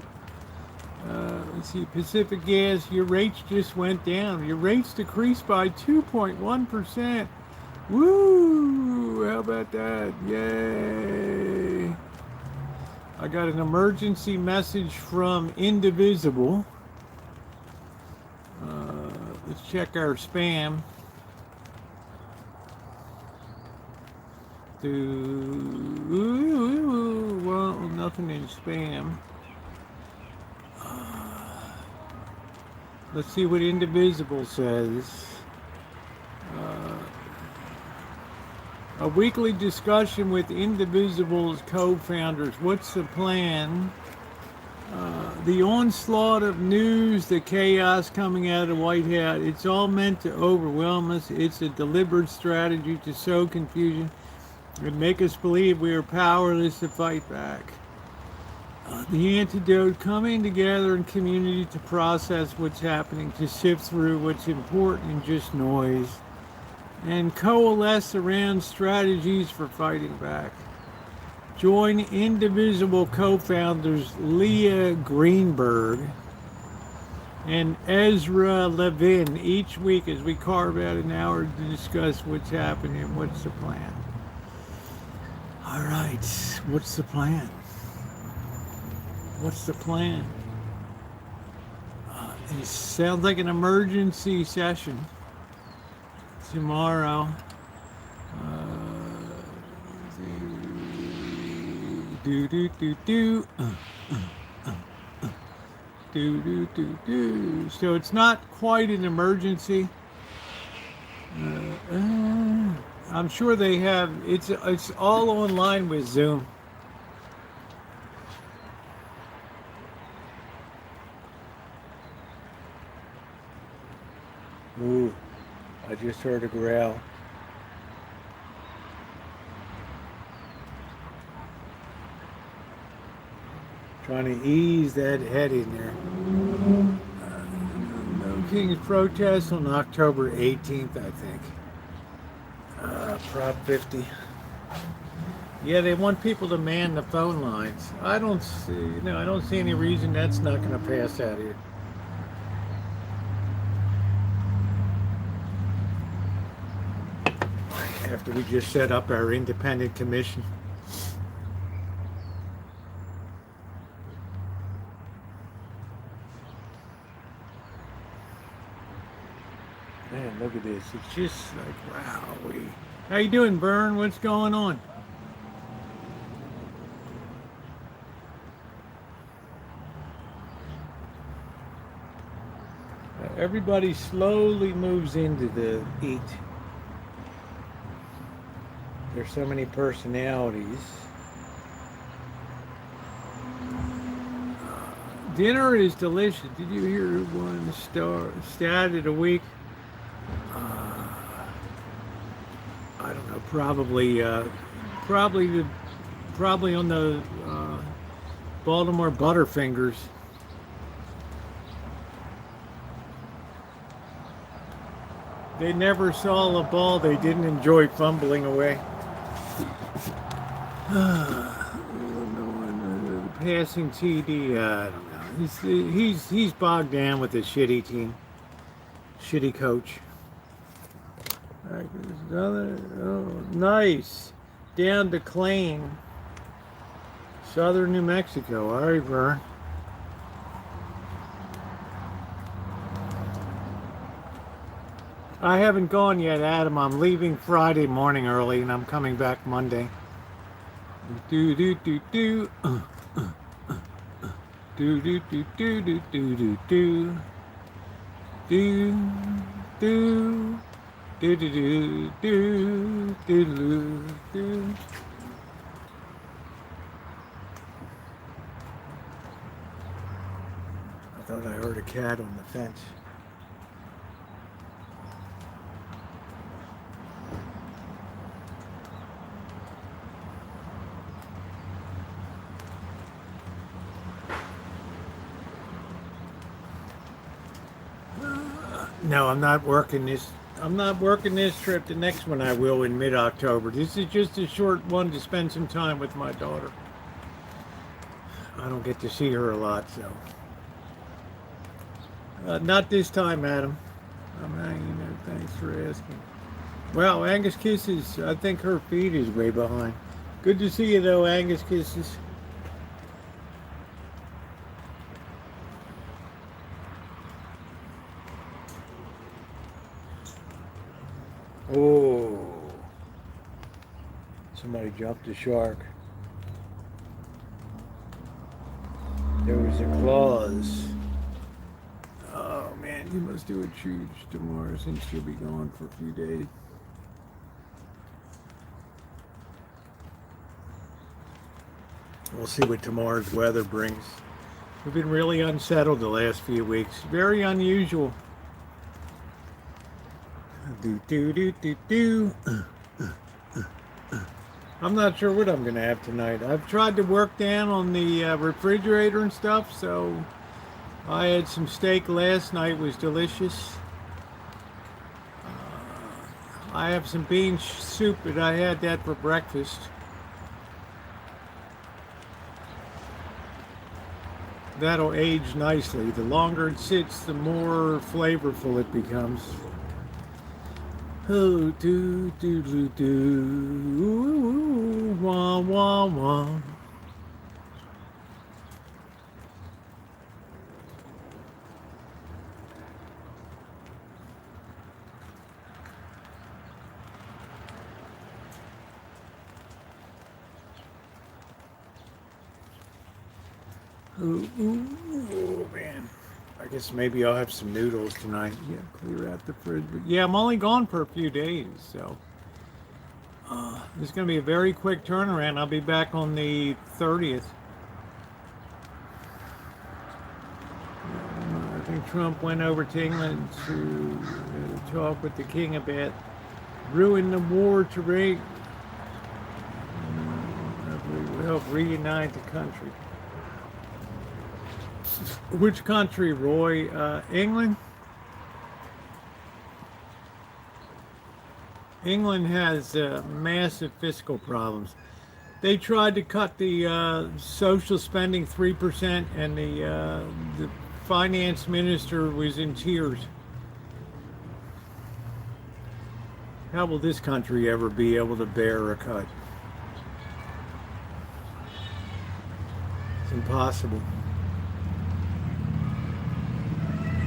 Let's see, Pacific Gas, your rates just went down. Your rates decreased by 2.1%. Woo! How about that? Yay! I got an emergency message from Indivisible. Let's check our spam. Well, nothing in spam. Let's see what Indivisible says. A weekly discussion with Indivisible's co-founders. What's the plan? The onslaught of news, the chaos coming out of the White House, it's all meant to overwhelm us. It's a deliberate strategy to sow confusion and make us believe we are powerless to fight back. The antidote, coming together in community to process what's happening, to sift through what's important and just noise, and coalesce around strategies for fighting back. Join Indivisible co-founders Leah Greenberg and Ezra Levin each week as we carve out an hour to discuss what's happening and what's the plan. All right, what's the plan? What's the plan? It sounds like an emergency session tomorrow. So it's not quite an emergency. I'm sure they have. It's all online with Zoom. just heard a growl. Trying to ease that head in there. No King's protest on October 18th, I think. Prop 50. Yeah, they want people to man the phone lines. I don't see any reason that's not going to pass out here. After we just set up our independent commission. Man, look at this. It's just like, wow. How you doing, Vern? What's going on? Everybody slowly moves into the eat. There's so many personalities. Dinner is delicious. Did you hear one stat of the week? I don't know. Probably on the Baltimore Butterfingers. They never saw a ball they didn't enjoy fumbling away. Passing TD, I don't know. He's bogged down with his shitty team, shitty coach. All right, there's another. Oh, nice. Down to Clane, southern New Mexico. All right, Vern. I haven't gone yet, Adam. I'm leaving Friday morning early, and I'm coming back Monday. Do do do do. Do do do do do do do do. Do do do do do do do do. I thought I heard a cat on the fence. No, I'm not working this. I'm not working this trip. The next one I will in mid-October. This is just a short one to spend some time with my daughter. I don't get to see her a lot, so. Not this time, Adam. I'm hanging there. Thanks for asking. Well, Angus Kisses, I think her feed is way behind. Good to see you, though, Angus Kisses. Oh, somebody jumped the shark. There was a clause. Oh man, you must do a huge tomorrow since you'll be gone for a few days. We'll see what tomorrow's weather brings. We've been really unsettled the last few weeks. Very unusual. Do do do do do. I'm not sure what I'm gonna have tonight. I've tried to work down on the refrigerator and stuff, so I had some steak last night. It was delicious. I have some bean soup, but I had that for breakfast. That'll age nicely. The longer it sits, the more flavorful it becomes. Oh, do do do do, wah wah wah. Oh man. I guess maybe I'll have some noodles tonight. Yeah, clear out the fridge. But yeah, I'm only gone for a few days, so it's going to be a very quick turnaround. I'll be back on the 30th. I think President Trump went over to England to talk with the king about ruin the war to help reunite the country. Which country, Roy? England? England has massive fiscal problems. They tried to cut the social spending 3%, and the finance minister was in tears. How will this country ever be able to bear a cut? It's impossible.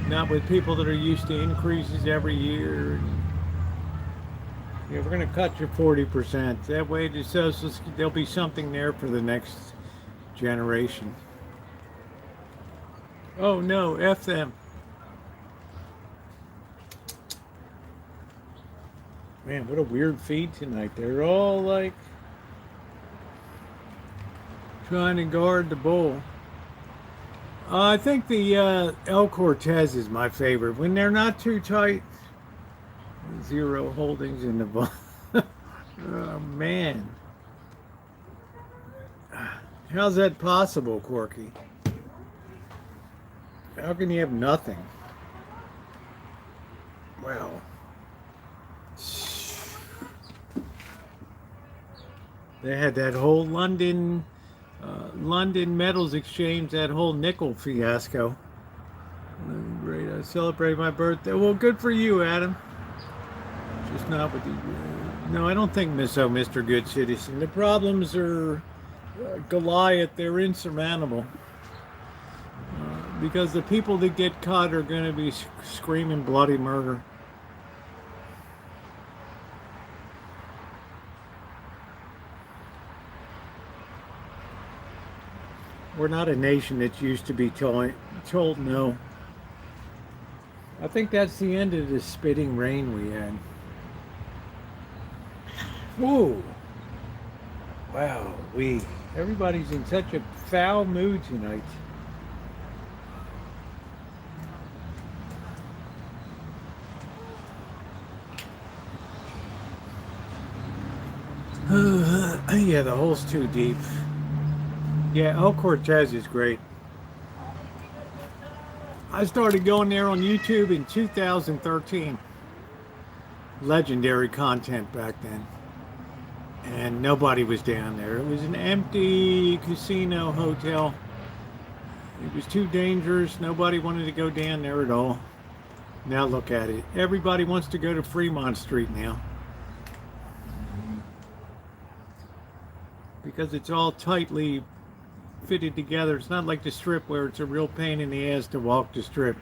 Not with people that are used to increases every year. Yeah, we're going to cut you 40%. That way, there'll be something there for the next generation. Oh no, F them. Man, what a weird feed tonight. They're all like trying to guard the bull. I think the El Cortez is my favorite. When they're not too tight. Zero holdings in the ball. Oh man. How's that possible, Corky? How can you have nothing? Well. They had that whole London Metals Exchange, that whole nickel fiasco. Great, I celebrate my birthday. Well, good for you, Adam. Just not with the... no, I don't think so, Mr. Good Citizen. The problems are Goliath. They're insurmountable. Because the people that get caught are going to be screaming bloody murder. We're not a nation that's used to be told no. I think that's the end of the spitting rain we had. Whoa. Wow, everybody's in such a foul mood tonight. Yeah, the hole's too deep. Yeah, El Cortez is great. I started going there on YouTube in 2013. Legendary content back then. And nobody was down there. It was an empty casino hotel. It was too dangerous. Nobody wanted to go down there at all. Now look at it. Everybody wants to go to Fremont Street now. Because it's all tightly fitted together. It's not like the Strip where it's a real pain in the ass to walk the Strip.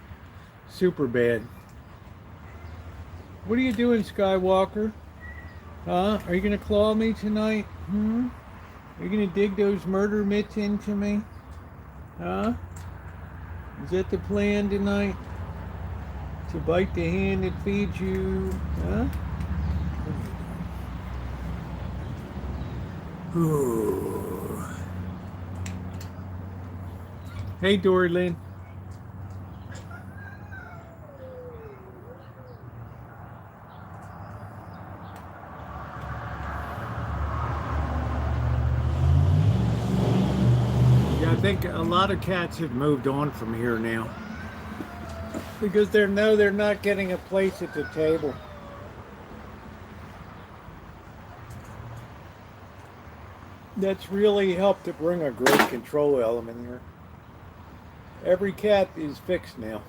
Super bad. What are you doing, Skywalker? Huh? Are you going to claw me tonight? Are you going to dig those murder mitts into me? Huh? Is that the plan tonight? To bite the hand that feeds you? Huh? Ooh. Hey, Dory Lynn. Yeah, I think a lot of cats have moved on from here now. Because they're not getting a place at the table. That's really helped to bring a great control element here. Every cat is fixed now.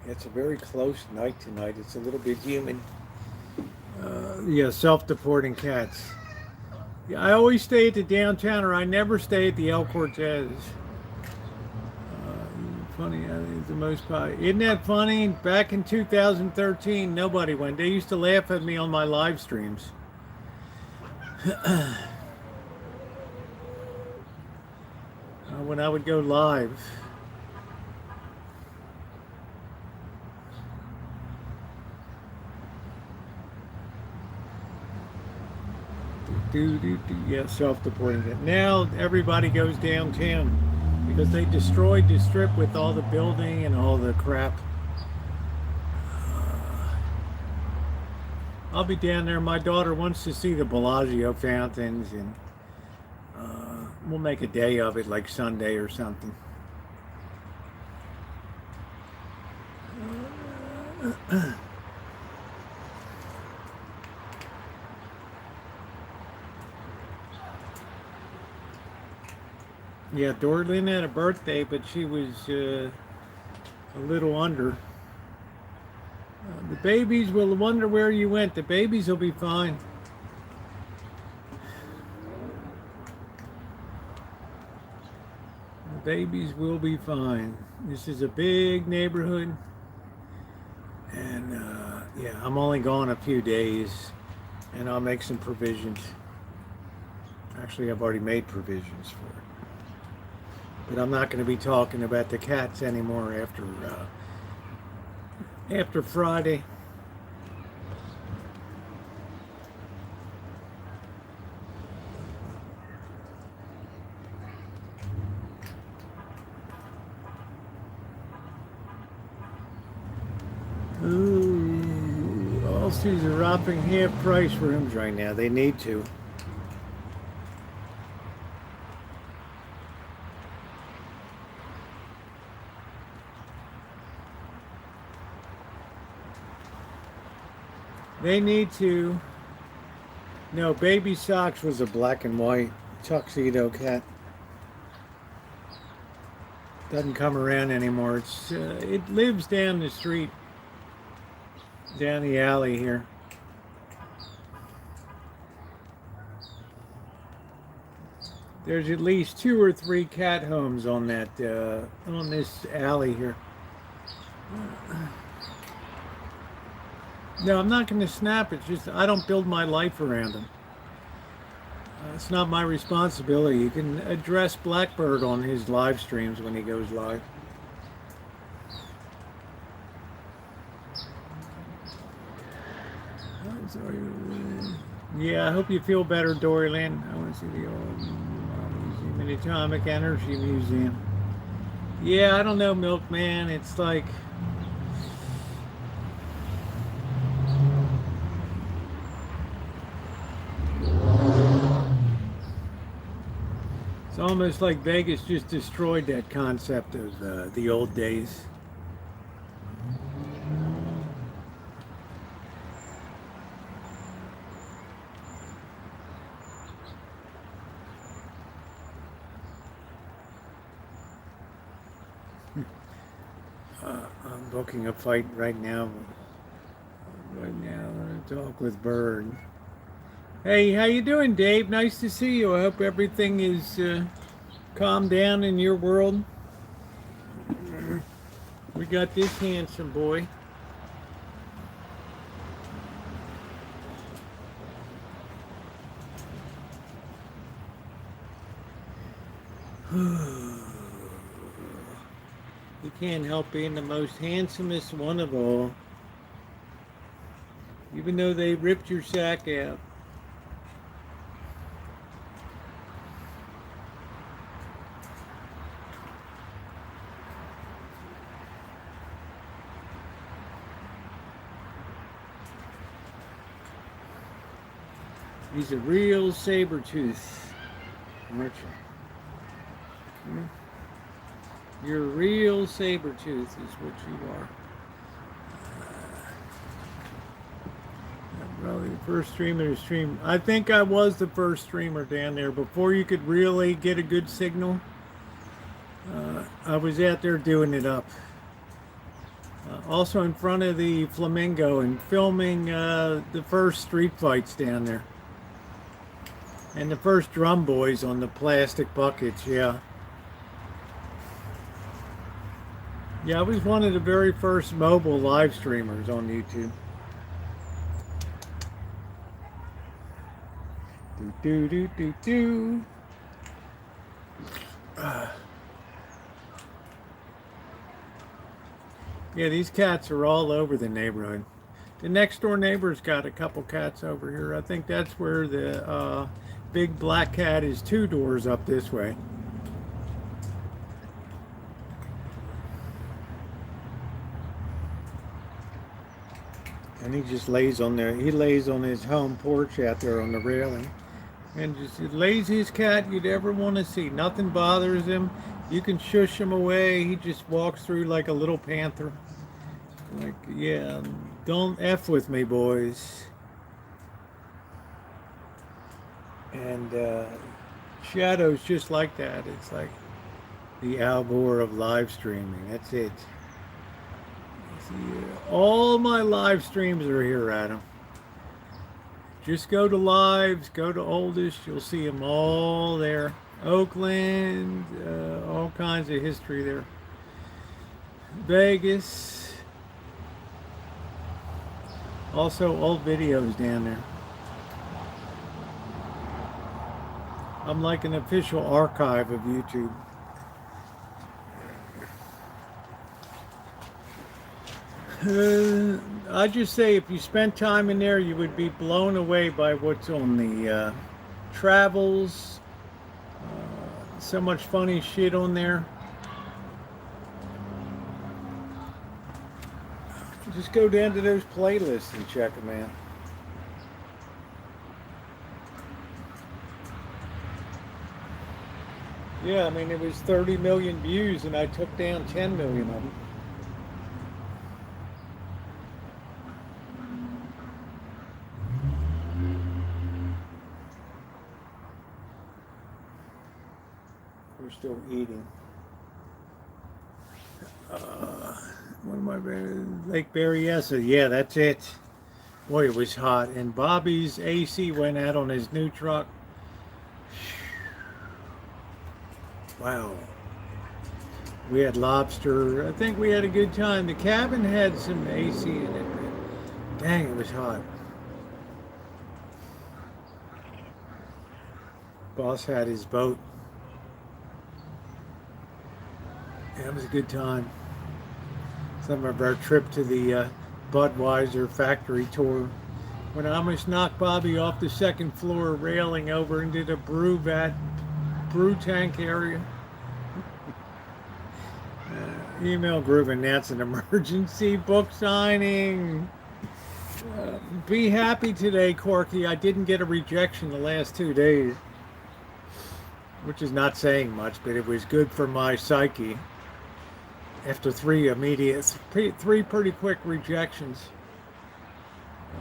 It's a very close night tonight. It's a little bit humid. Yeah, self-deporting cats. Yeah, I always stay at the downtown, or I never stay at the El Cortez. Funny, it's the most popular. Isn't that funny? Back in 2013, nobody went. They used to laugh at me on my live streams. When I would go live. Yeah, self-deporting it. Now everybody goes downtown because they destroyed the strip with all the building and all the crap. I'll be down there. My daughter wants to see the Bellagio fountains, and we'll make a day of it, like Sunday or something. Yeah, Dorlin had a birthday, but she was a little under. The babies will wonder where you went. The babies will be fine. The babies will be fine. This is a big neighborhood. And yeah, I'm only gone a few days, and I'll make some provisions. Actually, I've already made provisions for it. But I'm not going to be talking about the cats anymore after Friday. Ooh, Allstairs are dropping half price rooms right now. They need to. They need to. No, Baby Socks was a black and white tuxedo cat. Doesn't come around anymore. It lives down the street, down the alley here. There's at least 2 or 3 cat homes on that on this alley here. No, I'm not going to snap. It's just I don't build my life around them. It's not my responsibility. You can address Blackbird on his live streams when he goes live. Yeah, I hope you feel better, Doryland. I want to see the old museum, the Atomic Energy Museum. Yeah, I don't know, Milkman. It's like... It's almost like Vegas just destroyed that concept of the old days. I'm booking a fight right now. I'm going to talk with Bird. Hey, how you doing, Dave? Nice to see you. I hope everything is calmed down in your world. We got this handsome boy. You can't help being the most handsomest one of all. Even though they ripped your sack out. He's a real saber-tooth, aren't you? You're a real saber-tooth is what you are. Probably the first streamer to stream. I think I was the first streamer down there before you could really get a good signal. I was out there doing it up. Also in front of the Flamingo and filming the first street fights down there. And the first drum boys on the plastic buckets, yeah. Yeah, I was one of the very first mobile live streamers on YouTube. Do do do do. Yeah, these cats are all over the neighborhood. The next door neighbor's got a couple cats over here. I think that's where the big black cat is 2 doors up this way. And he just lays on there. He lays on his home porch out there on the railing. And just the laziest cat you'd ever want to see. Nothing bothers him. You can shush him away. He just walks through like a little panther. Like, yeah, don't F with me, boys. And Shadow's just like that. It's like the Al Gore of live streaming. That's it. See, all my live streams are here, Adam. Just go to lives, go to oldest, you'll see them all there. Oakland, all kinds of history there. Vegas. Also old videos down there. I'm like an official archive of YouTube. I just say if you spent time in there, you would be blown away by what's on the travels. So much funny shit on there. Just go down to those playlists and check them out. Yeah, I mean, it was 30 million views and I took down 10 million of them. We're still eating. What am I? Lake Berryessa. Yeah, that's it. Boy, it was hot. And Bobby's AC went out on his new truck. Wow. We had lobster. I think we had a good time. The cabin had some AC in it. But dang, it was hot. Boss had his boat. Yeah, it was a good time. Some of our trip to the Budweiser factory tour. When I almost knocked Bobby off the second floor railing over into the brew tank area. Email group announced an emergency book signing. Be happy today, Corky. I didn't get a rejection the last 2 days. Which is not saying much, but it was good for my psyche. After 3 pretty quick rejections.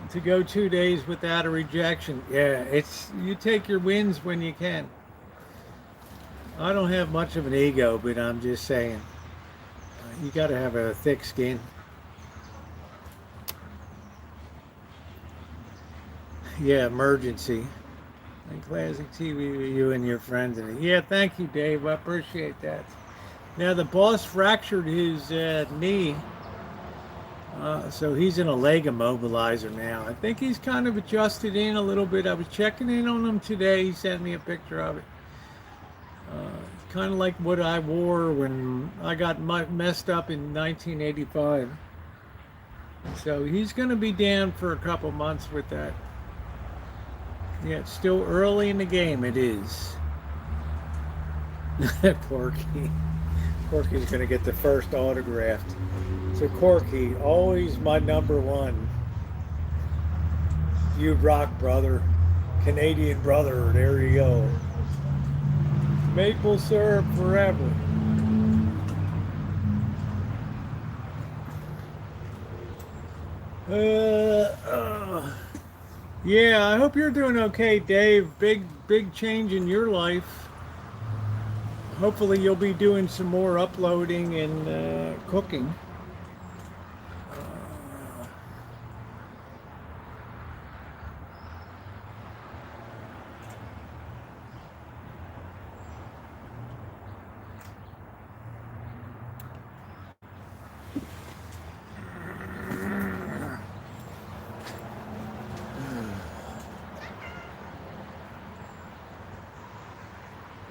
To go 2 days without a rejection, yeah, you take your wins when you can. I don't have much of an ego, but I'm just saying, you got to have a thick skin. Yeah, emergency. And classic TV with you and your friends. Yeah, thank you, Dave. I appreciate that. Now, the boss fractured his knee, so he's in a leg immobilizer now. I think he's kind of adjusted in a little bit. I was checking in on him today. He sent me a picture of it. Kind of like what I wore when I got messed up in 1985. So he's going to be down for a couple months with that. Yeah, it's still early in the game. It is. Porky. Corky's going to get the first autographed. So Corky, always my number one. You rock, brother. Canadian brother. There you go. Maple syrup forever. Yeah, I hope you're doing okay, Dave. Big change in your life. Hopefully you'll be doing some more uploading and cooking.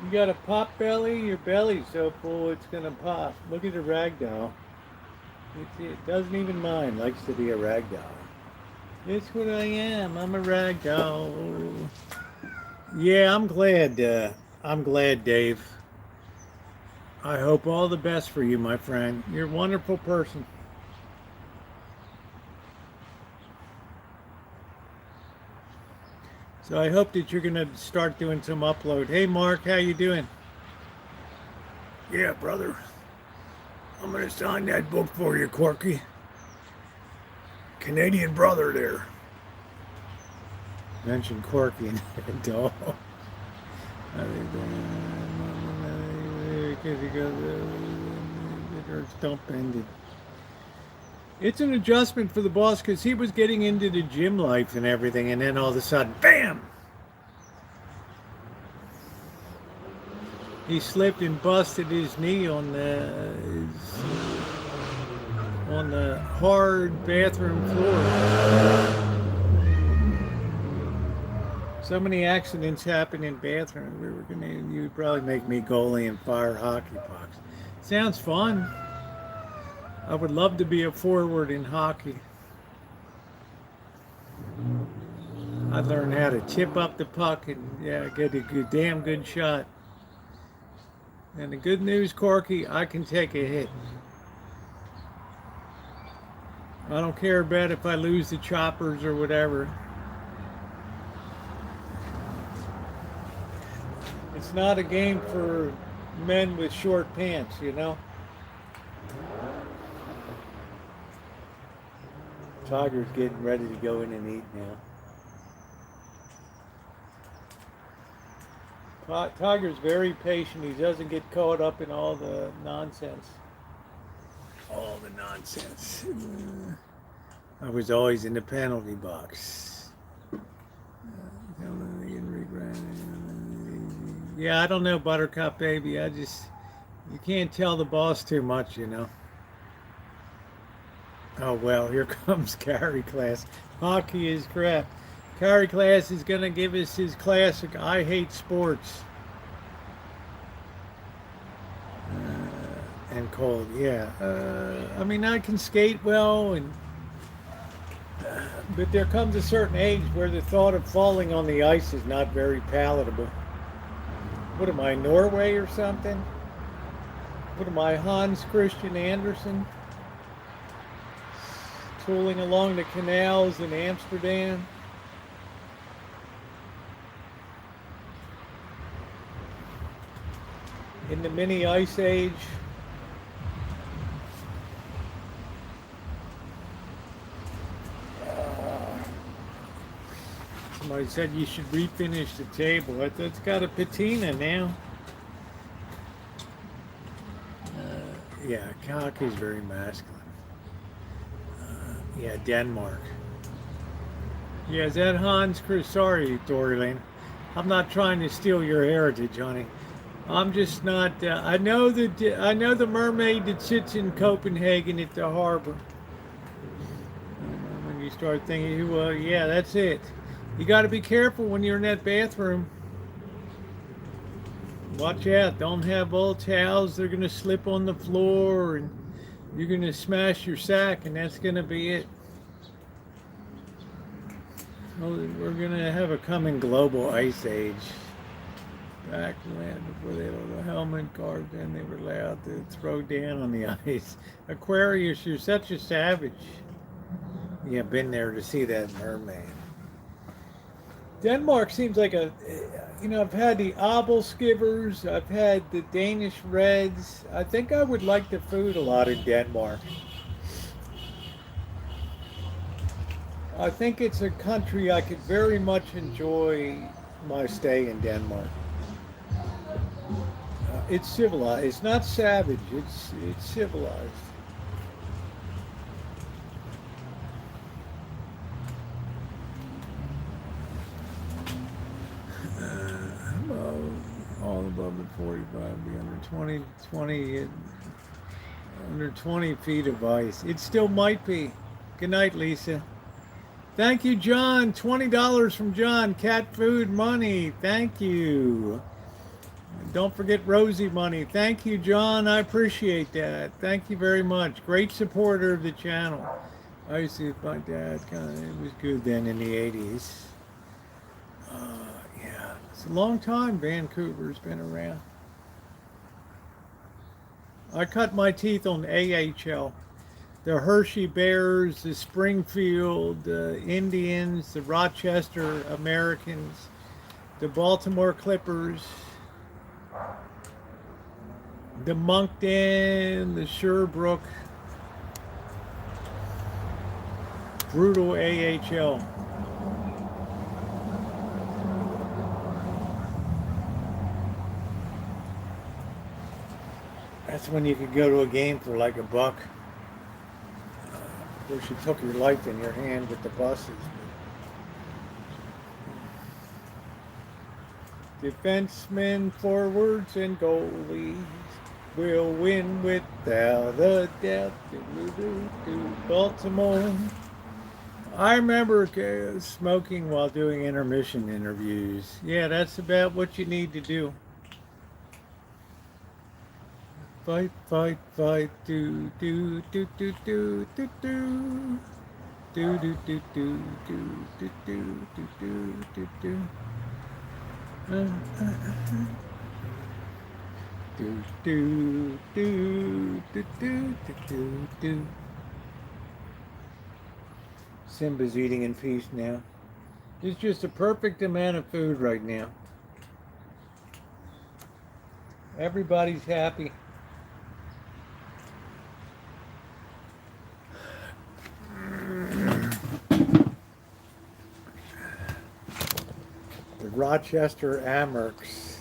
You got a pop belly? Your belly's so full it's gonna pop. Look at the rag doll. It doesn't even mind. Likes to be a rag doll. It's what I am. I'm a rag doll. Yeah, I'm glad. I'm glad, Dave. I hope all the best for you, my friend. You're a wonderful person. So I hope that you're going to start doing some upload. Hey, Mark, how you doing? Yeah, brother. I'm going to sign that book for you, Corky. Canadian brother there. Mention Corky and doll. Stump ended. It's an adjustment for the boss because he was getting into the gym life and everything, and then all of a sudden, bam! He slipped and busted his knee on the hard bathroom floor. So many accidents happen in bathrooms. You'd probably make me goalie and fire hockey pucks. Sounds fun. I would love to be a forward in hockey. I'd learn how to tip up the puck and get a damn good shot. And the good news, Corky, I can take a hit. I don't care about if I lose the choppers or whatever. It's not a game for men with short pants, you know? Tiger's getting ready to go in and eat now. Tiger's very patient. He doesn't get caught up in all the nonsense. All the nonsense. I was always in the penalty box. Yeah, I don't know, Buttercup baby. You can't tell the boss too much, you know. Oh, well, here comes Carrie class. Hockey is crap. Carrie class is going to give us his classic, I hate sports. And cold, yeah. I mean, I can skate well, but there comes a certain age where the thought of falling on the ice is not very palatable. What am I, Norway or something? What am I, Hans Christian Andersen? Tooling along the canals in Amsterdam. In the mini ice age. Somebody said you should refinish the table. It's got a patina now. Yeah, cock is very masculine. Yeah, Denmark. Yeah, is that Hans Chris? Sorry, Dory Lane. I'm not trying to steal your heritage, honey. I'm just not. I know the mermaid that sits in Copenhagen at the harbor. When you start thinking, well, yeah, that's it. You got to be careful when you're in that bathroom. Watch out! Don't have old towels. They're gonna slip on the floor and you're going to smash your sack, and that's going to be it. Well, we're going to have a coming global ice age. Back when, before they had the helmet guard, then they were allowed to throw down on the ice. Aquarius, you're such a savage. Yeah, been there to see that mermaid. Denmark seems like I've had the Abelskivers, I've had the Danish Reds. I think I would like the food a lot in Denmark. I think it's a country I could very much enjoy my stay in Denmark. It's civilized. It's not savage. It's civilized. All above the 45, be under 20 feet of ice. It still might be. Good night, Lisa. Thank you, John. $20 from John. Cat food money. Thank you. Don't forget Rosie money. Thank you, John. I appreciate that. Thank you very much. Great supporter of the channel. I used to, my dad it was good then in the 80s. Yeah, it's a long time Vancouver's been around. I cut my teeth on AHL. The Hershey Bears, the Springfield Indians, the Rochester Americans, the Baltimore Clippers, the Moncton, the Sherbrooke, brutal AHL. That's when you could go to a game for like $1. Of course, you took your life in your hand with the buses. Defensemen, forwards, and goalies will win without a doubt. Baltimore. I remember smoking while doing intermission interviews. Yeah, that's about what you need to do. Fight, fight, fight, do, do, do, do, do, do, do. Do, do, do, do, do, do, do, do, do, do. Do, do, do, do, do, do, do. Simba's eating in peace now. It's just a perfect amount of food right now. Everybody's happy. The Rochester Amerks.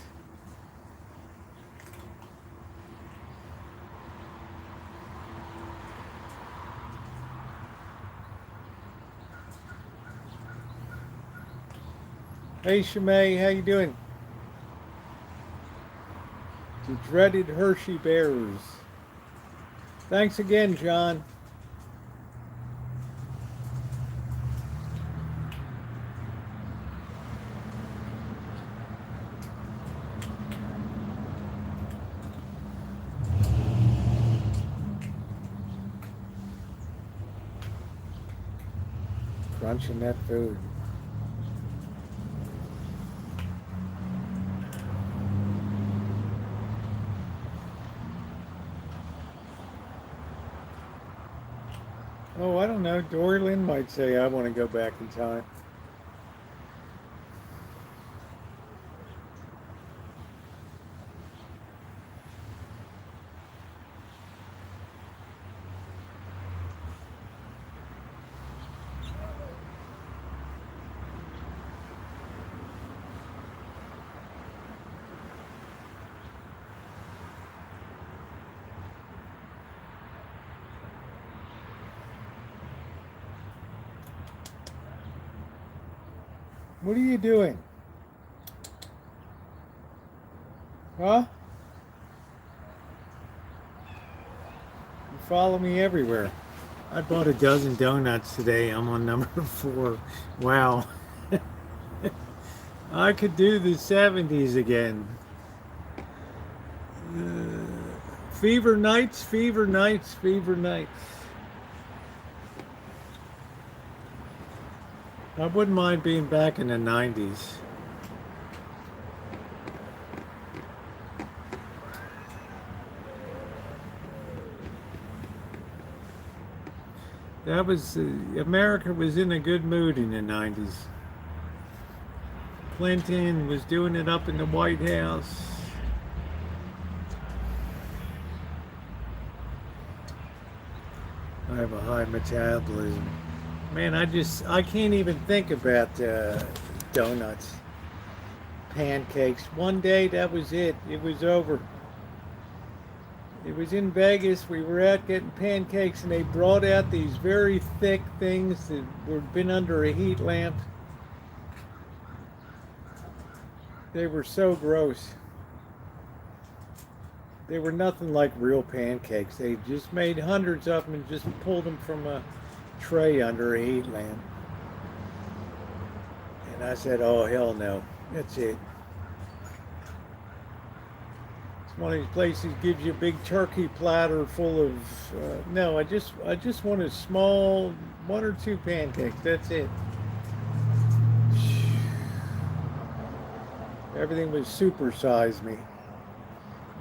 Hey Shimei, how you doing? The dreaded Hershey Bears. Thanks again, John. Crunching that food. Oh, I don't know. Dory Lynn might say, I want to go back in time. What are you doing? Huh? You follow me everywhere. I bought a dozen donuts today. I'm on number 4. Wow. I could do the 70s again. Fever nights, fever nights, fever nights. I wouldn't mind being back in the 90s. That was, America was in a good mood in the 90s. Clinton was doing it up in the White House. I have a high metabolism. Man, I can't even think about donuts, pancakes. One day, that was it. It was over. It was in Vegas. We were out getting pancakes, and they brought out these very thick things that were been under a heat lamp. They were so gross. They were nothing like real pancakes. They just made hundreds of them and just pulled them from a tray under a heat lamp. And I said, oh hell no, that's it. One of these places gives you a big turkey platter full of. No, I just want a small 1 or 2 pancakes. That's it. Everything was supersized me.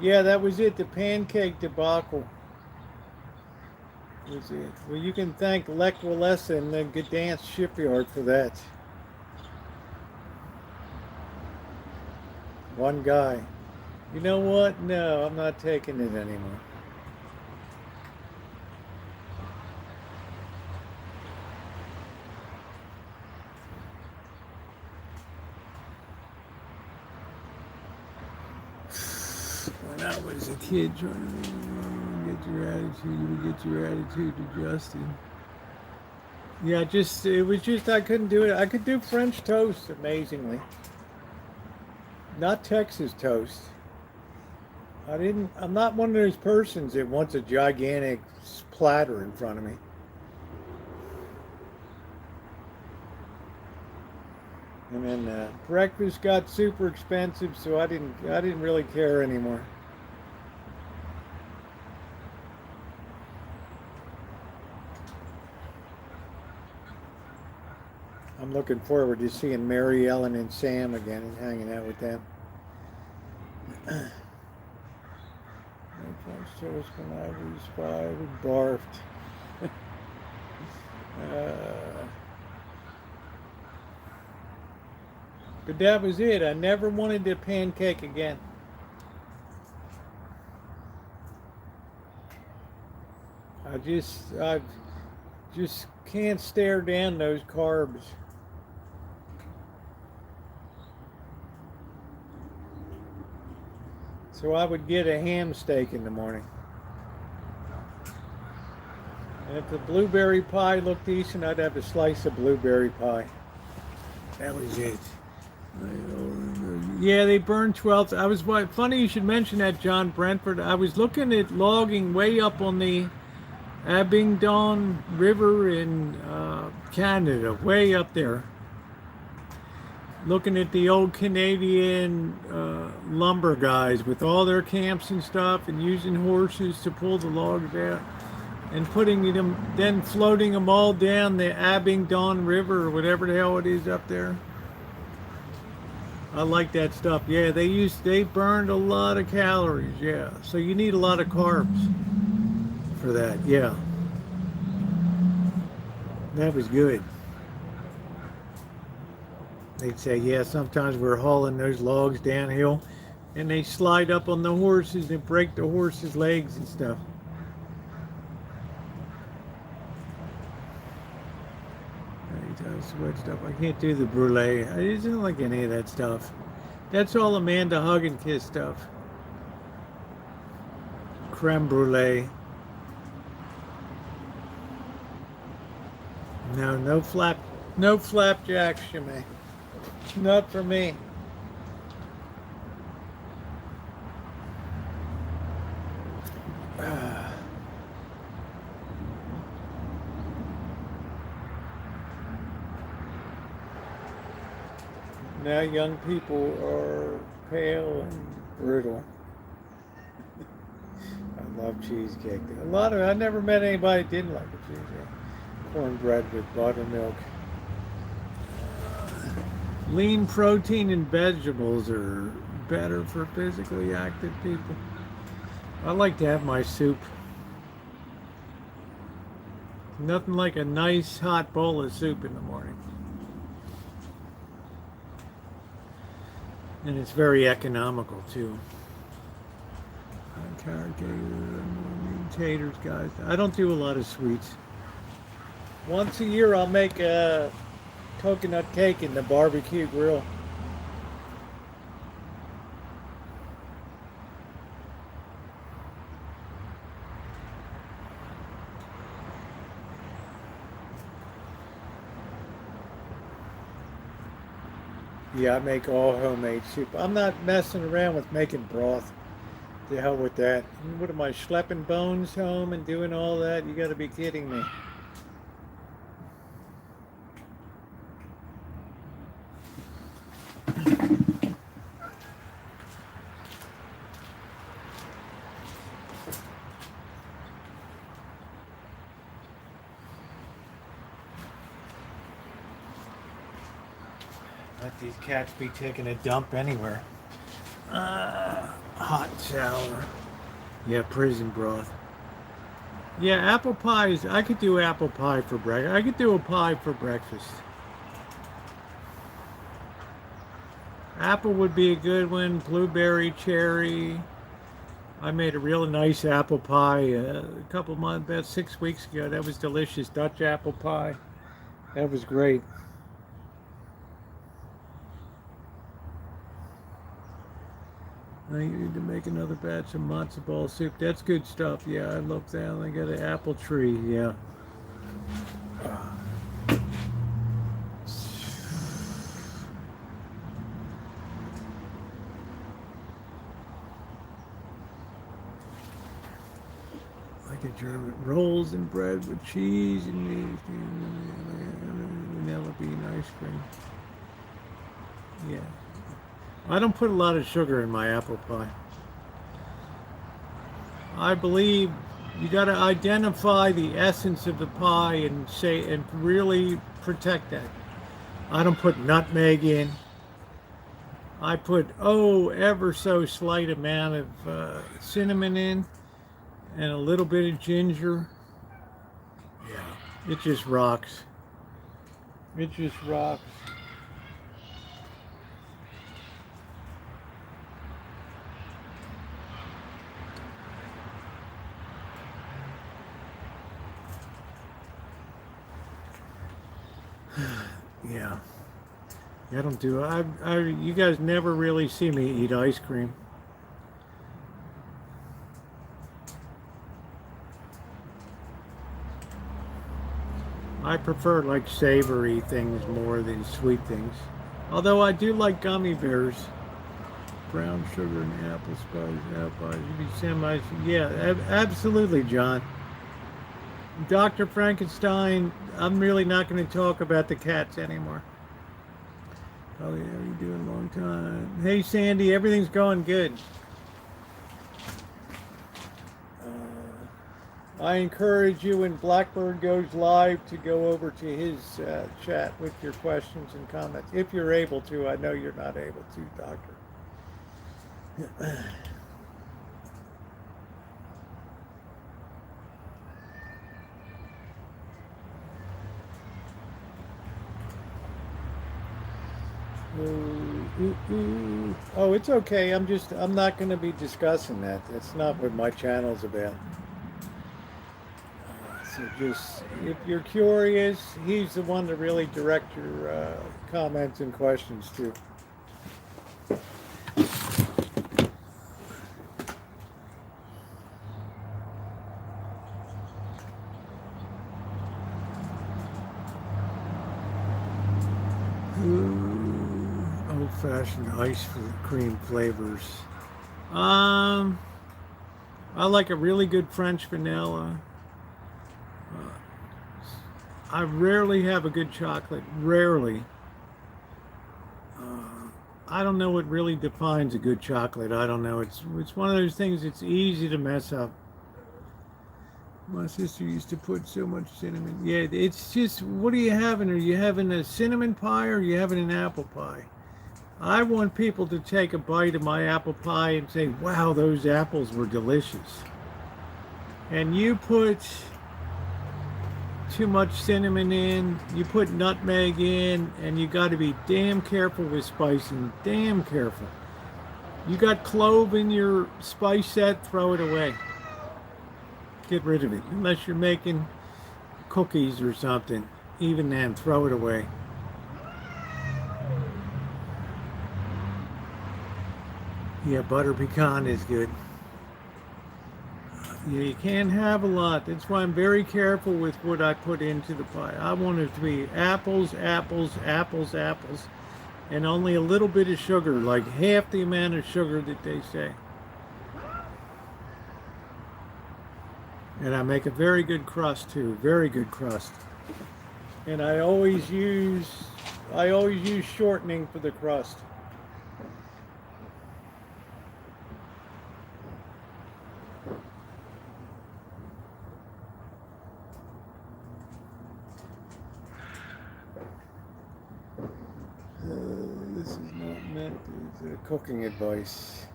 Yeah, that was it. The pancake debacle was it. Well, you can thank Lech Walesa and the Gdansk shipyard for that. One guy. You know what? No, I'm not taking it anymore. When I was a kid trying to get your attitude, you would get your attitude adjusted. Yeah, it was just I couldn't do it. I could do French toast amazingly. Not Texas toast. I'm not one of those persons that wants a gigantic platter in front of me. And then breakfast got super expensive, so I didn't really care anymore. I'm looking forward to seeing Mary Ellen and Sam again and hanging out with them. Toast when I was 5 and barfed. But that was it. I never wanted the pancake again. I just can't stare down those carbs. So I would get a ham steak in the morning. And if the blueberry pie looked decent, I'd have a slice of blueberry pie. That was it. Yeah, they burned 12. Funny you should mention that, John Brentford. I was looking at logging way up on the Abingdon River in Canada, way up there. Looking at the old Canadian lumber guys with all their camps and stuff, and using horses to pull the logs out, and then floating them all down the Abingdon River or whatever the hell it is up there. I like that stuff. Yeah, they burned a lot of calories. Yeah, so you need a lot of carbs for that. Yeah, that was good. They'd say, yeah, sometimes we're hauling those logs downhill and they slide up on the horses and break the horses' legs and stuff. I can't do the brulee. I just don't like any of that stuff. That's all Amanda Hug and Kiss stuff. Creme brulee. No flapjacks, Shimei. Not for me. Now young people are pale and brittle. I love cheesecake. I never met anybody that didn't like a cheesecake. Cornbread with buttermilk. Lean protein and vegetables are better for physically active people. I like to have my soup. Nothing like a nice hot bowl of soup in the morning. And it's very economical too. Carrot cake, taters, guys. I don't do a lot of sweets. Once a year I'll make a coconut cake in the barbecue grill. Yeah, I make all homemade soup. I'm not messing around with making broth. The hell with that. What am I, schlepping bones home and doing all that? You gotta be kidding me. Let these cats be taking a dump anywhere. Hot shower. Yeah, prison broth. Yeah, apple pies. I could do apple pie for breakfast. I could do a pie for breakfast. Apple would be a good one. Blueberry, cherry. I made a real nice apple pie a couple months, about 6 weeks ago. That was delicious. Dutch apple pie. That was great. I need to make another batch of matzo ball soup. That's good stuff. Yeah, I love that. I got an apple tree. Yeah. Like a German rolls and bread with cheese and vanilla bean ice cream. Yeah. I don't put a lot of sugar in my apple pie. I believe you got to identify the essence of the pie and say and really protect that. I don't put nutmeg in. I put ever so slight amount of cinnamon in and a little bit of ginger. Yeah, it just rocks. It just rocks. Yeah. I don't do you guys never really see me eat ice cream. I prefer like savory things more than sweet things. Although I do like gummy bears. Brown sugar and apple spice, yeah, absolutely, John. Dr. Frankenstein, I'm really not going to talk about the cats anymore. Oh yeah, you doing a long time. Hey Sandy, everything's going good. I encourage you when Blackbird goes live to go over to his chat with your questions and comments. If you're able to. I know you're not able to, Doctor. Oh, it's okay. I'm not going to be discussing that. That's not what my channel's about. So just, if you're curious, he's the one to really direct your comments and questions to. Old-fashioned ice cream flavors. I like a really good French vanilla. I rarely have a good chocolate. Rarely. I don't know what really defines a good chocolate. I don't know. It's one of those things. It's easy to mess up. My sister used to put so much cinnamon. Yeah, it's just, what are you having? Are you having a cinnamon pie or are you having an apple pie? I want people to take a bite of my apple pie and say, wow, those apples were delicious. And you put too much cinnamon in, you put nutmeg in, and you got to be damn careful with spicing. Damn careful. You got clove in your spice set, throw it away. Get rid of it. Unless you're making cookies or something. Even then, throw it away. Yeah, butter pecan is good. Yeah, you can't have a lot. That's why I'm very careful with what I put into the pie. I want it to be apples, apples, apples, apples, and only a little bit of sugar, like half the amount of sugar that they say. And I make a very good crust too, very good crust. And I always use shortening for the crust. Cooking advice.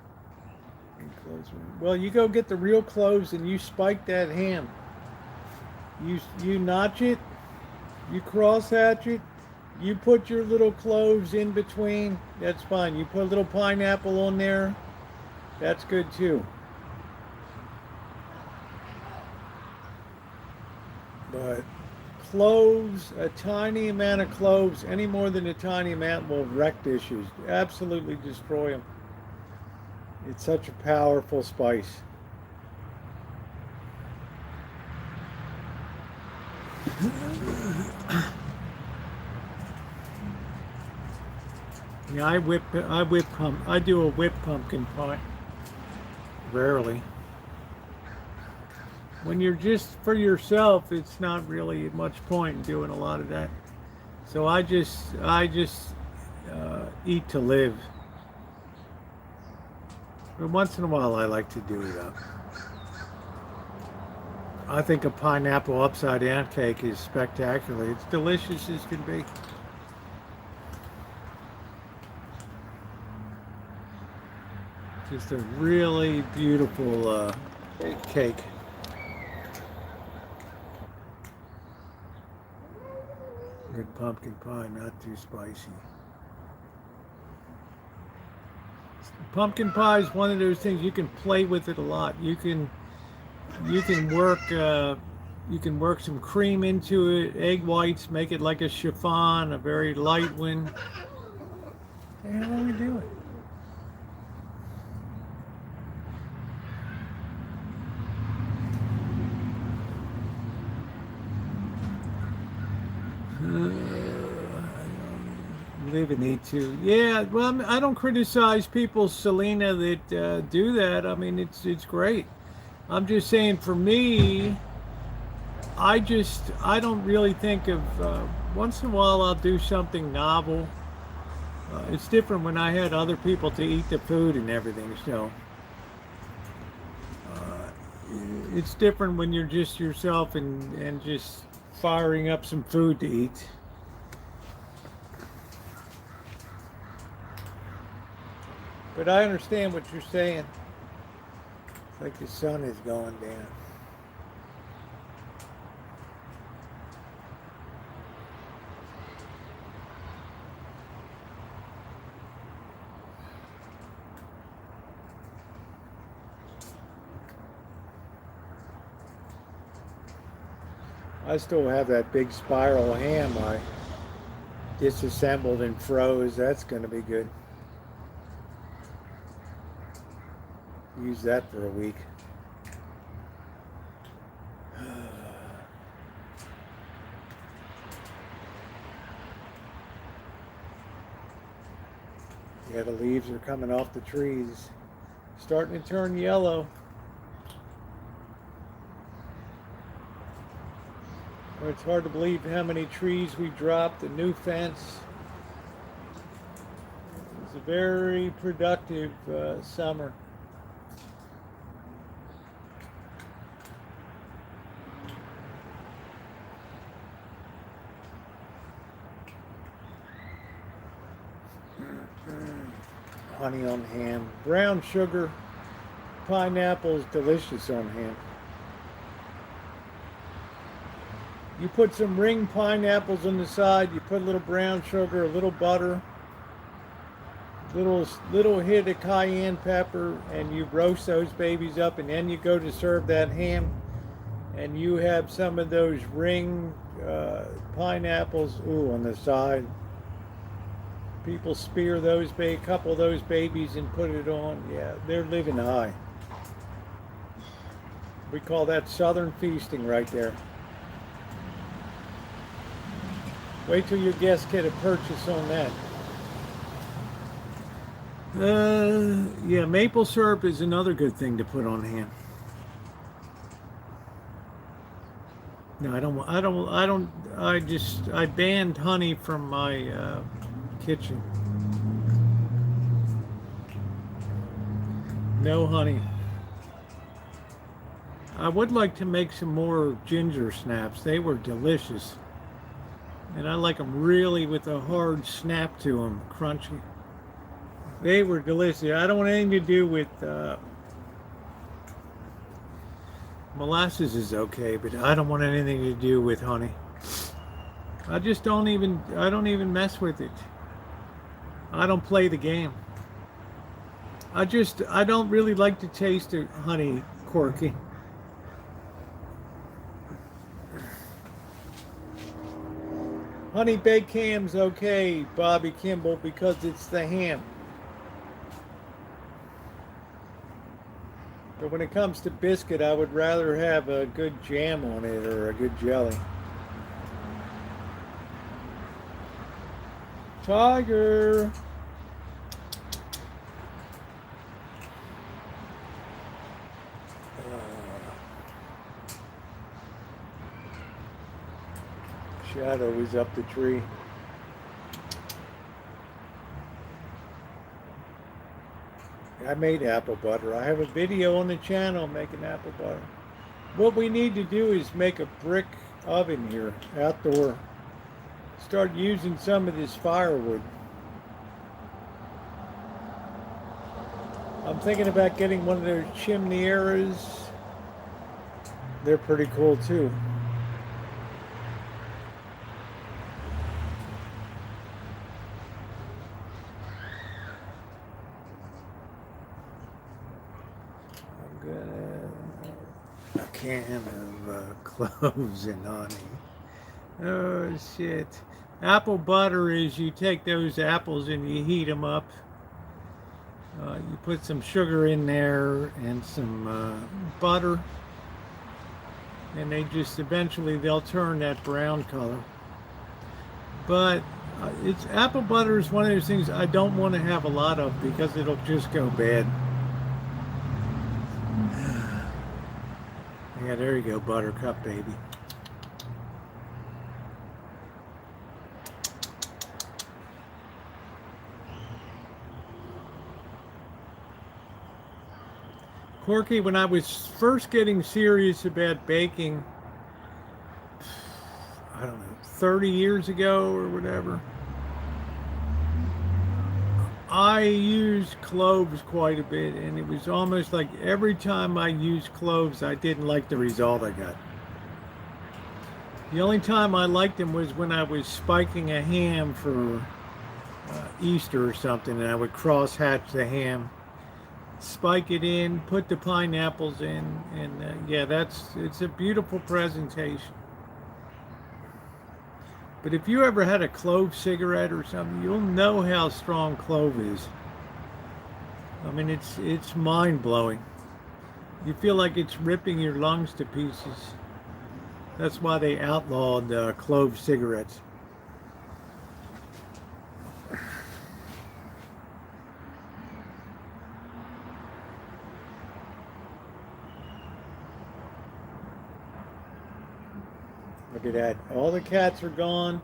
Well, you go get the real cloves and you spike that ham. You notch it, you cross hatch it, you put your little cloves in between, that's fine. You put a little pineapple on there, that's good too. But cloves, a tiny amount of cloves, any more than a tiny amount will wreck dishes, absolutely destroy them. It's such a powerful spice. Yeah, I do a whipped pumpkin pie. Rarely. When you're just for yourself, it's not really much point in doing a lot of that. So I just eat to live. But once in a while, I like to do it up. I think a pineapple upside down cake is spectacular. It's delicious as can be. Just a really beautiful cake. Good pumpkin pie, not too spicy. Pumpkin pie is one of those things you can play with it a lot. You can work some cream into it, egg whites, make it like a chiffon, a very light one. What the hell are we doing? Live and eat too. Yeah, well, I don't criticize people, Selena, that do that. I mean, it's great. I'm just saying, for me, I don't really think of. Once in a while, I'll do something novel. It's different when I had other people to eat the food and everything. So it's different when you're just yourself and just firing up some food to eat. But I understand what you're saying. It's like the sun is going down. I still have that big spiral ham I disassembled and froze. That's going to be good. Use that for a week. Yeah, the leaves are coming off the trees. Starting to turn yellow. Well, it's hard to believe how many trees we dropped. The new fence. It was a very productive summer. Honey on ham. Brown sugar. Pineapple is delicious on ham. You put some ring pineapples on the side. You put a little brown sugar, a little butter, little hit of cayenne pepper, and you roast those babies up, and then you go to serve that ham, and you have some of those ring pineapples on the side. People spear those couple of those babies and put it on. Yeah, they're living high. We call that Southern feasting right there. Wait till your guests get a purchase on that. Yeah, maple syrup is another good thing to put on ham. No, I banned honey from my kitchen. No honey. I would like to make some more ginger snaps. They were delicious. And I like them really with a hard snap to them, crunchy. They were delicious. I don't want anything to do with molasses is okay, but I don't want anything to do with honey. I don't even mess with it. I don't play the game. I don't really like the taste of honey, Corky. Honey baked ham's okay, Bobby Kimball, because it's the ham. But when it comes to biscuit, I would rather have a good jam on it or a good jelly. Tiger! Shadow is up the tree. I made apple butter. I have a video on the channel making apple butter. What we need to do is make a brick oven here, outdoor. Start using some of this firewood. I'm thinking about getting one of those chimneyeras. They're pretty cool too. A can of cloves and honey. Oh shit. Apple butter is you take those apples and you heat them up. You put some sugar in there and some butter, and they just eventually they'll turn that brown color. But it's apple butter is one of those things I don't want to have a lot of because it'll just go bad. Yeah, there you go, Buttercup baby. Corky, when I was first getting serious about baking, I don't know, 30 years ago or whatever, I used cloves quite a bit, and it was almost like every time I used cloves, I didn't like the result I got. The only time I liked them was when I was spiking a ham for Easter or something, and I would cross-hatch the ham, spike it in, put the pineapples in, and yeah, it's a beautiful presentation. But if you ever had a clove cigarette or something, you'll know how strong clove is. I mean, it's mind-blowing. You feel like it's ripping your lungs to pieces. That's why they outlawed clove cigarettes. Look at that. All the cats are gone,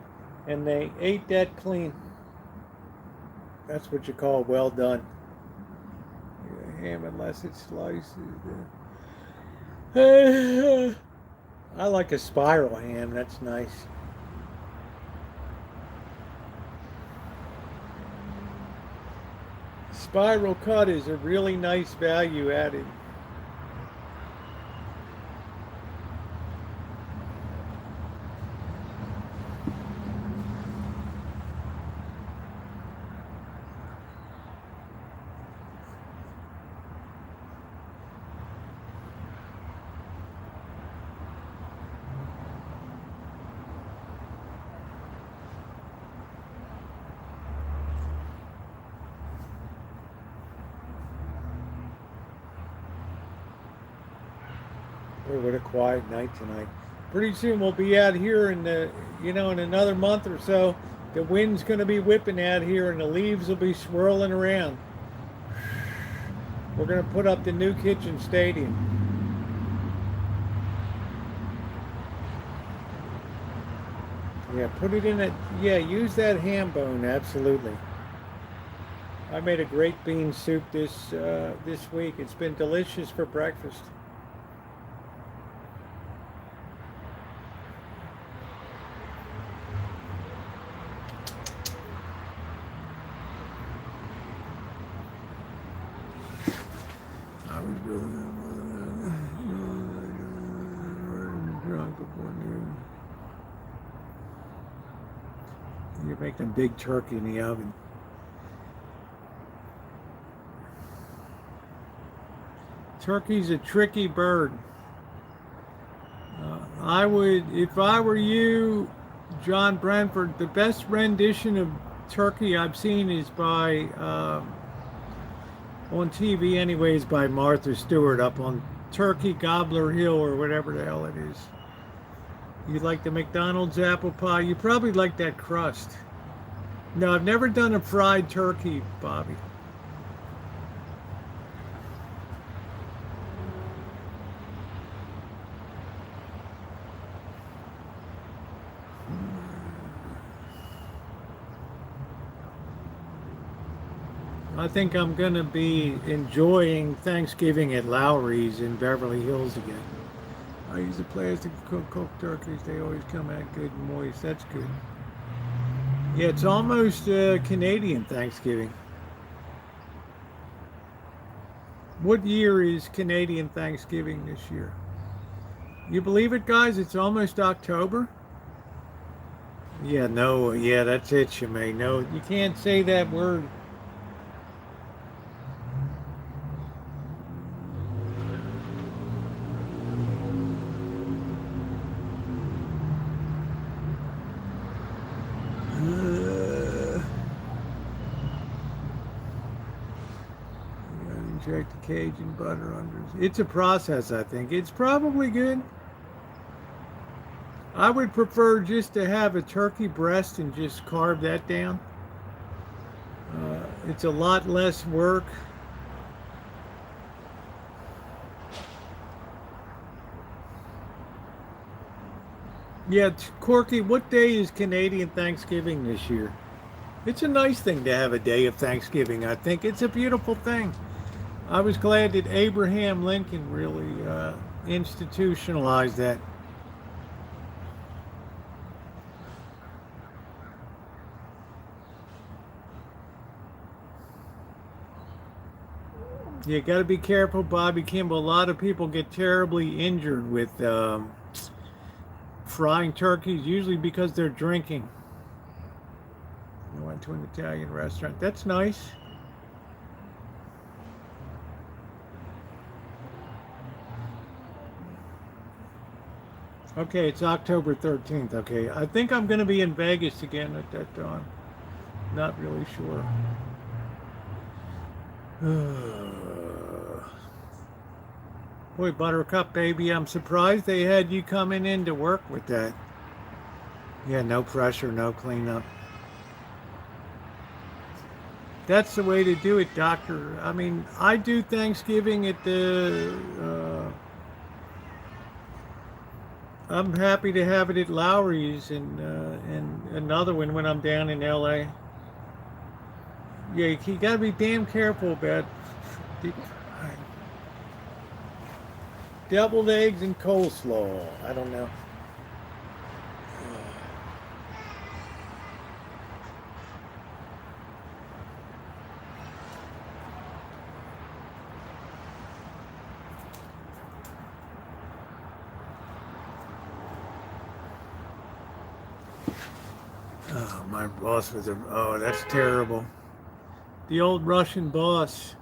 and they ate that clean. That's what you call well done. Ham unless it's sliced. I like a spiral ham. That's nice. Spiral cut is a really nice value added. What a quiet night tonight. Pretty soon we'll be out here in in another month or so. The wind's going to be whipping out here and the leaves will be swirling around. We're going to put up the new kitchen stadium. Yeah, put it in it. Yeah, use that ham bone, absolutely. I made a great bean soup this week. It's been delicious for breakfast. You're making a big turkey in the oven. Turkey's a tricky bird. I would, if I were you, John Brentford, the best rendition of turkey I've seen is by, on TV anyways, by Martha Stewart up on Turkey Gobbler Hill or whatever the hell it is. You like the McDonald's apple pie? You probably like that crust. No, I've never done a fried turkey, Bobby. I think I'm going to be enjoying Thanksgiving at Lowry's in Beverly Hills again. I use the plastic cooked turkeys. They always come out good and moist. That's good. Yeah, it's almost Canadian Thanksgiving. What year is Canadian Thanksgiving this year? You believe it, guys? It's almost October? Yeah, no, yeah, that's it, Shemay. No, you can't say that word. Inject the Cajun butter under. It's a process, I think. It's probably good. I would prefer just to have a turkey breast and just carve that down. It's a lot less work. Yeah, Corky, what day is Canadian Thanksgiving this year? It's a nice thing to have a day of Thanksgiving, I think. It's a beautiful thing. I was glad that Abraham Lincoln really institutionalized that. You got to be careful, Bobby Kimball. A lot of people get terribly injured with frying turkeys, usually because they're drinking. I went to an Italian restaurant. That's nice. Okay, it's October 13th. Okay, I think I'm going to be in Vegas again at that time. Not really sure. Boy, Buttercup, baby, I'm surprised they had you coming in to work with that. Yeah, no pressure, no cleanup. That's the way to do it, Doctor. I mean, I do Thanksgiving at the... I'm happy to have it at Lowry's and another one when I'm down in LA. Yeah, you got to be damn careful about deviled eggs and coleslaw. I don't know. Oh, my boss was a... Oh, that's terrible. The old Russian boss.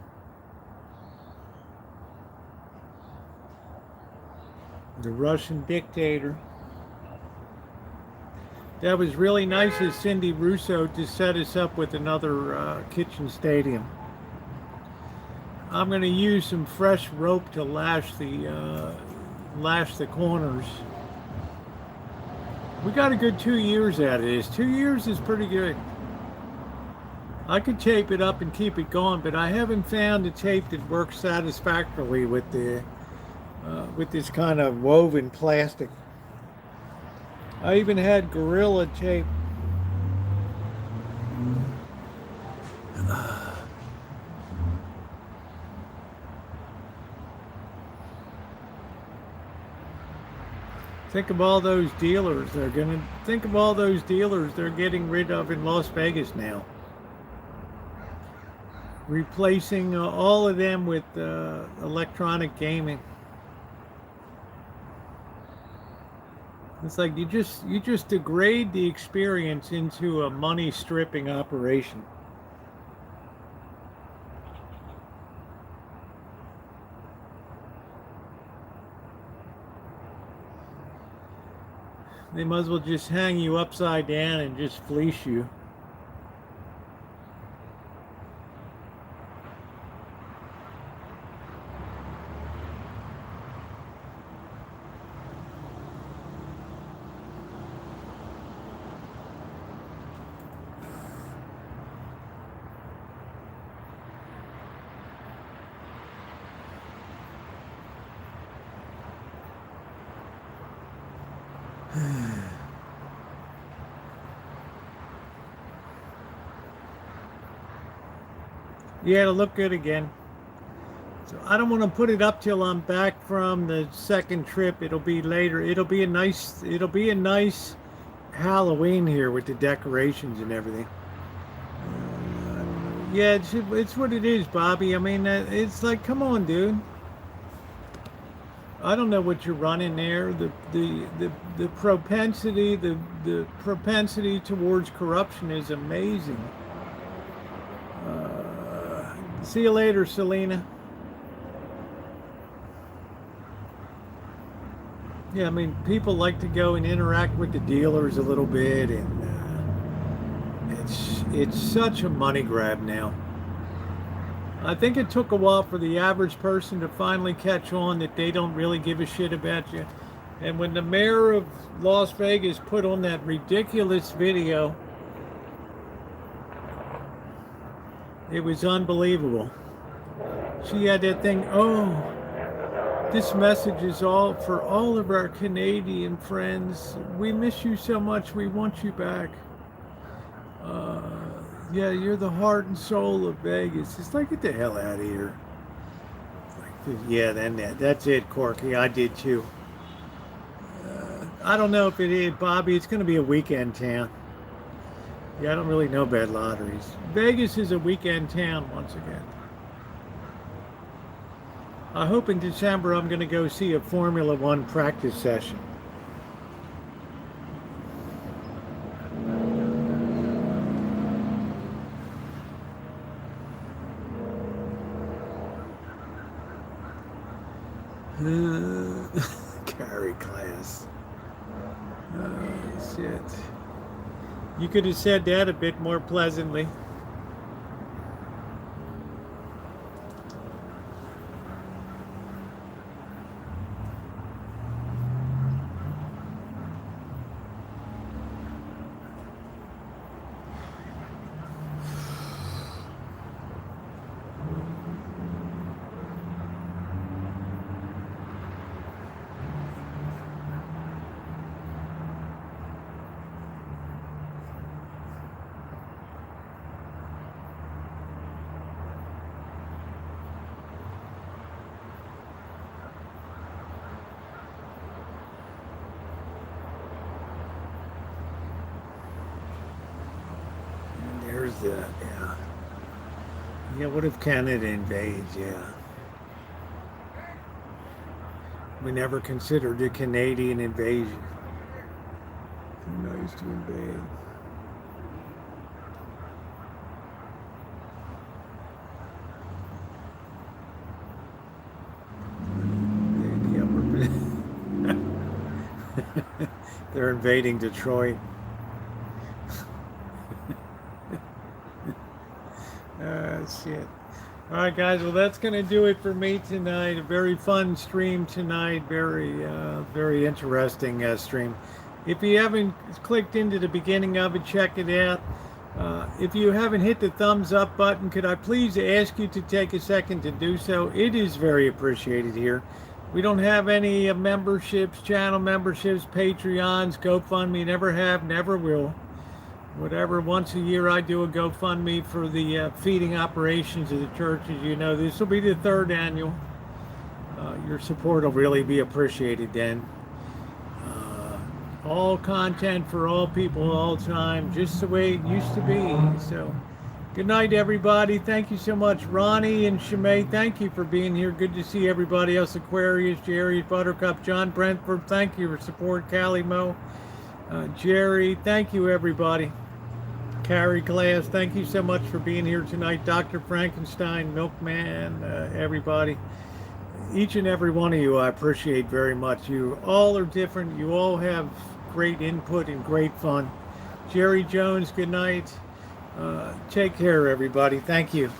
The Russian dictator. That was really nice of Cindy Russo to set us up with another kitchen stadium. I'm going to use some fresh rope to lash the corners. We got a good 2 years out of this. 2 years is pretty good. I could tape it up and keep it going, but I haven't found a tape that works satisfactorily with the with this kind of woven plastic. I even had Gorilla tape. Think of all those dealers they're getting rid of in Las Vegas now. replacing all of them with electronic gaming. It's like you just degrade the experience into a money stripping operation. They might as well just hang you upside down and just fleece you. Yeah, it'll look good again. So I don't want to put it up till I'm back from the second trip. It'll be later. It'll be a nice Halloween here with the decorations and everything. Yeah, it's what it is, Bobby. I mean, it's like, come on, dude. I don't know what you're running there. The propensity towards corruption is amazing. See you later, Selena. Yeah, I mean, people like to go and interact with the dealers a little bit, and it's such a money grab now. I think it took a while for the average person to finally catch on that they don't really give a shit about you. And when the mayor of Las Vegas put on that ridiculous video, it was unbelievable. She had that thing, oh, this message is all for all of our Canadian friends. We miss you so much. We want you back. Yeah, you're the heart and soul of Vegas. It's like, get the hell out of here. Like, yeah, then that's it, Corky. I did too. I don't know if it is, Bobby. It's going to be a weekend town. Yeah, I don't really know about lotteries. Vegas is a weekend town once again. I hope in December I'm going to go see a Formula One practice session. Carry class. Oh, shit. You could have said that a bit more pleasantly. Yeah, what if Canada invades? Yeah. We never considered a Canadian invasion. Too nice to invade. They're invading Detroit. Shit. All right, guys. Well, that's going to do it for me tonight. A very fun stream tonight. Very interesting stream. If you haven't clicked into the beginning of it, check it out. If you haven't hit the thumbs up button, could I please ask you to take a second to do so? It is very appreciated here. We don't have any memberships, channel memberships, Patreons, GoFundMe. Never have, never will. Whatever, once a year I do a GoFundMe for the feeding operations of the church. As you know, this will be the third annual. Your support will really be appreciated then. All content for all people, all time, just the way it used to be. So Good night, everybody. Thank you so much. Ronnie and Shimei, thank you for being here. Good to see everybody else. Aquarius, Jerry, Buttercup, John Brentford, thank you for support. Callie Mo, Jerry, thank you, everybody. Carrie Glass, thank you so much for being here tonight. Dr. Frankenstein, Milkman, everybody. Each and every one of you I appreciate very much. You all are different. You all have great input and great fun. Jerry Jones, good night. Take care, everybody. Thank you.